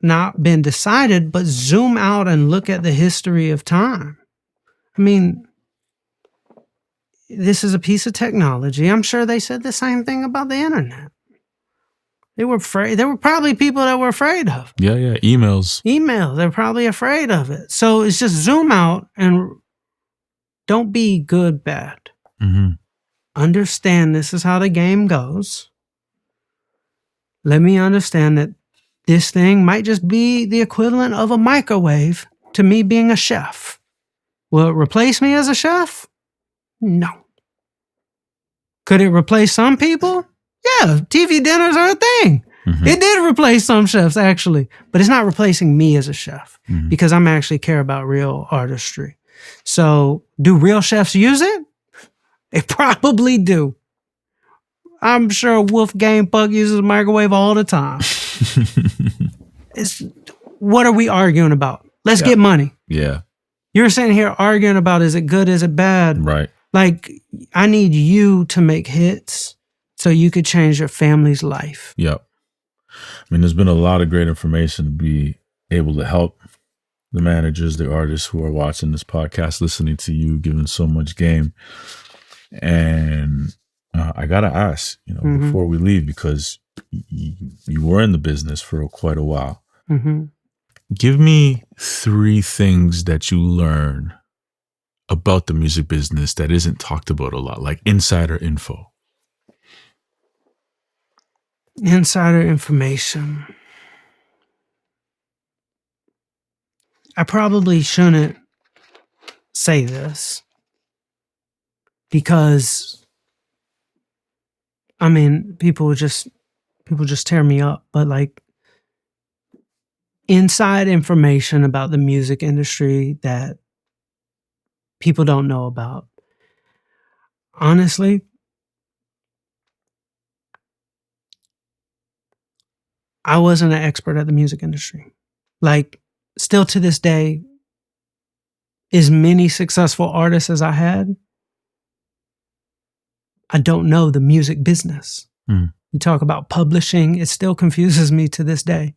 not been decided, but zoom out and look at the history of time. I mean, this is a piece of technology. I'm sure they said the same thing about the internet. They were afraid. There were probably people that were afraid of it. Yeah. Emails. They're probably afraid of it. So it's just zoom out and don't be good, bad. Understand this is how the game goes. Let me understand that this thing might just be the equivalent of a microwave to me being a chef. Will it replace me as a chef? No. Could it replace some people? Yeah, TV dinners are a thing. It did replace some chefs, actually. But it's not replacing me as a chef because I'm actually care about real artistry. So do real chefs use it? They probably do. I'm sure Wolfgang Puck uses a microwave all the time. What are we arguing about? Let's get money. Yeah. You're sitting here arguing about, is it good, is it bad? Right. Like, I need you to make hits so you could change your family's life. Yep. I mean, there's been a lot of great information to be able to help the managers, the artists who are watching this podcast, listening to you, giving so much game. And I got to ask, before we leave, because you were in the business for quite a while. Give me 3 things that you learn about the music business that isn't talked about a lot, like insider info? Insider information. I probably shouldn't say this because, I mean, people just tear me up, but like inside information about the music industry that people don't know about. Honestly, I wasn't an expert at the music industry. Like, still to this day, as many successful artists as I had, I don't know the music business. You talk about publishing, it still confuses me to this day.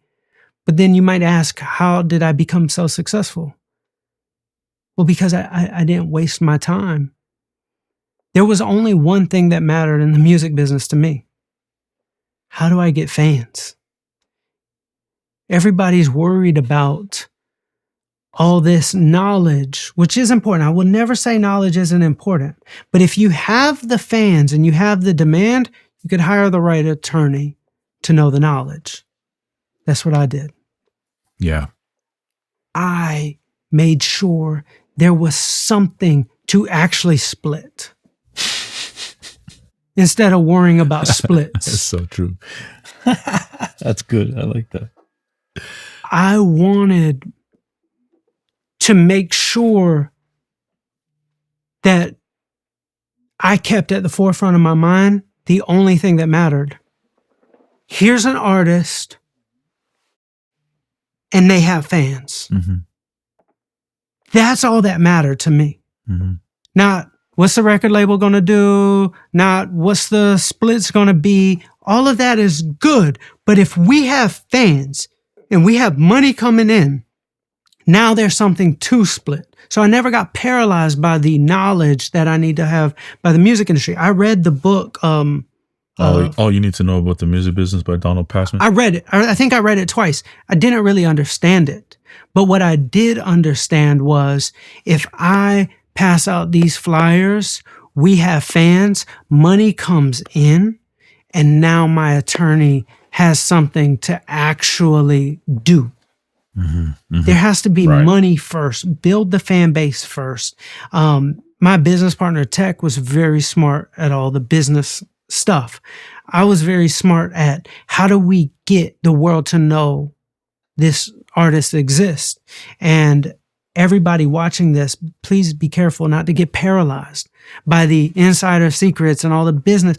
But then you might ask, how did I become so successful? Well, because I didn't waste my time. There was only one thing that mattered in the music business to me. How do I get fans? Everybody's worried about all this knowledge, which is important. I will never say knowledge isn't important. But if you have the fans and you have the demand, you could hire the right attorney to know the knowledge. That's what I did. Yeah. I made sure there was something to actually split instead of worrying about splits. That's so true. That's good. I like that. I wanted to make sure that I kept at the forefront of my mind the only thing that mattered. Here's an artist and they have fans. Mm-hmm. That's all that mattered to me. Mm-hmm. Not what's the record label going to do, not what's the splits going to be. All of that is good. But if we have fans and we have money coming in, now there's something to split. So I never got paralyzed by the knowledge that I need to have by the music industry. I read the book. All you need to know about the music business by Donald Passman. I read it. I think I read it twice. I didn't really understand it. But what I did understand was if I pass out these flyers, we have fans, money comes in, and now my attorney has something to actually do. Mm-hmm, mm-hmm. There has to be money first. Build the fan base first. My business partner, Tech, was very smart at all the business stuff. I was very smart at how do we get the world to know this artist exists. And everybody watching this, please be careful not to get paralyzed by the insider secrets and all the business.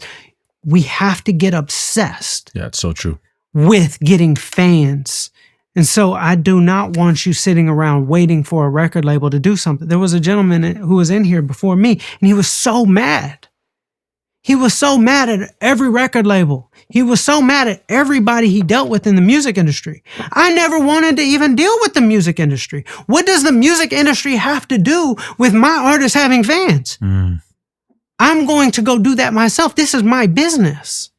We have to get obsessed. Yeah, it's so true. With getting fans. And so I do not want you sitting around waiting for a record label to do something. There was a gentleman who was in here before me, and he was so mad. He was so mad at every record label. He was so mad at everybody he dealt with in the music industry. I never wanted to even deal with the music industry. What does the music industry have to do with my artists having fans? I'm going to go do that myself. This is my business.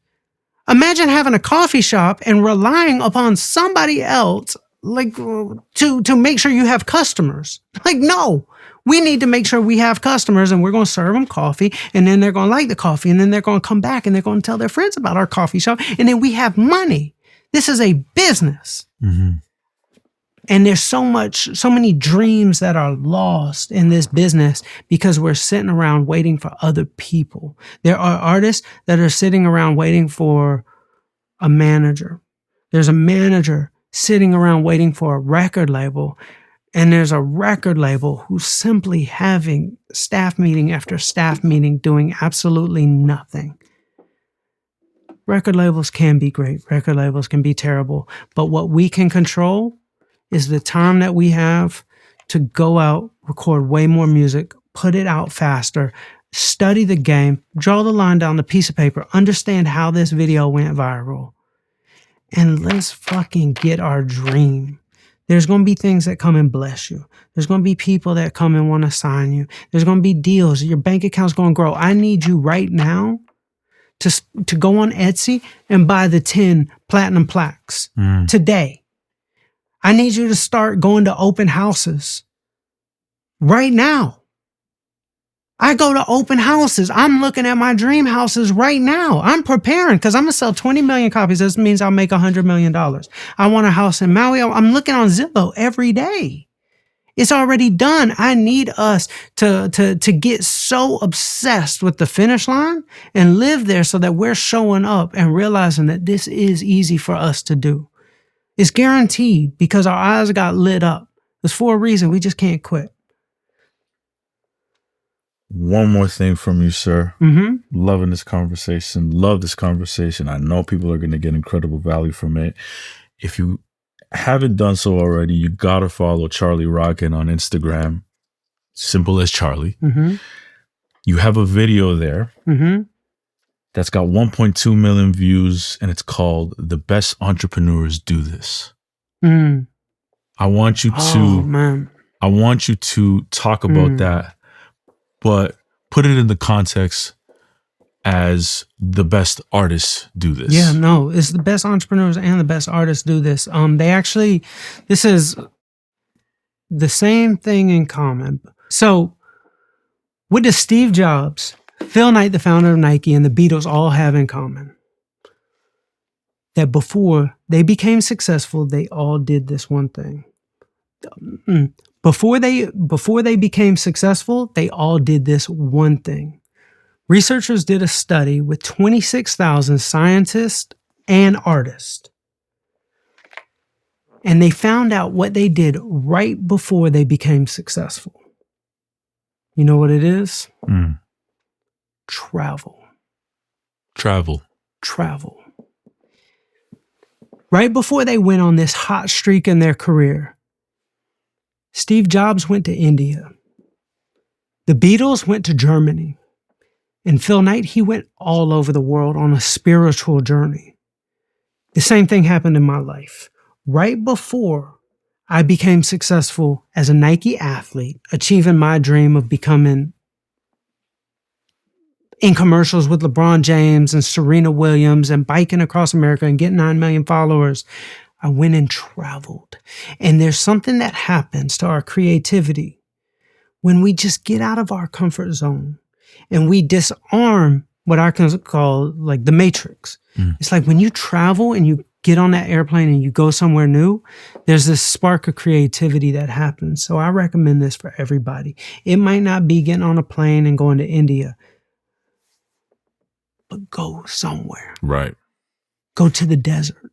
Imagine having a coffee shop and relying upon somebody else like to make sure you have customers. Like, no, we need to make sure we have customers and we're going to serve them coffee and then they're going to like the coffee and then they're going to come back and they're going to tell their friends about our coffee shop and then we have money. This is a business. Mm-hmm. And there's so many dreams that are lost in this business because we're sitting around waiting for other people. There are artists that are sitting around waiting for a manager. There's a manager sitting around waiting for a record label. And there's a record label who's simply having staff meeting after staff meeting doing absolutely nothing. Record labels can be great. Record labels can be terrible. But what we can control is the time that we have to go out, record way more music, put it out faster, study the game, draw the line down the piece of paper, understand how this video went viral, and let's fucking get our dream. There's going to be things that come and bless you. There's going to be people that come and want to sign you. There's going to be deals. Your bank account's going to grow. I need you right now to go on Etsy and buy the 10 platinum plaques today. I need you to start going to open houses right now. I go to open houses. I'm looking at my dream houses right now. I'm preparing because I'm going to sell 20 million copies. This means I'll make $100 million. I want a house in Maui. I'm looking on Zillow every day. It's already done. I need us to get so obsessed with the finish line and live there so that we're showing up and realizing that this is easy for us to do. It's guaranteed because our eyes got lit up. It's for a reason. We just can't quit. One more thing from you, sir. Mm-hmm. Loving this conversation. Love this conversation. I know people are going to get incredible value from it. If you haven't done so already, you got to follow Charlie Rocket on Instagram. Simple as Charlie. Mm-hmm. You have a video there that's got 1.2 million views, and it's called The Best Entrepreneurs Do This. Mm. I want you to talk about that, but put it in the context as the best artists do this. Yeah, no, it's the best entrepreneurs and the best artists do this. This is the same thing in common. So what does Steve Jobs, Phil Knight, the founder of Nike, and the Beatles all have in common? That before they became successful, they all did this one thing. Before they became successful, they all did this one thing. Researchers did a study with 26,000 scientists and artists. And they found out what they did right before they became successful. You know what it is? Travel. Right before they went on this hot streak in their career, Steve Jobs went to India. The Beatles went to Germany. And Phil Knight, he went all over the world on a spiritual journey. The same thing happened in my life. Right before I became successful as a Nike athlete, achieving my dream of becoming in commercials with LeBron James and Serena Williams and biking across America and getting 9 million followers, I went and traveled. And there's something that happens to our creativity when we just get out of our comfort zone and we disarm what I can call like the matrix. It's like when you travel and you get on that airplane and you go somewhere new, there's this spark of creativity that happens. So I recommend this for everybody. It might not be getting on a plane and going to India, but go somewhere. Right. Go to the desert.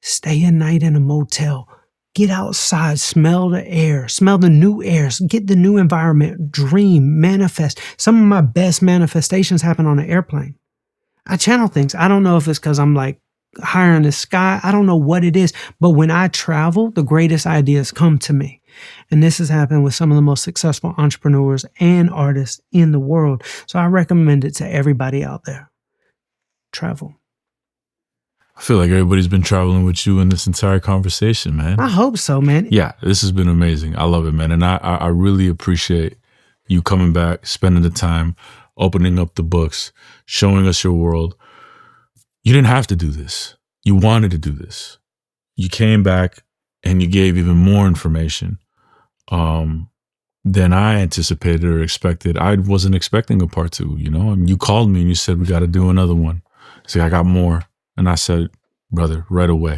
Stay a night in a motel. Get outside, smell the air, smell the new airs, get the new environment, dream, manifest. Some of my best manifestations happen on an airplane. I channel things. I don't know if it's because I'm like higher in the sky. I don't know what it is. But when I travel, the greatest ideas come to me. And this has happened with some of the most successful entrepreneurs and artists in the world. So I recommend it to everybody out there. Travel. I feel like everybody's been traveling with you in this entire conversation, man. I hope so, man. Yeah, this has been amazing. I love it, man. And I really appreciate you coming back, spending the time, opening up the books, showing us your world. You didn't have to do this. You wanted to do this. You came back and you gave even more information than I anticipated or expected. I wasn't expecting a part 2, you know? And you called me and you said, we got to do another one. So I got more. And I said, brother, right away,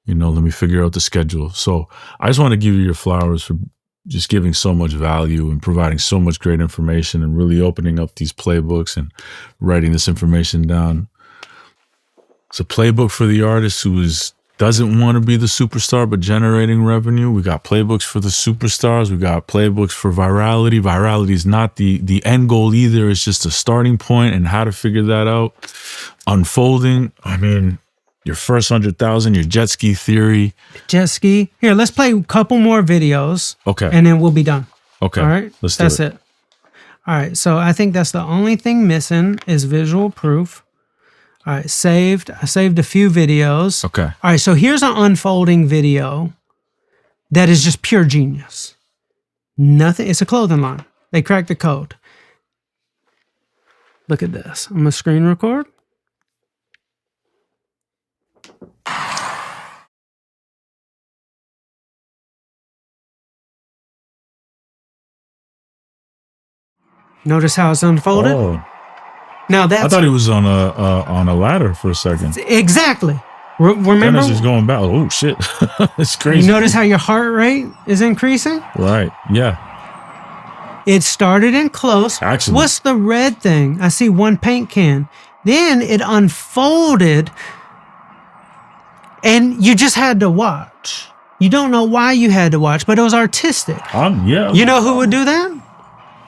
you know, let me figure out the schedule. So I just want to give you your flowers for just giving so much value and providing so much great information and really opening up these playbooks and writing this information down. It's a playbook for the artist who doesn't want to be the superstar but generating revenue. We got playbooks for the superstars. We got playbooks for virality. Virality is not the end goal either. It's just a starting point and how to figure that out. Unfolding, I mean, your first 100,000, your jet ski theory. Jet ski. Here, let's play a couple more videos. Okay. And then we'll be done. Okay. All right. That's it. All right. So I think that's the only thing missing is visual proof. All right. Saved. I saved a few videos. Okay. All right. So here's an unfolding video that is just pure genius. Nothing. It's a clothing line. They cracked the code. Look at this. I'm going to screen record. Notice how it's unfolded? Oh, Now I that's thought he was on a ladder for a second. exactly. Then Remember? it's just going back. Oh shit, it's You crazy. notice how your heart rate is increasing? Right? Yeah. It started in close. Actually. What's the red thing? I see one paint can. Then it unfolded, and you just had to watch. You don't know why you had to watch, but it was artistic. Yeah. You know who would do that?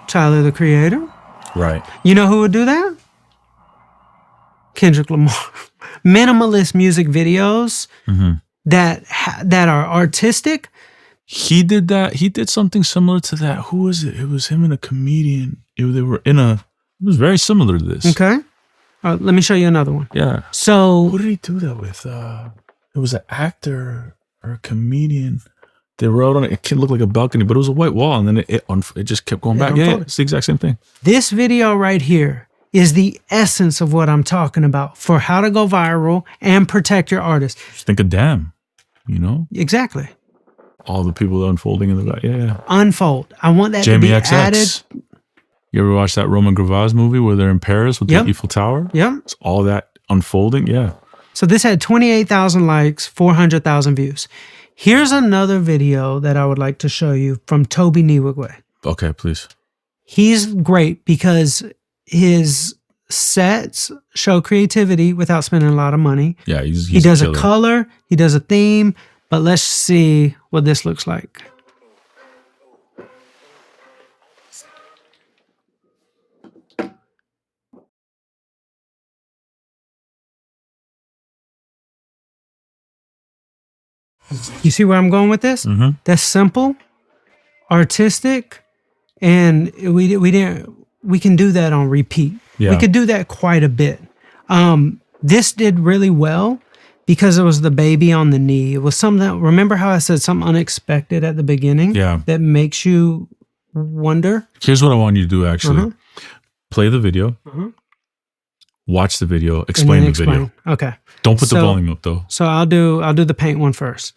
Tyler, the Creator. Right. You know who would do that? Kendrick Lamar. Minimalist music videos that are artistic. He did that. He did something similar to that. Who was it? It was him and a comedian. It was very similar to this. Okay. Let me show you another one. Yeah. So Who did he do that with? It was an actor or a comedian. They wrote on it. It looked like a balcony, but it was a white wall, and then it just kept going back. Yeah, unfolded. it's the exact same thing. this video right here is the essence of what I'm talking about for how to go viral and protect your artist. Just think of Damn, you know, Exactly. all the people unfolding in the back. Yeah. Unfold. I want that Jamie to be XX. added. You ever watch that Roman Gravaz movie where they're in Paris with Yep. the Eiffel Tower? Yep. It's all that unfolding. Yeah. So this had 28,000 likes, 400,000 views. Here's another video that I would like to show you from Toby Niwigwe. Okay, please. He's great because his sets show creativity without spending a lot of money. Yeah, he's He does a killer. color, he does a theme, but let's see what this looks like. You see where I'm going with this? Mhm. That's simple, artistic, and we can do that on repeat. Yeah. We could do that quite a bit. This did really well because it was the baby on the knee. It was something. Remember how I said something unexpected at the beginning? Yeah. That makes you wonder. Here's what I want you to do actually. Play the video. Watch the video. and Explain then the video. Okay. Don't put the So- volume up though. So I'll do the paint one first.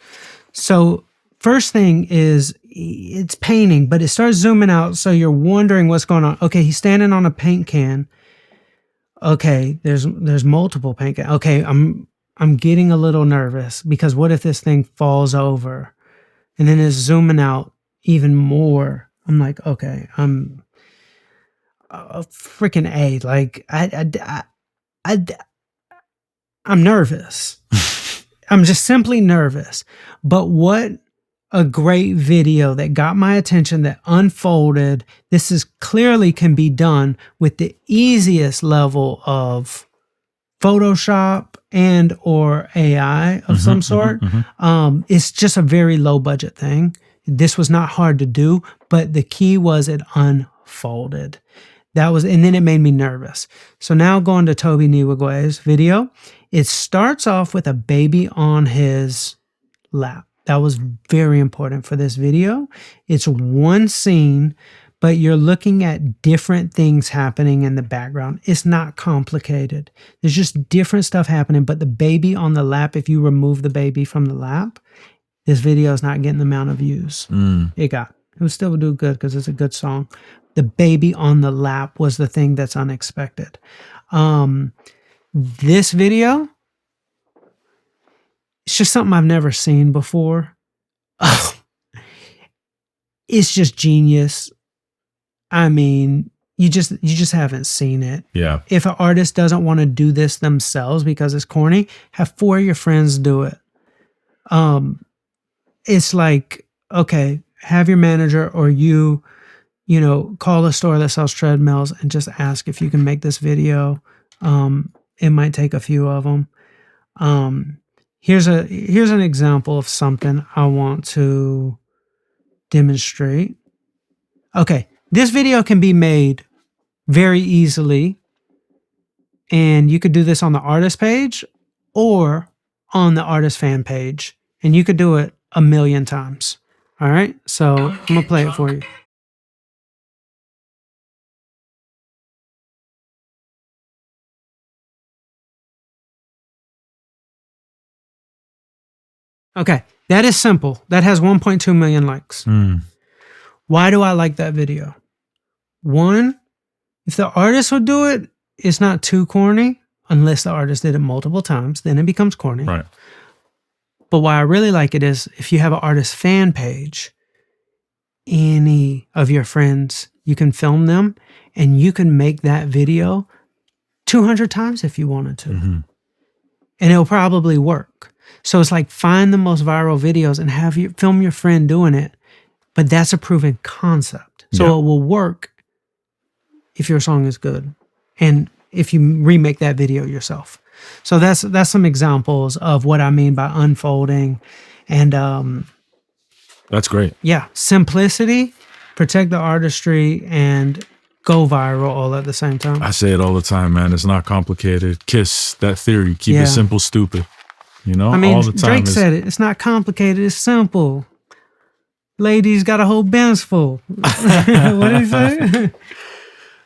So first thing is it's painting, but it starts zooming out, so you're wondering what's going on. Okay, he's standing on a paint can. Okay, there's multiple paint cans. Okay, I'm getting a little nervous because what if this thing falls over? And then it's zooming out even more. I'm like, okay, I'm a freaking A. Like I'm nervous. I'm just simply nervous. But what a great video that got my attention, that unfolded. This is clearly can be done with the easiest level of Photoshop and or AI of some sort. It's just a very low budget thing. This was not hard to do, but the key was it unfolded. And then it made me nervous. So now going to Toby Niwigwe's video, it starts off with a baby on his lap. That was very important for this video. It's one scene, but you're looking at different things happening in the background. It's not complicated. There's just different stuff happening, but the baby on the lap, if you remove the baby from the lap, this video is not getting the amount of views it got. It would still do good because it's a good song. The baby on the lap was the thing that's unexpected. This video, it's just something I've never seen before. It's just genius. I mean, you just haven't seen it. Yeah. If an artist doesn't want to do this themselves because it's corny, have 4 of your friends do it. It's like, okay, have your manager or you call a store that sells treadmills and just ask if you can make this video. It might take a few of them. Here's an example of something I want to demonstrate. Okay, this video can be made very easily, and you could do this on the artist page or on the artist fan page, and you could do it 1,000,000 times. All right, so I'm gonna play it for you. Okay, that is simple. That has 1.2 million likes. Why do I like that video? One, If the artist would do it, it's not too corny unless the artist did it multiple times. Then it becomes corny. Right. But why I really like it is if you have an artist fan page, any of your friends, you can film them and you can make that video 200 times if you wanted to. Mm-hmm. And it'll probably work. So it's like find the most viral videos and have you film your friend doing it. But that's a proven concept. So it will work if your song is good and if you remake that video yourself. So that's some examples of what I mean by unfolding. And that's great. Yeah, simplicity, protect the artistry, and go viral all at the same time. I say it all the time, man. It's not complicated. Kiss that theory. Keep it simple, stupid. You know, I mean, all the time. Drake said it. It's not complicated. It's simple. Ladies got a whole Benz full. What did he say?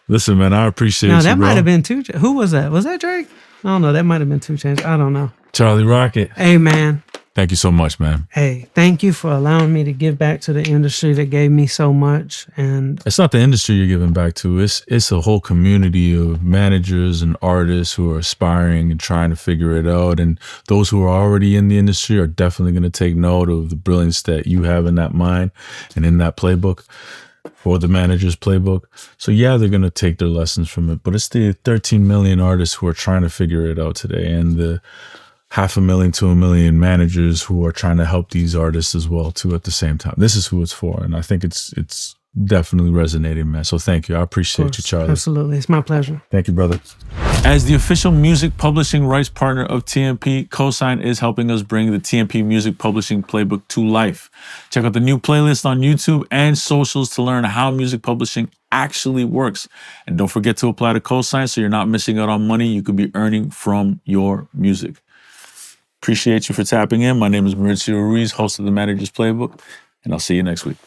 Listen, man, I appreciate you, No, that bro. might have been two. Who was that? Was that Drake? I don't know. That might have been 2 Chainz. I don't know. Charlie Rocket. Hey, man. Thank you so much, man. Hey, thank you for allowing me to give back to the industry that gave me so much. And it's not the industry you're giving back to. It's a whole community of managers and artists who are aspiring and trying to figure it out. And those who are already in the industry are definitely going to take note of the brilliance that you have in that mind and in that playbook for the manager's playbook. So yeah, they're going to take their lessons from it. But it's the 13 million artists who are trying to figure it out today, and the 500,000 to 1 million managers who are trying to help these artists as well too at the same time. This is who it's for, and I think it's definitely resonating, man. So thank you. I appreciate you, Charlie. Absolutely. It's my pleasure. Thank you, brother. As the official music publishing rights partner of TMP, Cosign is helping us bring the TMP Music Publishing Playbook to life. Check out the new playlist on YouTube and socials to learn how music publishing actually works. And don't forget to apply to Cosign so you're not missing out on money you could be earning from your music. Appreciate you for tapping in. My name is Mauricio Ruiz, host of the Manager's Playbook, and I'll see you next week.